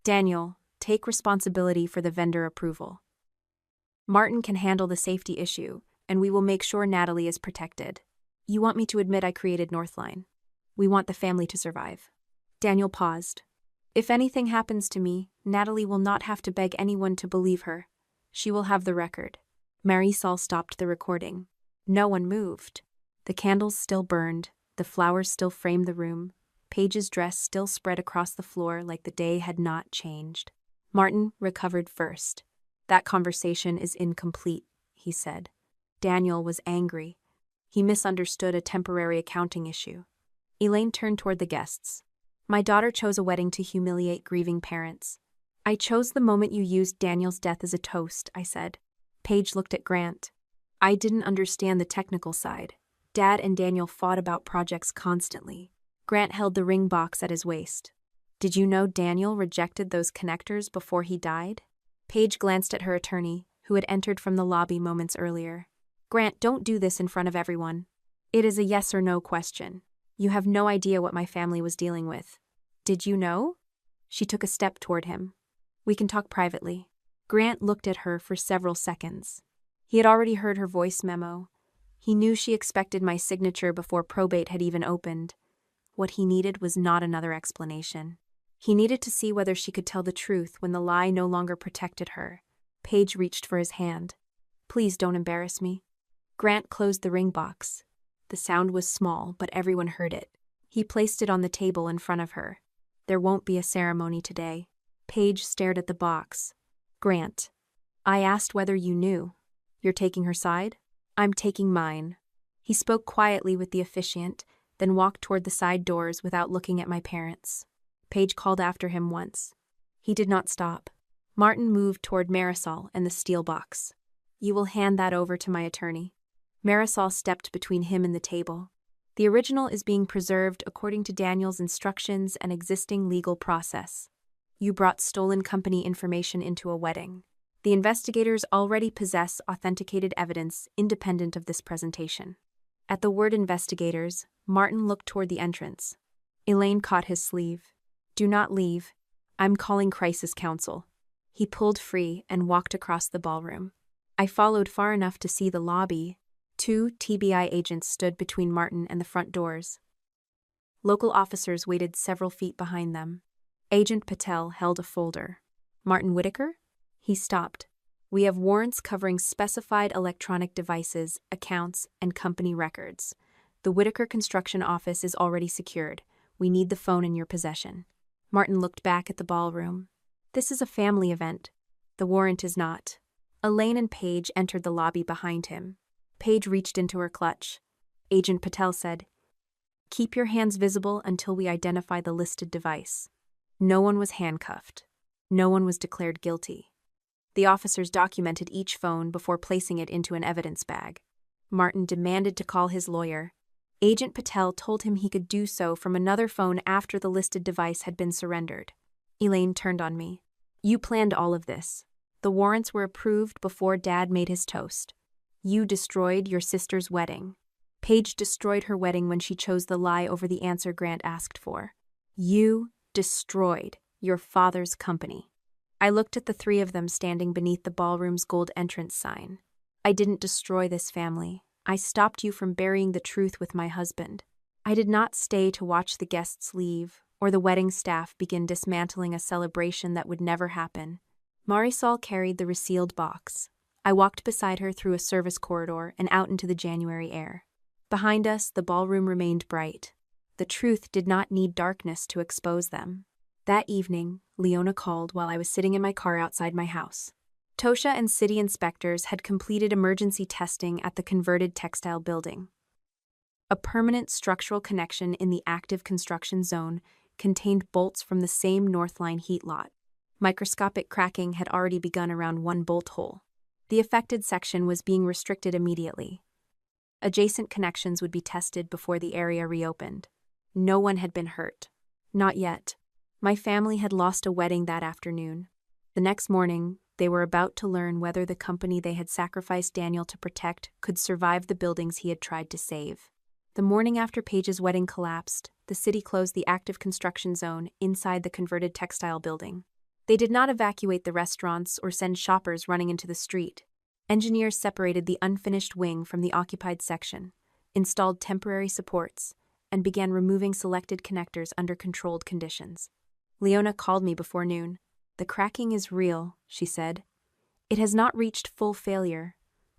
Daniel, take responsibility for the vendor approval. Martin can handle the safety issue, and we will make sure Natalie is protected. You want me to admit I created Northline. We want the family to survive. Daniel paused. If anything happens to me, Natalie will not have to beg anyone to believe her. She will have the record. Marisol stopped the recording. No one moved. The candles still burned, the flowers still framed the room, Paige's dress still spread across the floor like the day had not changed. Martin recovered first. That conversation is incomplete, he said. Daniel was angry. He misunderstood a temporary accounting issue. Elaine turned toward the guests. My daughter chose a wedding to humiliate grieving parents. I chose the moment you used Daniel's death as a toast, I said. Paige looked at Grant. I didn't understand the technical side. Dad and Daniel fought about projects constantly. Grant held the ring box at his waist. Did you know Daniel rejected those connectors before he died? Paige glanced at her attorney, who had entered from the lobby moments earlier. Grant, don't do this in front of everyone. It is a yes or no question. You have no idea what my family was dealing with. Did you know? She took a step toward him. We can talk privately. Grant looked at her for several seconds. He had already heard her voice memo. He knew she expected my signature before probate had even opened. What he needed was not another explanation. He needed to see whether she could tell the truth when the lie no longer protected her. Paige reached for his hand. Please don't embarrass me. Grant closed the ring box. The sound was small, but everyone heard it. He placed it on the table in front of her. There won't be a ceremony today. Paige stared at the box. Grant, I asked whether you knew. You're taking her side? I'm taking mine. He spoke quietly with the officiant, then walked toward the side doors without looking at my parents. Paige called after him once. He did not stop. Martin moved toward Marisol and the steel box. You will hand that over to my attorney. Marisol stepped between him and the table. The original is being preserved according to Daniel's instructions and existing legal process. You brought stolen company information into a wedding. The investigators already possess authenticated evidence independent of this presentation. At the word investigators, Martin looked toward the entrance. Elaine caught his sleeve. Do not leave. I'm calling crisis counsel. He pulled free and walked across the ballroom. I followed far enough to see the lobby. 2 TBI agents stood between Martin and the front doors. Local officers waited several feet behind them. Agent Patel held a folder. Martin Whitaker? He stopped. We have warrants covering specified electronic devices, accounts, and company records. The Whitaker construction office is already secured. We need the phone in your possession. Martin looked back at the ballroom. This is a family event. The warrant is not. Elaine and Paige entered the lobby behind him. Paige reached into her clutch. Agent Patel said, Keep your hands visible until we identify the listed device. No one was handcuffed. No one was declared guilty. The officers documented each phone before placing it into an evidence bag. Martin demanded to call his lawyer. Agent Patel told him he could do so from another phone after the listed device had been surrendered. Elaine turned on me. You planned all of this. The warrants were approved before Dad made his toast. You destroyed your sister's wedding. Paige destroyed her wedding when she chose the lie over the answer Grant asked for. You destroyed your father's company. I looked at the 3 of them standing beneath the ballroom's gold entrance sign. I didn't destroy this family. I stopped you from burying the truth with my husband. I did not stay to watch the guests leave, or the wedding staff begin dismantling a celebration that would never happen. Marisol carried the resealed box. I walked beside her through a service corridor and out into the January air. Behind us, the ballroom remained bright. The truth did not need darkness to expose them. That evening, Leona called while I was sitting in my car outside my house. Tosha and city inspectors had completed emergency testing at the converted textile building. A permanent structural connection in the active construction zone contained bolts from the same Northline heat lot. Microscopic cracking had already begun around one bolt hole. The affected section was being restricted immediately. Adjacent connections would be tested before the area reopened. No one had been hurt. Not yet. My family had lost a wedding that afternoon. The next morning, they were about to learn whether the company they had sacrificed Daniel to protect could survive the buildings he had tried to save. The morning after Paige's wedding collapsed, the city closed the active construction zone inside the converted textile building. They did not evacuate the restaurants or send shoppers running into the street. Engineers separated the unfinished wing from the occupied section, installed temporary supports, and began removing selected connectors under controlled conditions. Leona called me before noon. The cracking is real, she said. It has not reached full failure,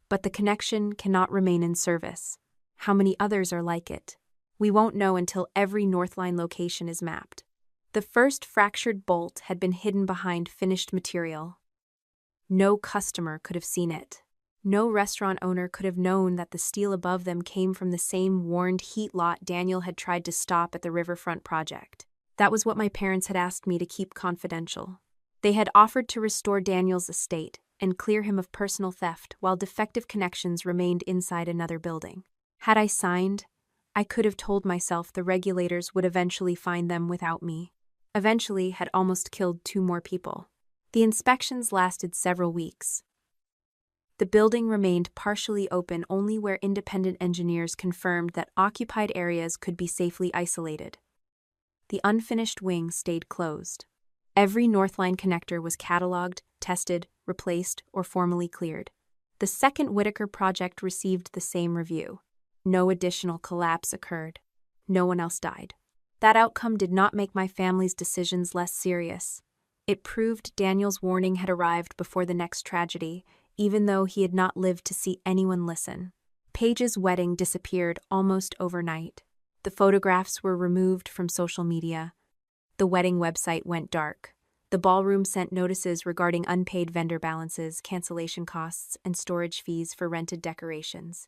but the connection cannot remain in service. How many others are like it? We won't know until every Northline location is mapped. The first fractured bolt had been hidden behind finished material. No customer could have seen it. No restaurant owner could have known that the steel above them came from the same warned heat lot Daniel had tried to stop at the riverfront project. That was what my parents had asked me to keep confidential. They had offered to restore Daniel's estate and clear him of personal theft while defective connections remained inside another building. Had I signed, I could have told myself the regulators would eventually find them without me. Eventually had almost killed 2 more people. The inspections lasted several weeks. The building remained partially open only where independent engineers confirmed that occupied areas could be safely isolated. The unfinished wing stayed closed. Every Northline connector was cataloged, tested, replaced, or formally cleared. The second Whitaker project received the same review. No additional collapse occurred. No one else died. That outcome did not make my family's decisions less serious. It proved Daniel's warning had arrived before the next tragedy, even though he had not lived to see anyone listen. Paige's wedding disappeared almost overnight. The photographs were removed from social media. The wedding website went dark. The ballroom sent notices regarding unpaid vendor balances, cancellation costs, and storage fees for rented decorations.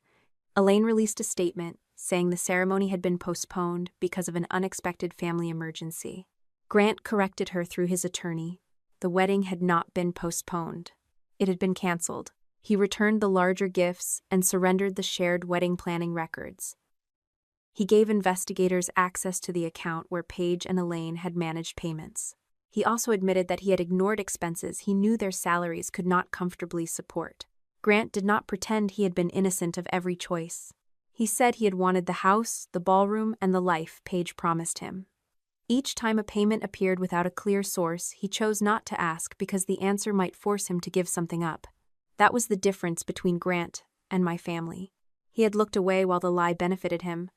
Elaine released a statement saying the ceremony had been postponed because of an unexpected family emergency. Grant corrected her through his attorney. The wedding had not been postponed. It had been canceled. He returned the larger gifts and surrendered the shared wedding planning records. He gave investigators access to the account where Paige and Elaine had managed payments. He also admitted that he had ignored expenses he knew their salaries could not comfortably support. Grant did not pretend he had been innocent of every choice. He said he had wanted the house, the ballroom, and the life Paige promised him. Each time a payment appeared without a clear source, he chose not to ask because the answer might force him to give something up. That was the difference between Grant and my family. He had looked away while the lie benefited him.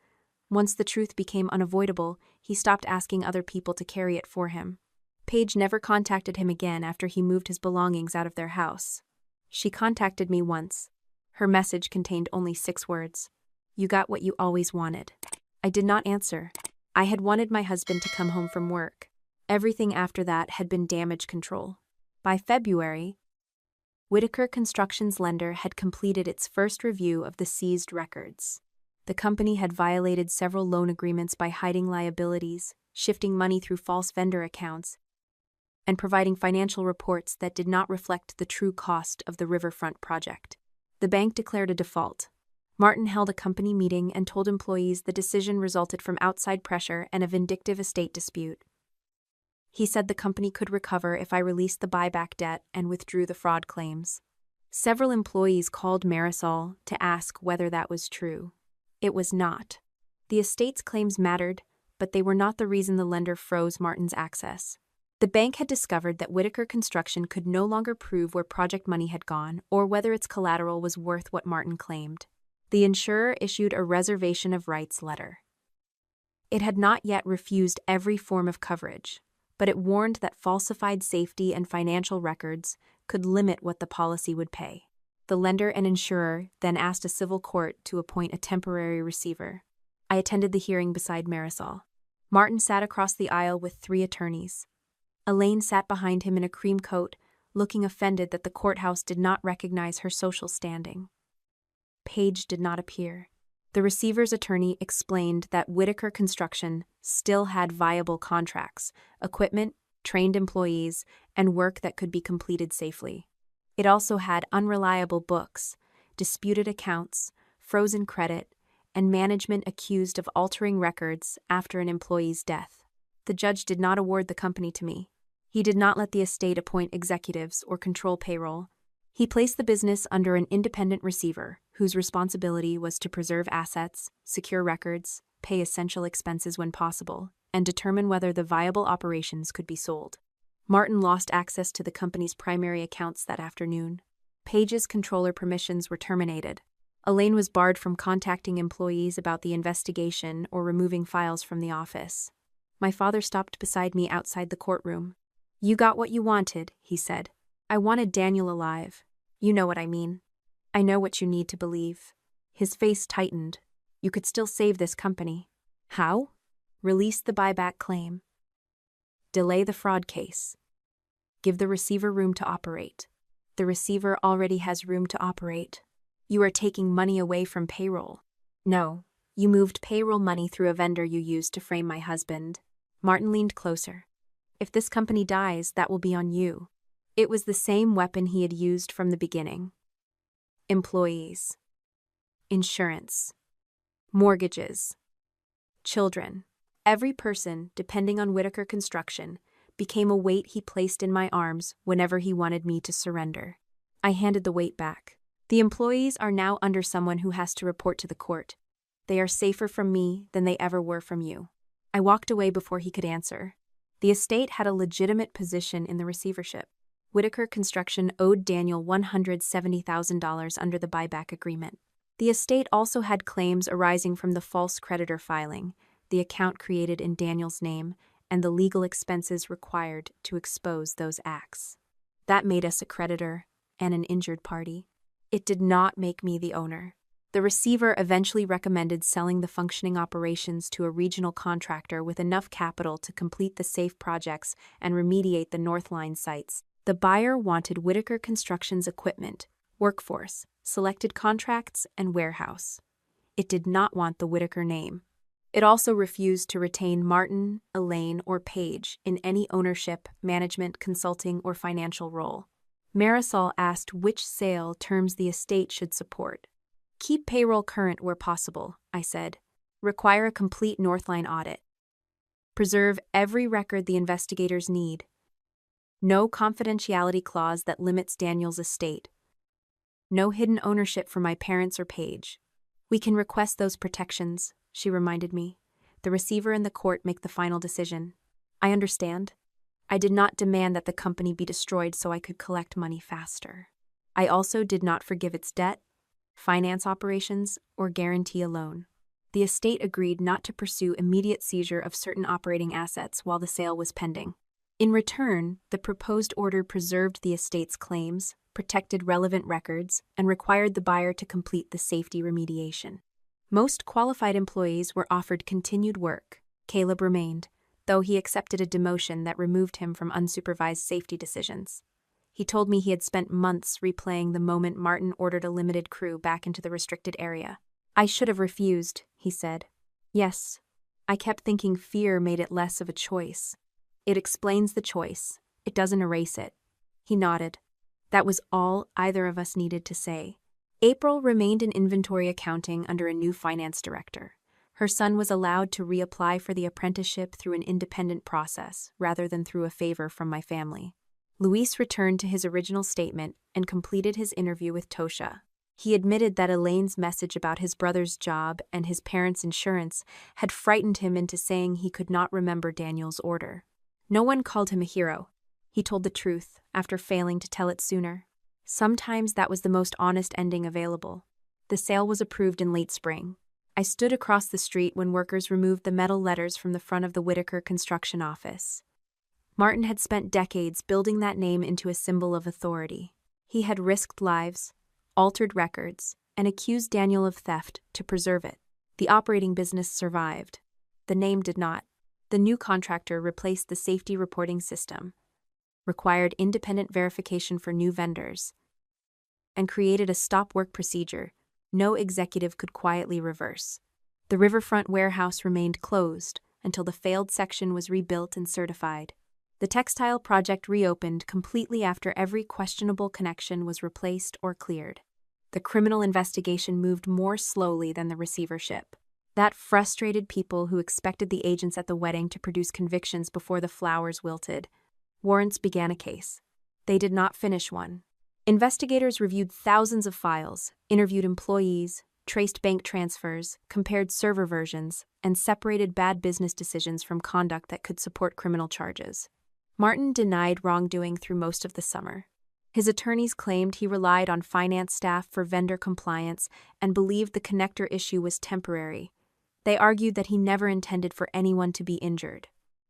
Once the truth became unavoidable, he stopped asking other people to carry it for him. Paige never contacted him again after he moved his belongings out of their house. She contacted me once. Her message contained only 6 words. "You got what you always wanted." I did not answer. I had wanted my husband to come home from work. Everything after that had been damage control. By February, Whitaker Construction's lender had completed its first review of the seized records. The company had violated several loan agreements by hiding liabilities, shifting money through false vendor accounts, and providing financial reports that did not reflect the true cost of the riverfront project. The bank declared a default. Martin held a company meeting and told employees the decision resulted from outside pressure and a vindictive estate dispute. He said the company could recover if I released the buyback debt and withdrew the fraud claims. Several employees called Marisol to ask whether that was true. It was not. The estate's claims mattered, but they were not the reason the lender froze Martin's access. The bank had discovered that Whitaker Construction could no longer prove where project money had gone or whether its collateral was worth what Martin claimed. The insurer issued a reservation of rights letter. It had not yet refused every form of coverage, but it warned that falsified safety and financial records could limit what the policy would pay. The lender and insurer then asked a civil court to appoint a temporary receiver. I attended the hearing beside Marisol. Martin sat across the aisle with 3 attorneys. Elaine sat behind him in a cream coat, looking offended that the courthouse did not recognize her social standing. Paige did not appear. The receiver's attorney explained that Whitaker Construction still had viable contracts, equipment, trained employees, and work that could be completed safely. It also had unreliable books, disputed accounts, frozen credit, and management accused of altering records after an employee's death. The judge did not award the company to me. He did not let the estate appoint executives or control payroll. He placed the business under an independent receiver, whose responsibility was to preserve assets, secure records, pay essential expenses when possible, and determine whether the viable operations could be sold. Martin lost access to the company's primary accounts that afternoon. Paige's controller permissions were terminated. Elaine was barred from contacting employees about the investigation or removing files from the office. My father stopped beside me outside the courtroom. "You got what you wanted," he said. "I wanted Daniel alive. You know what I mean. I know what you need to believe." His face tightened. "You could still save this company." "How?" "Release the buyback claim. Delay the fraud case. Give the receiver room to operate." "The receiver already has room to operate." "You are taking money away from payroll." "No, you moved payroll money through a vendor you used to frame my husband." Martin leaned closer. "If this company dies, that will be on you." It was the same weapon he had used from the beginning. Employees. Insurance. Mortgages. Children. Every person, depending on Whitaker Construction, became a weight he placed in my arms whenever he wanted me to surrender. I handed the weight back. "The employees are now under someone who has to report to the court. They are safer from me than they ever were from you." I walked away before he could answer. The estate had a legitimate position in the receivership. Whitaker Construction owed Daniel $170,000 under the buyback agreement. The estate also had claims arising from the false creditor filing, the account created in Daniel's name, and the legal expenses required to expose those acts. That made us a creditor and an injured party. It did not make me the owner. The receiver eventually recommended selling the functioning operations to a regional contractor with enough capital to complete the safe projects and remediate the North Line sites. The buyer wanted Whitaker Construction's equipment, workforce, selected contracts, and warehouse. It did not want the Whitaker name. It also refused to retain Martin, Elaine, or Page in any ownership, management, consulting, or financial role. Marisol asked which sale terms the estate should support. Keep payroll current where possible, I said. Require a complete Northline audit. Preserve every record the investigators need. No confidentiality clause that limits Daniel's estate. No hidden ownership for my parents or Page. We can request those protections, she reminded me. The receiver and the court make the final decision. I understand. I did not demand that the company be destroyed so I could collect money faster. I also did not forgive its debt, finance operations, or guarantee a loan. The estate agreed not to pursue immediate seizure of certain operating assets while the sale was pending. In return, the proposed order preserved the estate's claims, protected relevant records, and required the buyer to complete the safety remediation. Most qualified employees were offered continued work. Caleb remained, though he accepted a demotion that removed him from unsupervised safety decisions. He told me he had spent months replaying the moment Martin ordered a limited crew back into the restricted area. I should have refused, he said. Yes, I kept thinking fear made it less of a choice. It explains the choice. It doesn't erase it. He nodded. That was all either of us needed to say. April remained in inventory accounting under a new finance director. Her son was allowed to reapply for the apprenticeship through an independent process rather than through a favor from my family. Luis returned to his original statement and completed his interview with Tosha. He admitted that Elaine's message about his brother's job and his parents' insurance had frightened him into saying he could not remember Daniel's order. No one called him a hero. He told the truth after failing to tell it sooner. Sometimes that was the most honest ending available. The sale was approved in late spring. I stood across the street when workers removed the metal letters from the front of the Whitaker construction office. Martin had spent decades building that name into a symbol of authority. He had risked lives, altered records, and accused Daniel of theft to preserve it. The operating business survived. The name did not. The new contractor replaced the safety reporting system, required independent verification for new vendors, and created a stop-work procedure no executive could quietly reverse. The riverfront warehouse remained closed until the failed section was rebuilt and certified. The textile project reopened completely after every questionable connection was replaced or cleared. The criminal investigation moved more slowly than the receivership. That frustrated people who expected the agents at the wedding to produce convictions before the flowers wilted. Warrants began a case. They did not finish one. Investigators reviewed thousands of files, interviewed employees, traced bank transfers, compared server versions, and separated bad business decisions from conduct that could support criminal charges. Martin denied wrongdoing through most of the summer. His attorneys claimed he relied on finance staff for vendor compliance and believed the connector issue was temporary. They argued that he never intended for anyone to be injured.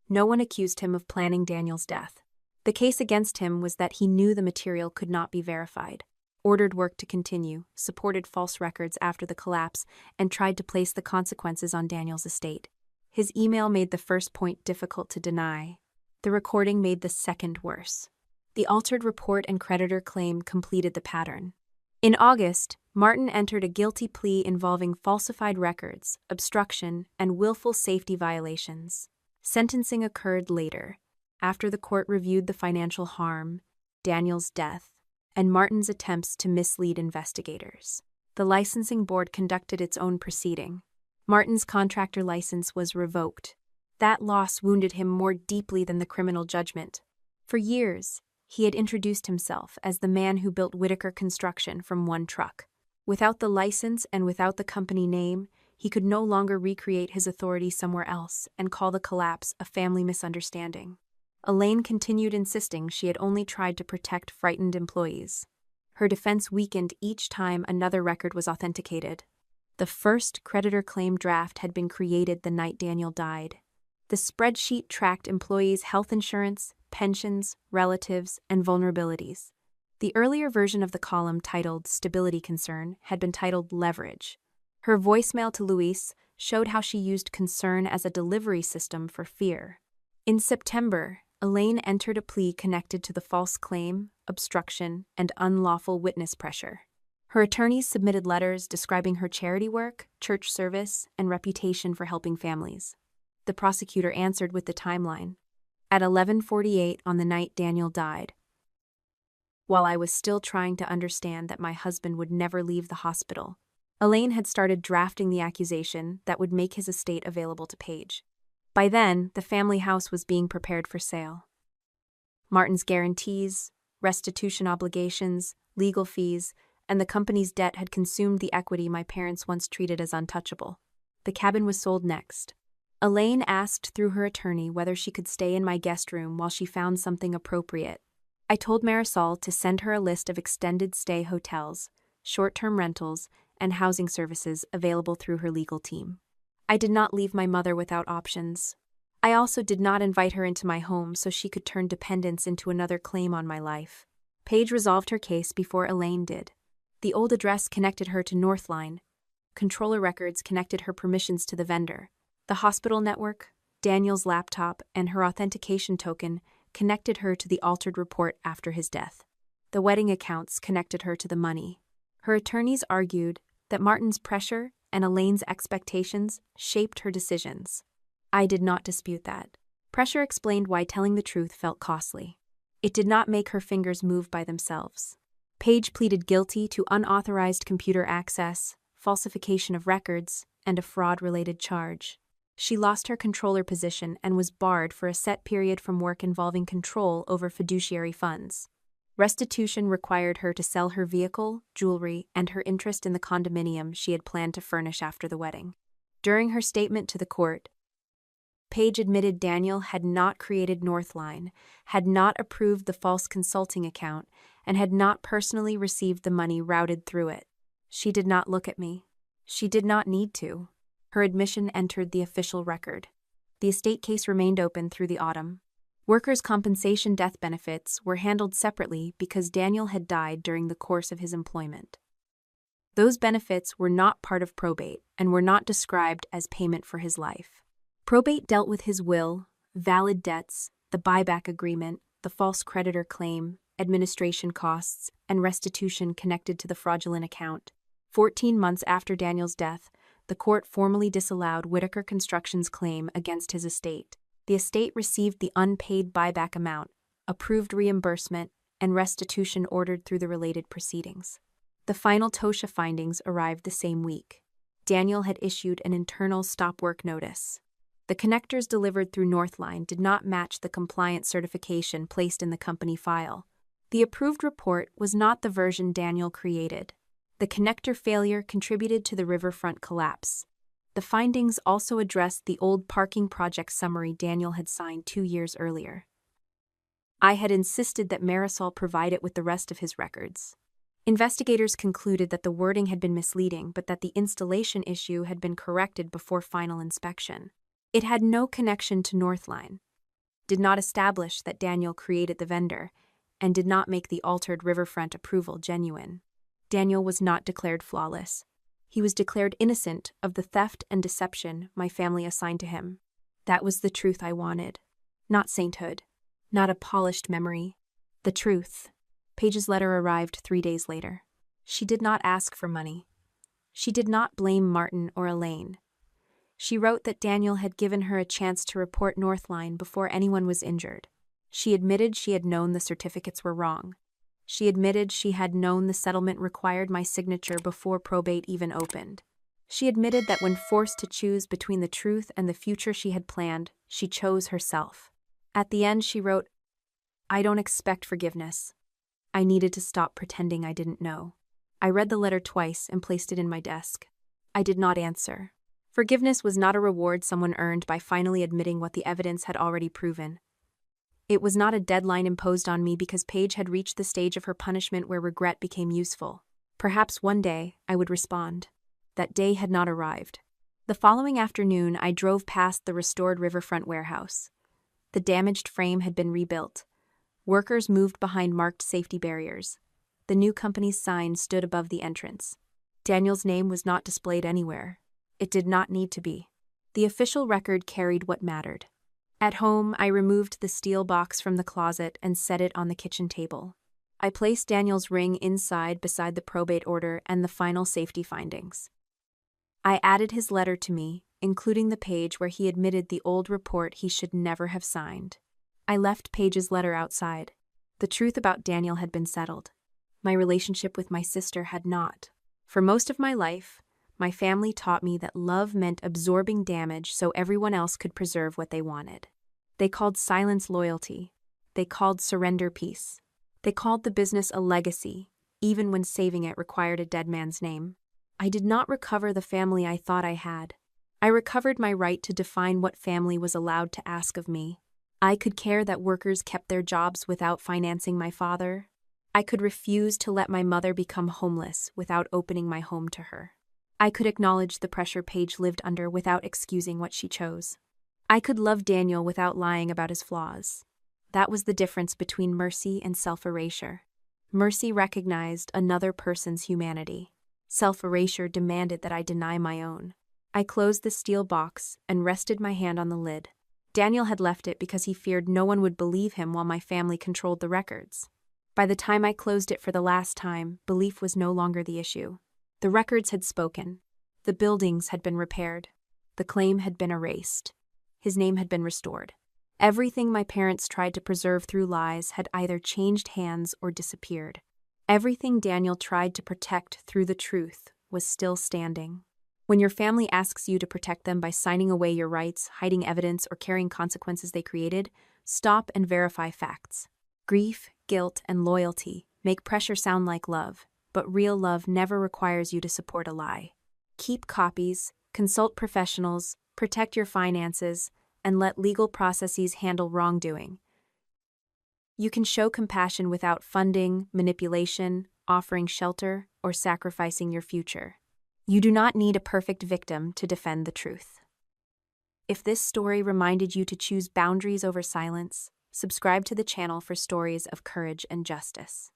No one accused him of planning Daniel's death. The case against him was that he knew the material could not be verified, ordered work to continue, supported false records after the collapse, and tried to place the consequences on Daniel's estate. His email made the first point difficult to deny. The recording made the second worse. The altered report and creditor claim completed the pattern. In August, Martin entered a guilty plea involving falsified records, obstruction, and willful safety violations. Sentencing occurred later, after the court reviewed the financial harm, Daniel's death, and Martin's attempts to mislead investigators. The licensing board conducted its own proceeding. Martin's contractor license was revoked. That loss wounded him more deeply than the criminal judgment. For years, he had introduced himself as the man who built Whitaker Construction from one truck. Without the license and without the company name, he could no longer recreate his authority somewhere else and call the collapse a family misunderstanding. Elaine continued insisting she had only tried to protect frightened employees. Her defense weakened each time another record was authenticated. The first creditor claim draft had been created the night Daniel died. The spreadsheet tracked employees' health insurance, pensions, relatives, and vulnerabilities. The earlier version of the column titled Stability Concern had been titled Leverage. Her voicemail to Luis showed how she used concern as a delivery system for fear. In September, Elaine entered a plea connected to the false claim, obstruction, and unlawful witness pressure. Her attorneys submitted letters describing her charity work, church service, and reputation for helping families. The prosecutor answered with the timeline. At 11:48 on the night Daniel died, while I was still trying to understand that my husband would never leave the hospital, Elaine had started drafting the accusation that would make his estate available to Paige. By then, the family house was being prepared for sale. Martin's guarantees, restitution obligations, legal fees, and the company's debt had consumed the equity my parents once treated as untouchable. The cabin was sold next. Elaine asked through her attorney whether she could stay in my guest room while she found something appropriate. I told Marisol to send her a list of extended stay hotels, short-term rentals, and housing services available through her legal team. I did not leave my mother without options. I also did not invite her into my home so she could turn dependence into another claim on my life. Paige resolved her case before Elaine did. The old address connected her to Northline. Controller records connected her permissions to the vendor. The hospital network, Daniel's laptop, and her authentication token connected her to the altered report after his death. The wedding accounts connected her to the money. Her attorneys argued that Martin's pressure and Elaine's expectations shaped her decisions. I did not dispute that. Pressure explained why telling the truth felt costly. It did not make her fingers move by themselves. Paige pleaded guilty to unauthorized computer access, falsification of records, and a fraud-related charge. She lost her controller position and was barred for a set period from work involving control over fiduciary funds. Restitution required her to sell her vehicle, jewelry, and her interest in the condominium she had planned to furnish after the wedding. During her statement to the court, Paige admitted Daniel had not created Northline, had not approved the false consulting account, and had not personally received the money routed through it. She did not look at me. She did not need to. Her admission entered the official record. The estate case remained open through the autumn. Workers' compensation death benefits were handled separately because Daniel had died during the course of his employment. Those benefits were not part of probate and were not described as payment for his life. Probate dealt with his will, valid debts, the buyback agreement, the false creditor claim, administration costs, and restitution connected to the fraudulent account. 14 months after Daniel's death, the court formally disallowed Whitaker Construction's claim against his estate. The estate received the unpaid buyback amount, approved reimbursement, and restitution ordered through the related proceedings. The final TOSHA findings arrived the same week. Daniel had issued an internal stop work notice. The connectors delivered through Northline did not match the compliance certification placed in the company file. The approved report was not the version Daniel created. The connector failure contributed to the riverfront collapse. The findings also addressed the old parking project summary Daniel had signed 2 years earlier. I had insisted that Marisol provide it with the rest of his records. Investigators concluded that the wording had been misleading, but that the installation issue had been corrected before final inspection. It had no connection to Northline, did not establish that Daniel created the vendor, and did not make the altered riverfront approval genuine. Daniel was not declared flawless. He was declared innocent of the theft and deception my family assigned to him. That was the truth I wanted. Not sainthood. Not a polished memory. The truth. Paige's letter arrived 3 days later. She did not ask for money. She did not blame Martin or Elaine. She wrote that Daniel had given her a chance to report Northline before anyone was injured. She admitted she had known the certificates were wrong. She admitted she had known the settlement required my signature before probate even opened. She admitted that when forced to choose between the truth and the future she had planned, she chose herself. At the end, she wrote, "I don't expect forgiveness. I needed to stop pretending I didn't know." I read the letter twice and placed it in my desk. I did not answer. Forgiveness was not a reward someone earned by finally admitting what the evidence had already proven. It was not a deadline imposed on me because Paige had reached the stage of her punishment where regret became useful. Perhaps one day I would respond. That day had not arrived. The following afternoon, I drove past the restored riverfront warehouse. The damaged frame had been rebuilt. Workers moved behind marked safety barriers. The new company's sign stood above the entrance. Daniel's name was not displayed anywhere. It did not need to be. The official record carried what mattered. At home, I removed the steel box from the closet and set it on the kitchen table. I placed Daniel's ring inside beside the probate order and the final safety findings. I added his letter to me, including the page where he admitted the old report he should never have signed. I left Page's letter outside. The truth about Daniel had been settled. My relationship with my sister had not. For most of my life, my family taught me that love meant absorbing damage so everyone else could preserve what they wanted. They called silence loyalty. They called surrender peace. They called the business a legacy, even when saving it required a dead man's name. I did not recover the family I thought I had. I recovered my right to define what family was allowed to ask of me. I could care that workers kept their jobs without financing my father. I could refuse to let my mother become homeless without opening my home to her. I could acknowledge the pressure Paige lived under without excusing what she chose. I could love Daniel without lying about his flaws. That was the difference between mercy and self-erasure. Mercy recognized another person's humanity. Self-erasure demanded that I deny my own. I closed the steel box and rested my hand on the lid. Daniel had left it because he feared no one would believe him while my family controlled the records. By the time I closed it for the last time, belief was no longer the issue. The records had spoken. The buildings had been repaired. The claim had been erased. His name had been restored. Everything my parents tried to preserve through lies had either changed hands or disappeared. Everything Daniel tried to protect through the truth was still standing. When your family asks you to protect them by signing away your rights, hiding evidence, or carrying consequences they created, stop and verify facts. Grief, guilt, and loyalty make pressure sound like love, but real love never requires you to support a lie. Keep copies, consult professionals, protect your finances, and let legal processes handle wrongdoing. You can show compassion without funding, manipulation, offering shelter, or sacrificing your future. You do not need a perfect victim to defend the truth. If this story reminded you to choose boundaries over silence, subscribe to the channel for stories of courage and justice.